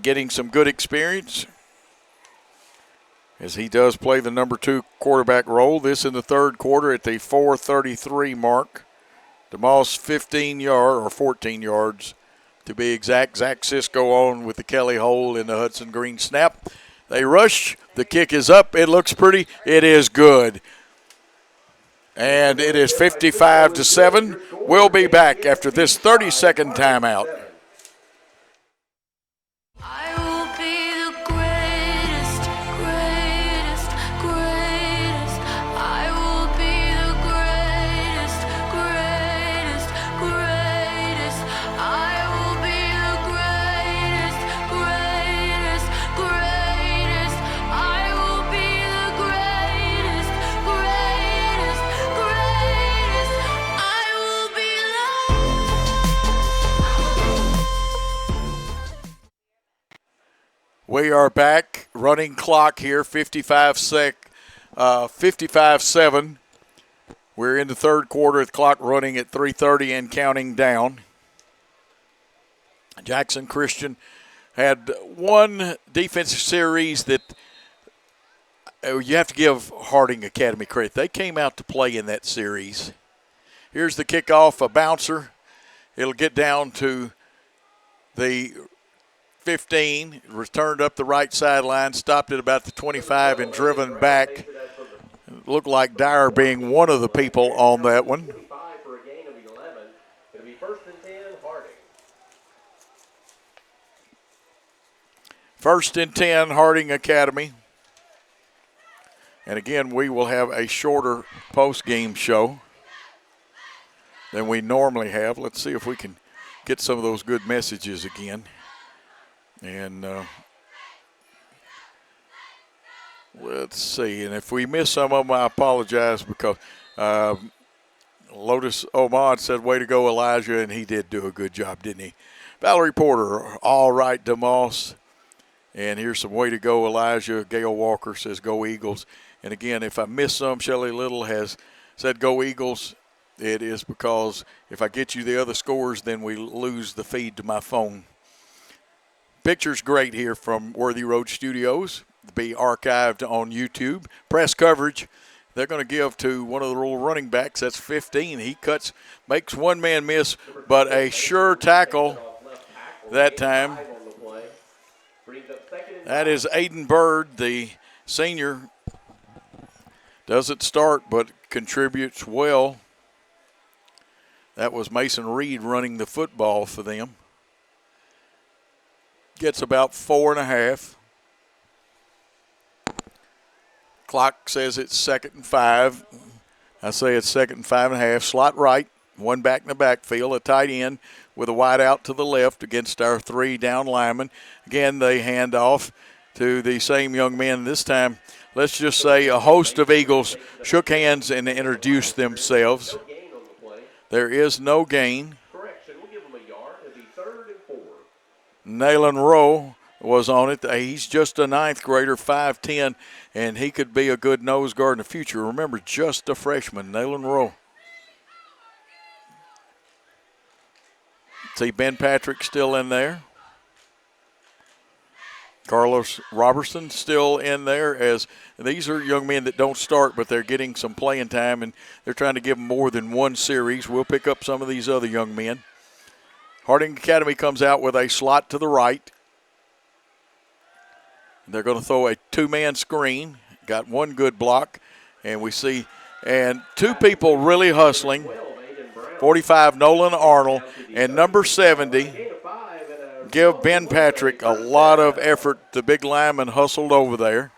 getting some good experience as he does play the number 2 quarterback role. This in the third quarter at the 4:33 mark. DeMoss 14 yards to be exact. Zach Cisco on with the Kelly hole in the Hudson Green snap. They rush. The kick is up. It looks pretty. It is good. And it is 55-7. We'll be back after this 30-second timeout. We are back, running clock here, 55-7. We're in the third quarter, the clock running at 3:30 and counting down. Jackson Christian had one defensive series that you have to give Harding Academy credit. They came out to play in that series. Here's the kickoff, a bouncer. It'll get down to the 15, returned up the right sideline, stopped at about the 25 and driven back. It looked like Dyer being one of the people on that one. For a gain of 11. It'll be 1st and 10, Harding. 1st and 10, Harding Academy. And again, we will have a shorter post-game show than we normally have. Let's see if we can get some of those good messages again. And let's see. And if we miss some of them, I apologize because Lotus Omad said, way to go, Elijah, and he did do a good job, didn't he? Valerie Porter, all right, DeMoss. And here's some way to go, Elijah. Gail Walker says, go Eagles. And again, if I miss some, Shelley Little has said, go Eagles. It is because if I get you the other scores, then we lose the feed to my phone. Picture's great here from Worthy Road Studios. It'll be archived on YouTube. Press coverage. They're going to give to one of the little running backs. That's 15. He makes one man miss, but a sure tackle that time. That is Aiden Bird, the senior. Doesn't start, but contributes well. That was Mason Reed running the football for them. Gets about 4.5. Clock says it's 2nd and 5. I say it's 2nd and 5.5. Slot right, one back in the backfield, a tight end with a wide out to the left against our 3 down linemen. Again, they hand off to the same young men. This time, let's just say a host of Eagles shook hands and introduced themselves. There is no gain. Correction, we'll give him a yard. It'll be 3rd and 4. Nayland Rowe was on it. He's just a 9th grader, 5'10", and he could be a good nose guard in the future. Remember, just a freshman, Nayland Rowe. See Ben Patrick still in there. Carlos Robertson still in there, as these are young men that don't start, but they're getting some playing time, and they're trying to give them more than one series. We'll pick up some of these other young men. Harding Academy comes out with a slot to the right. They're going to throw a 2-man screen. Got one good block, and we see, and 2 people really hustling. 45, Nolan Arnold, and number 70, give Ben Patrick a lot of effort. The big lineman hustled over there.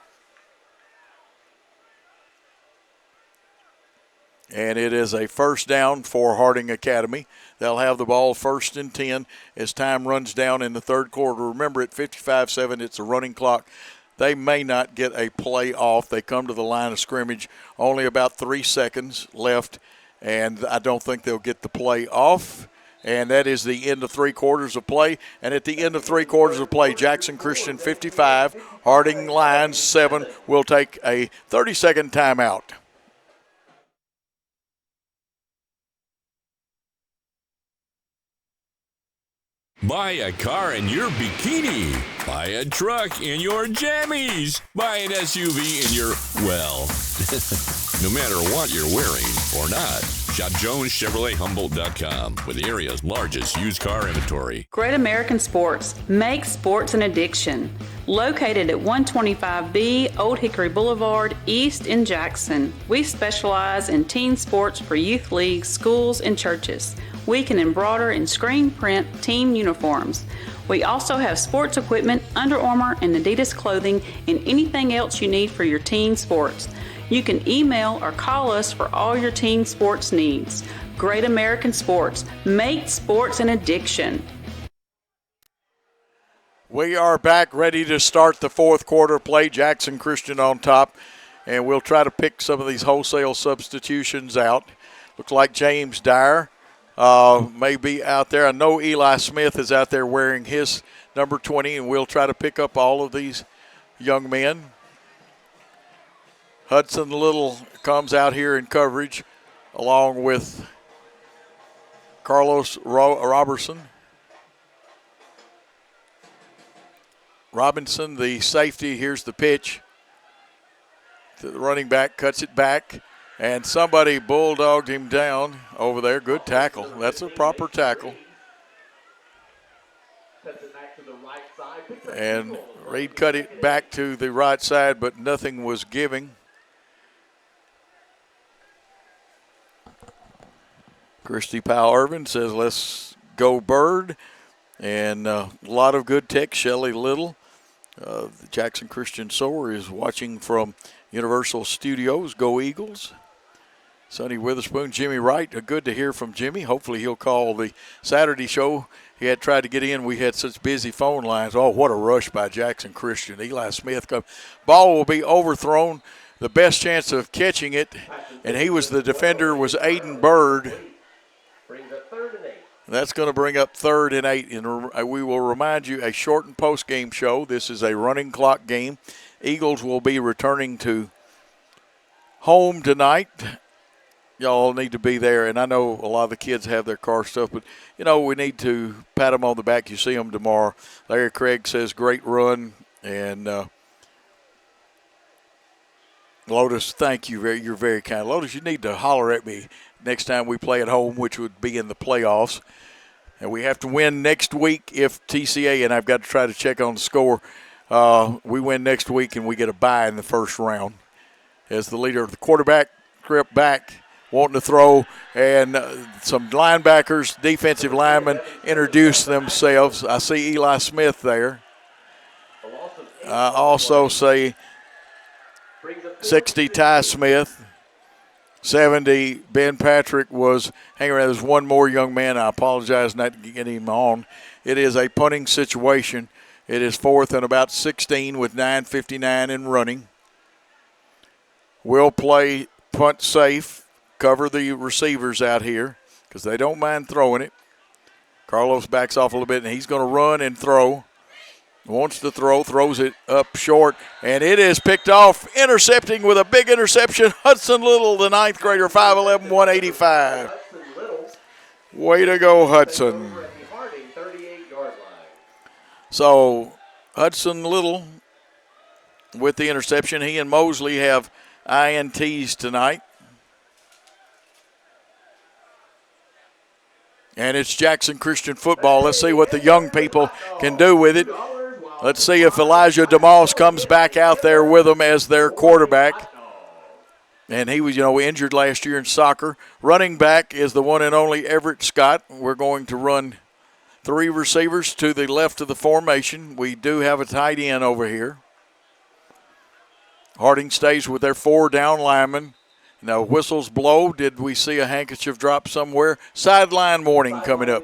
And it is a first down for Harding Academy. They'll have the ball 1st and 10 as time runs down in the 3rd quarter. Remember, at 55-7, it's a running clock. They may not get a play off. They come to the line of scrimmage, only about 3 seconds left, and I don't think they'll get the play off. And that is the end of 3 quarters of play. And at the end of 3 quarters of play, Jackson Christian 55, Harding Lions 7 will take a 30-second timeout. Buy a car in your bikini. Buy a truck in your jammies. Buy an SUV in your, well, no matter what you're wearing or not. Shop JonesChevroletHumboldt.com with the area's largest used car inventory. Great American Sports. Make sports an addiction. Located at 125B Old Hickory Boulevard, East in Jackson. We specialize in teen sports for youth leagues, schools, and churches. We can embroider and screen print team uniforms. We also have sports equipment, Under Armour, and Adidas clothing, and anything else you need for your teen sports. You can email or call us for all your teen sports needs. Great American Sports. Make sports an addiction. We are back ready to start the 4th quarter play. Jackson Christian on top, and we'll try to pick some of these wholesale substitutions out. Looks like James Dyer may be out there. I know Eli Smith is out there wearing his number 20, and we'll try to pick up all of these young men. Hudson Little comes out here in coverage along with Carlos Robertson. Robinson, the safety, here's the pitch. The running back cuts it back, and somebody bulldogged him down over there. Good tackle. That's a proper tackle. And Reed cut it back to the right side, but nothing was giving. Christy Powell-Irvin says, let's go Bird. And a lot of good text. Shelley Little, the Jackson Christian Sower, is watching from Universal Studios. Go Eagles. Sonny Witherspoon, Jimmy Wright. Good to hear from Jimmy. Hopefully he'll call the Saturday show. He had tried to get in. We had such busy phone lines. Oh, what a rush by Jackson Christian. Eli Smith comes. Ball will be overthrown. The best chance of catching it, and the defender was Aiden Bird. That's going to bring up 3rd and 8. And we will remind you, a shortened post-game show. This is a running clock game. Eagles will be returning to home tonight. Y'all need to be there, and I know a lot of the kids have their car stuff, but, we need to pat them on the back. You see them tomorrow. Larry Craig says, great run, and Lotus, thank you. You're very kind. Lotus, you need to holler at me next time we play at home, which would be in the playoffs. And we have to win next week if TCA, and I've got to try to check on the score, we win next week and we get a bye in the first round. As the leader of the quarterback, grip back, wanting to throw, and some linebackers, defensive linemen introduce themselves. I see Eli Smith there. I also see 60 Ty Smith. 70 Ben Patrick was hanging around. There's one more young man. I apologize not to get him on. It is a punting situation. It is 4th and about 16 with 9:59 in running. We'll play punt safe. Cover the receivers out here because they don't mind throwing it. Carlos backs off a little bit, and he's going to run and throw. Wants to throw, throws it up short, and it is picked off, intercepting with a big interception. Hudson Little, the 9th grader, 5'11", 185. Way to go, Hudson. So Hudson Little with the interception. He and Mosley have INTs tonight. And it's Jackson Christian football. Let's see what the young people can do with it. Let's see if Elijah DeMoss comes back out there with them as their quarterback. And he was, injured last year in soccer. Running back is the one and only Everett Scott. We're going to run 3 receivers to the left of the formation. We do have a tight end over here. Harding stays with their 4 down linemen. Now, whistles blow. Did we see a handkerchief drop somewhere? Sideline warning coming up.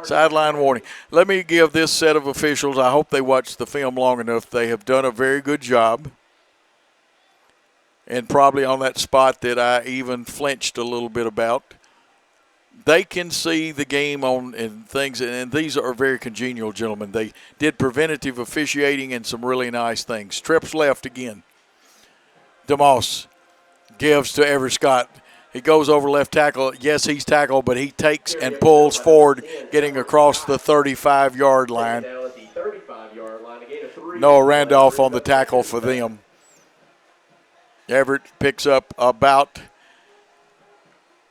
Sideline warning. Let me give this set of officials, I hope they watched the film long enough. They have done a very good job. And probably on that spot that I even flinched a little bit about. They can see the game on and things, and these are very congenial gentlemen. They did preventative officiating and some really nice things. Trips left again. DeMoss gives to Everett Scott. He goes over left tackle. Yes, he's tackled, but he takes and pulls forward, getting across the 35-yard line. Noah Randolph on the tackle for them. Everett picks up about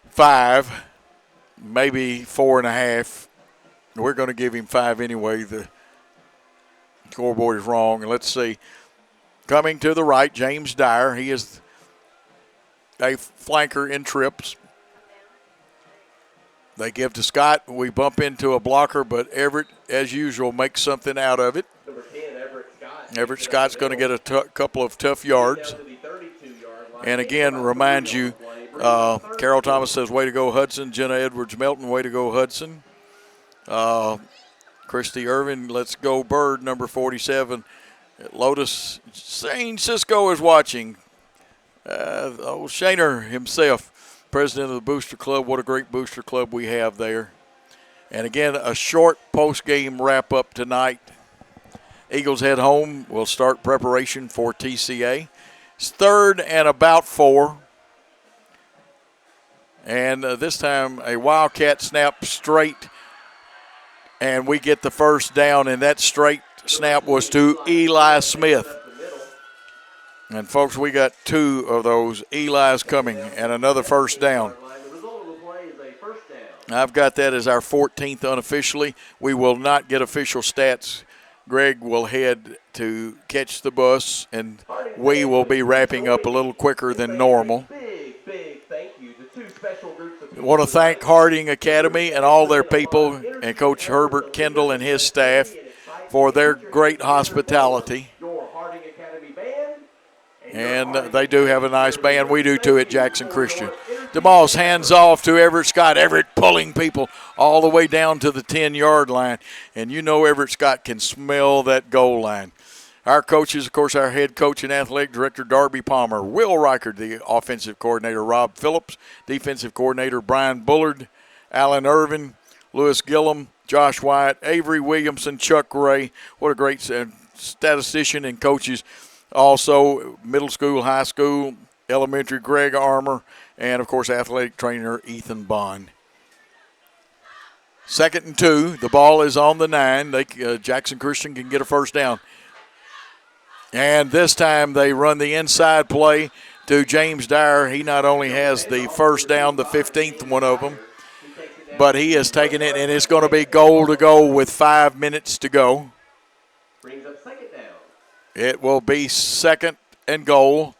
5, maybe 4.5. We're going to give him 5 anyway. The scoreboard is wrong. And let's see. Coming to the right, James Dyer. He is a flanker in trips. They give to Scott. We bump into a blocker, but Everett, as usual, makes something out of it. Number 10, Everett Scott. Everett Scott's going to get a couple of tough yards. And again, remind you, Carol Thomas says, way to go, Hudson. Jenna Edwards-Melton, way to go, Hudson. Christy Irvin, let's go, Bird, number 47. Lotus, Shane Cisco is watching. Shaner himself, president of the Booster Club. What a great Booster Club we have there. And again, a short post-game wrap-up tonight. Eagles head home. We'll start preparation for TCA. It's 3rd and about 4. And this time a Wildcat snap straight. And we get the first down, and that straight snap was to Eli Smith. And, folks, we got 2 of those Eli's coming and another first down. I've got that as our 14th unofficially. We will not get official stats. Greg will head to catch the bus, and we will be wrapping up a little quicker than normal. I want to thank Harding Academy and all their people and Coach Herbert Kendall and his staff for their great hospitality. And they do have a nice band. We do too at Jackson Christian. DeMoss hands off to Everett Scott. Everett pulling people all the way down to the 10-yard line. And you know Everett Scott can smell that goal line. Our coaches, of course, our head coach and athletic director, Darby Palmer. Will Reichard, the offensive coordinator, Rob Phillips. Defensive coordinator, Brian Bullard. Alan Irvin, Lewis Gillum, Josh Wyatt, Avery Williamson, Chuck Ray. What a great statistician and coaches. Also, middle school, high school, elementary, Greg Armour, and, of course, athletic trainer Ethan Bond. 2nd and 2. The ball is on the 9. Jackson Christian can get a first down. And this time they run the inside play to James Dyer. He not only has the first down, the 15th one of them, but he has taken it, and it's going to be goal to go with 5 minutes to go. Brings up 2nd down. It will be 2nd and goal,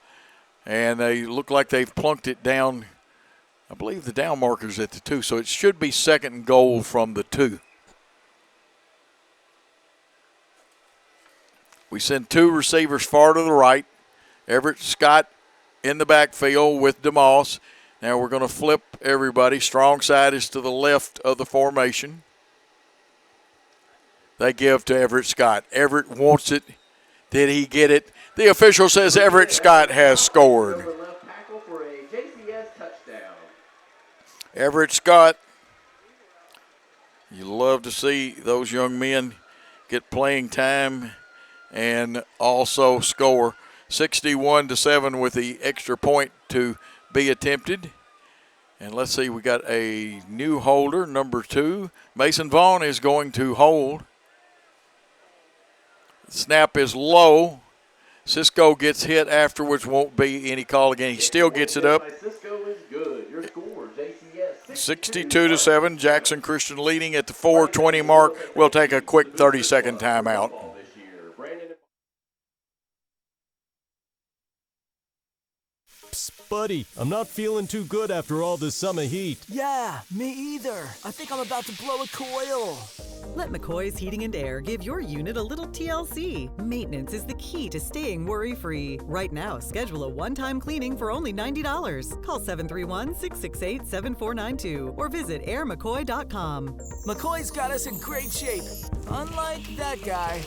and they look like they've plunked it down. I believe the down marker's at the 2, so it should be 2nd and goal from the 2. We send 2 receivers far to the right. Everett Scott in the backfield with DeMoss. Now we're going to flip everybody. Strong side is to the left of the formation. They give to Everett Scott. Everett wants it. Did he get it? The official says Everett Scott has scored. Everett Scott, you love to see those young men get playing time and also score. 61-7 with the extra point to be attempted. And let's see, we got a new holder, number 2. Mason Vaughn is going to hold. Snap is low. Cisco gets hit afterwards, won't be any call again. He still gets it up. 62-7, Jackson Christian leading at the 4:20 mark. We'll take a quick 30-second timeout. Buddy, I'm not feeling too good after all this summer heat. Yeah, me either. I think I'm about to blow a coil. Let McCoy's Heating and Air give your unit a little TLC. Maintenance is the key to staying worry-free. Right now, schedule a one-time cleaning for only $90. Call 731-668-7492 or visit airmccoy.com. McCoy's got us in great shape, unlike that guy.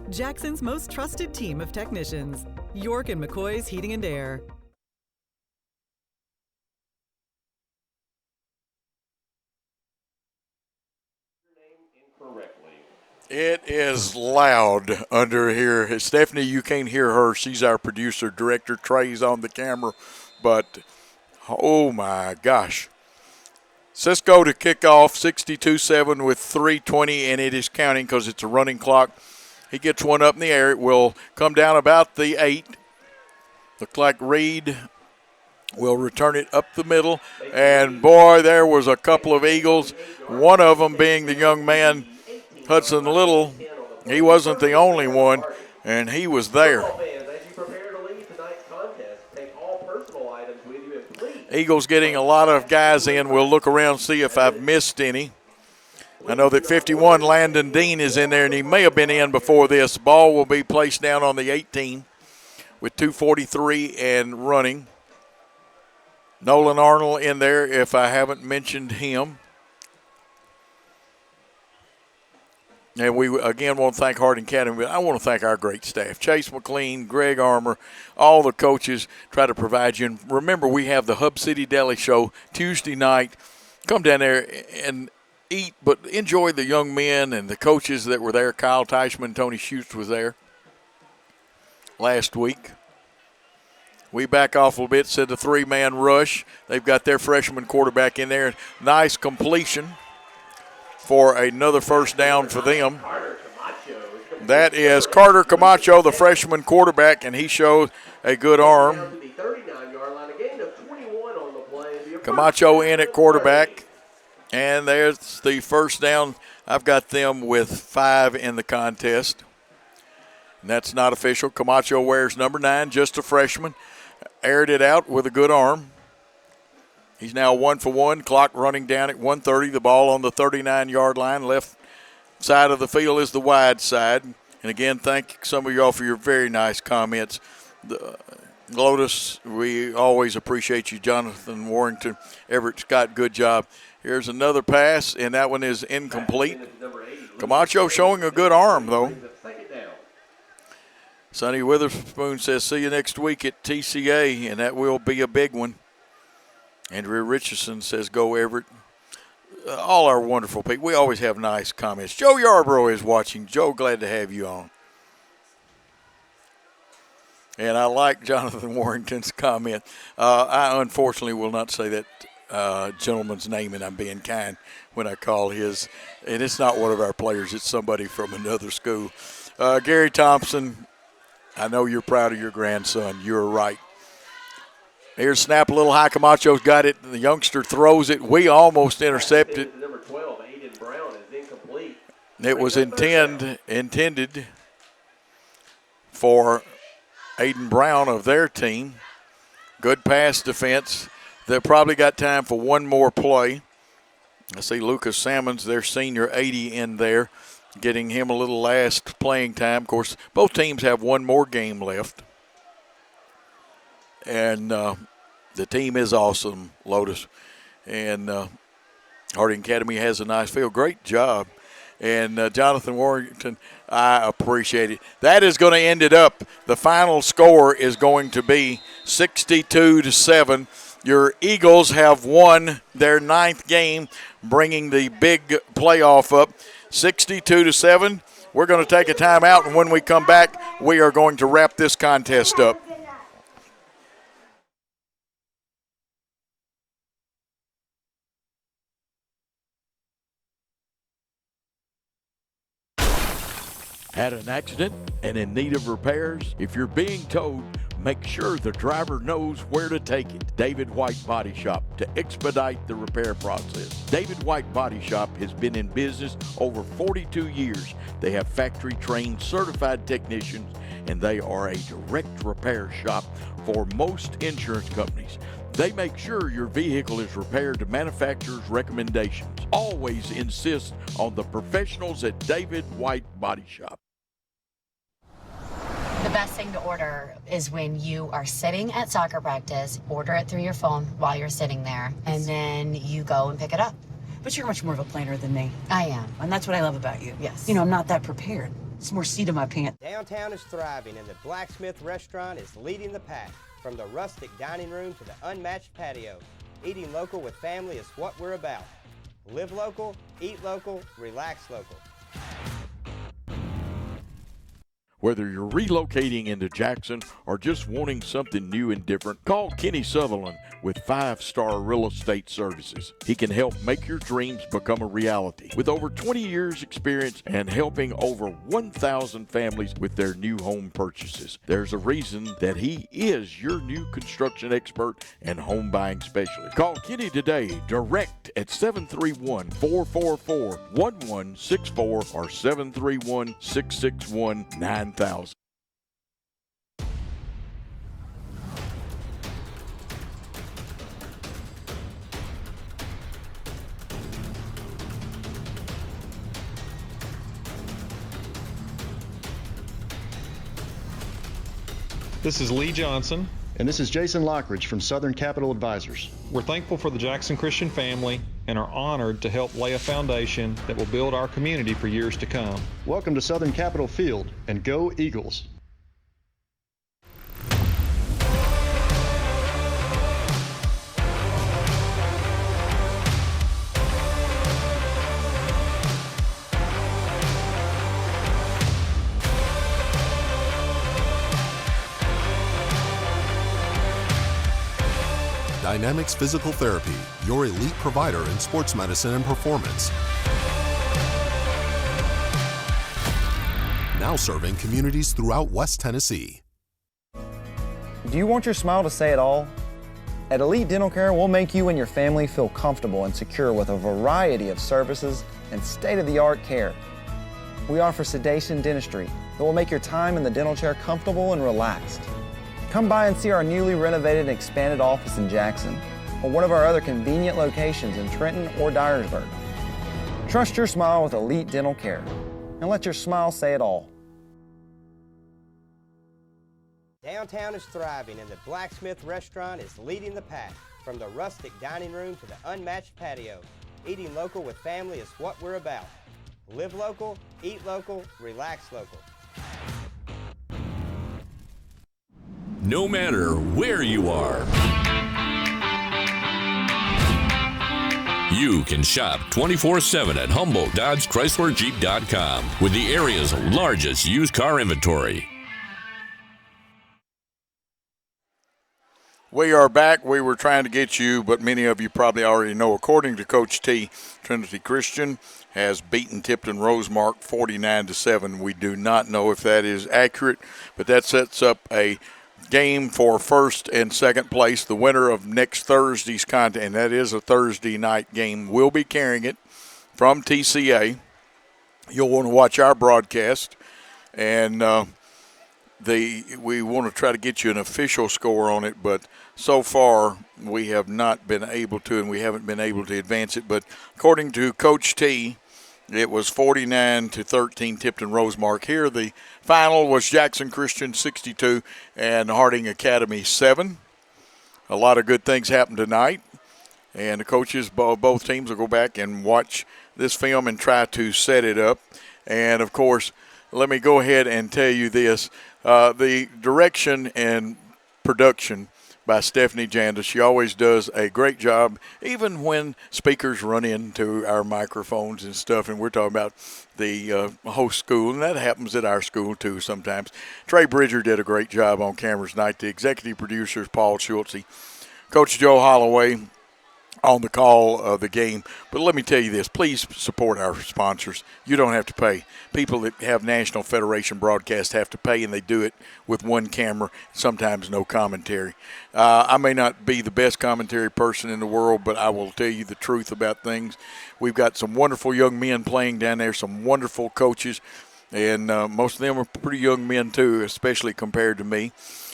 Jackson's most trusted team of technicians. York and McCoy's Heating and Air. It is loud under here. Stephanie, you can't hear her. She's our producer. Director Trey's on the camera. But, oh, my gosh. Cisco to kick off, 62-7 with 3:20, and it is counting because it's a running clock. He gets one up in the air. It will come down about the 8. Look like Reed will return it up the middle. And, boy, there was a couple of Eagles, one of them being the young man, Hudson Little. He wasn't the only one, and he was there. Eagles getting a lot of guys in. We'll look around, see if I've missed any. I know that 51, Landon Dean, is in there, and he may have been in before this. Ball will be placed down on the 18 with 2:43 and running. Nolan Arnold in there, if I haven't mentioned him. And we, again, want to thank Harding Academy, but I want to thank our great staff. Chase McLean, Greg Armour, all the coaches try to provide you. And remember, we have the Hub City Deli Show Tuesday night. Come down there and eat, but enjoy the young men and the coaches that were there. Kyle Teichman, Tony Schutz was there last week. We back off a little bit, said the 3-man rush. They've got their freshman quarterback in there. Nice completion for another first down for them. That is Carter Camacho, the freshman quarterback, and he showed a good arm. Camacho in at quarterback, and there's the first down. I've got them with 5 in the contest, and that's not official. Camacho wears number 9, just a freshman. Aired it out with a good arm. He's now 1 for 1. Clock running down at 1:30. The ball on the 39-yard line. Left side of the field is the wide side. And again, thank some of y'all for your very nice comments. Lotus, we always appreciate you, Jonathan Warrington. Everett Scott, good job. Here's another pass, and that one is incomplete. Camacho showing a good arm, though. Sonny Witherspoon says, see you next week at TCA, and that will be a big one. Andrea Richardson says, go Everett. All our wonderful people. We always have nice comments. Joe Yarbrough is watching. Joe, glad to have you on. And I like Jonathan Warrington's comment. I unfortunately will not say that gentleman's name, and I'm being kind when I call his. And it's not one of our players. It's somebody from another school. Gary Thompson, I know you're proud of your grandson. You're right. Here's snap a little high. Camacho's got it. The youngster throws it. We almost intercepted. Number 12, Aiden Brown, is incomplete. It was intended for Aiden Brown of their team. Good pass defense. They probably got time for one more play. I see Lucas Salmons, their senior 80 in there, getting him a little last playing time. Of course, both teams have one more game left. And the team is awesome, Lotus. And Harding Academy has a nice field. Great job. And Jonathan Warrington, I appreciate it. That is going to end it up. The final score is going to be 62-7. Your Eagles have won their 9th game, bringing the big playoff up 62-7. We're going to take a timeout, and when we come back, we are going to wrap this contest up. Had an accident and in need of repairs? If you're being towed, make sure the driver knows where to take it. David White Body Shop to expedite the repair process. David White Body Shop has been in business over 42 years. They have factory-trained certified technicians, and they are a direct repair shop for most insurance companies. They make sure your vehicle is repaired to manufacturer's recommendations. Always insist on the professionals at David White Body Shop. The best thing to order is when you are sitting at soccer practice, order it through your phone while you're sitting there, and then you go and pick it up. But you're much more of a planner than me. I am. And that's what I love about you. Yes. You know, I'm not that prepared. It's more seat in my pants. Downtown is thriving, and the Blacksmith Restaurant is leading the pack. From the rustic dining room to the unmatched patio, eating local with family is what we're about. Live local, eat local, relax local. Whether you're relocating into Jackson or just wanting something new and different, call Kenny Sutherland with 5-Star Real Estate Services. He can help make your dreams become a reality. With over 20 years experience and helping over 1,000 families with their new home purchases, there's a reason that he is your new construction expert and home buying specialist. Call Kenny today, direct at 731-444-1164 or 731-661-9000. This is Lee Johnson. And this is Jason Lockridge from Southern Capital Advisors. We're thankful for the Jackson Christian family and are honored to help lay a foundation that will build our community for years to come. Welcome to Southern Capital Field, and go Eagles. Dynamics Physical Therapy, your elite provider in sports medicine and performance. Now serving communities throughout West Tennessee. Do you want your smile to say it all? At Elite Dental Care, we'll make you and your family feel comfortable and secure with a variety of services and state-of-the-art care. We offer sedation dentistry that will make your time in the dental chair comfortable and relaxed. Come by and see our newly renovated and expanded office in Jackson, or one of our other convenient locations in Trenton or Dyersburg. Trust your smile with Elite Dental Care, and let your smile say it all. Downtown is thriving and the Blacksmith Restaurant is leading the pack. From the rustic dining room to the unmatched patio, eating local with family is what we're about. Live local, eat local, relax local. No matter where you are, you can shop 24/7 at HumboldtDodgeChryslerJeep.com with the area's largest used car inventory. We are back. We were trying to get you, but many of you probably already know, according to Coach T, Trinity Christian has beaten Tipton Rosemark 49-7. We do not know if that is accurate, but that sets up a game for first and second place. The winner of next Thursday's contest, and that is a Thursday night game, will be carrying it from TCA. You'll want to watch our broadcast, and we want to try to get you an official score on it, but so far we have not been able to, and we haven't been able to advance it. But according to Coach T, it was 49-13 Tipton Rosemark. Here the final was Jackson Christian 62 and Harding Academy 7. A lot of good things happened tonight, and the coaches, both teams, will go back and watch this film and try to set it up. And, of course, let me go ahead and tell you this. The direction and production by Stephanie Janda. She always does a great job, even when speakers run into our microphones and stuff, and we're talking about the host school, and that happens at our school too sometimes. Trey Bridger did a great job on cameras tonight. The executive producers, Paul Schultze, Coach Joe Holloway on the call of the game. But let me tell you this, please support our sponsors. You don't have to pay. People that have National Federation broadcast have to pay, and they do it with one camera, sometimes no commentary. I may not be the best commentary person in the world, but I will tell you the truth about things. We've got some wonderful young men playing down there, some wonderful coaches, and most of them are pretty young men too, especially compared to me.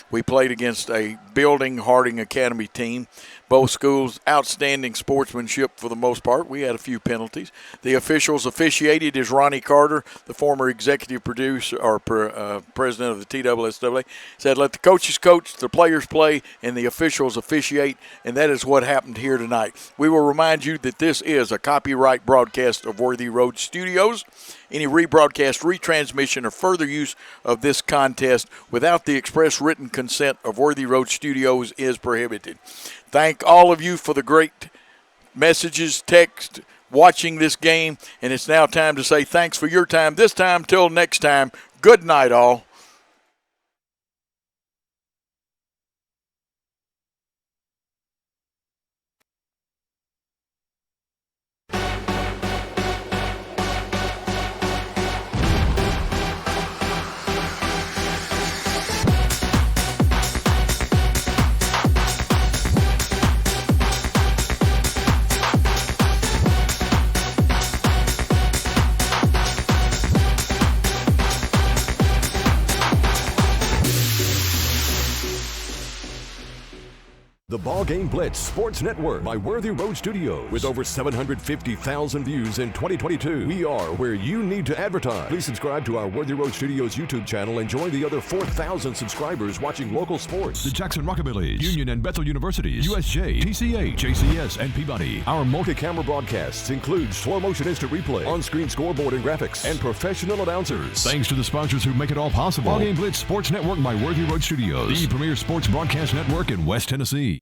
We played against a building Harding Academy team. Both schools, outstanding sportsmanship for the most part. We had a few penalties. The officials officiated is Ronnie Carter, the former executive producer or president of the TSSAA, said, let the coaches coach, the players play, and the officials officiate, and that is what happened here tonight. We will remind you that this is a copyright broadcast of Worthy Road Studios. Any rebroadcast, retransmission, or further use of this contest without the express written consent of Worthy Road Studios is prohibited. Thank all of you for the great messages, text, watching this game, and it's now time to say thanks for your time. This time, till next time, good night all. The BallGame Blitz Sports Network by Worthy Road Studios. With over 750,000 views in 2022, we are where you need to advertise. Please subscribe to our Worthy Road Studios YouTube channel and join the other 4,000 subscribers watching local sports. The Jackson Rockabillys, Union and Bethel Universities, USJ, TCA, JCS, and Peabody. Our multi-camera broadcasts include slow motion instant replay, on-screen scoreboard and graphics, and professional announcers. Thanks to the sponsors who make it all possible. BallGame Blitz Sports Network by Worthy Road Studios, the premier sports broadcast network in West Tennessee.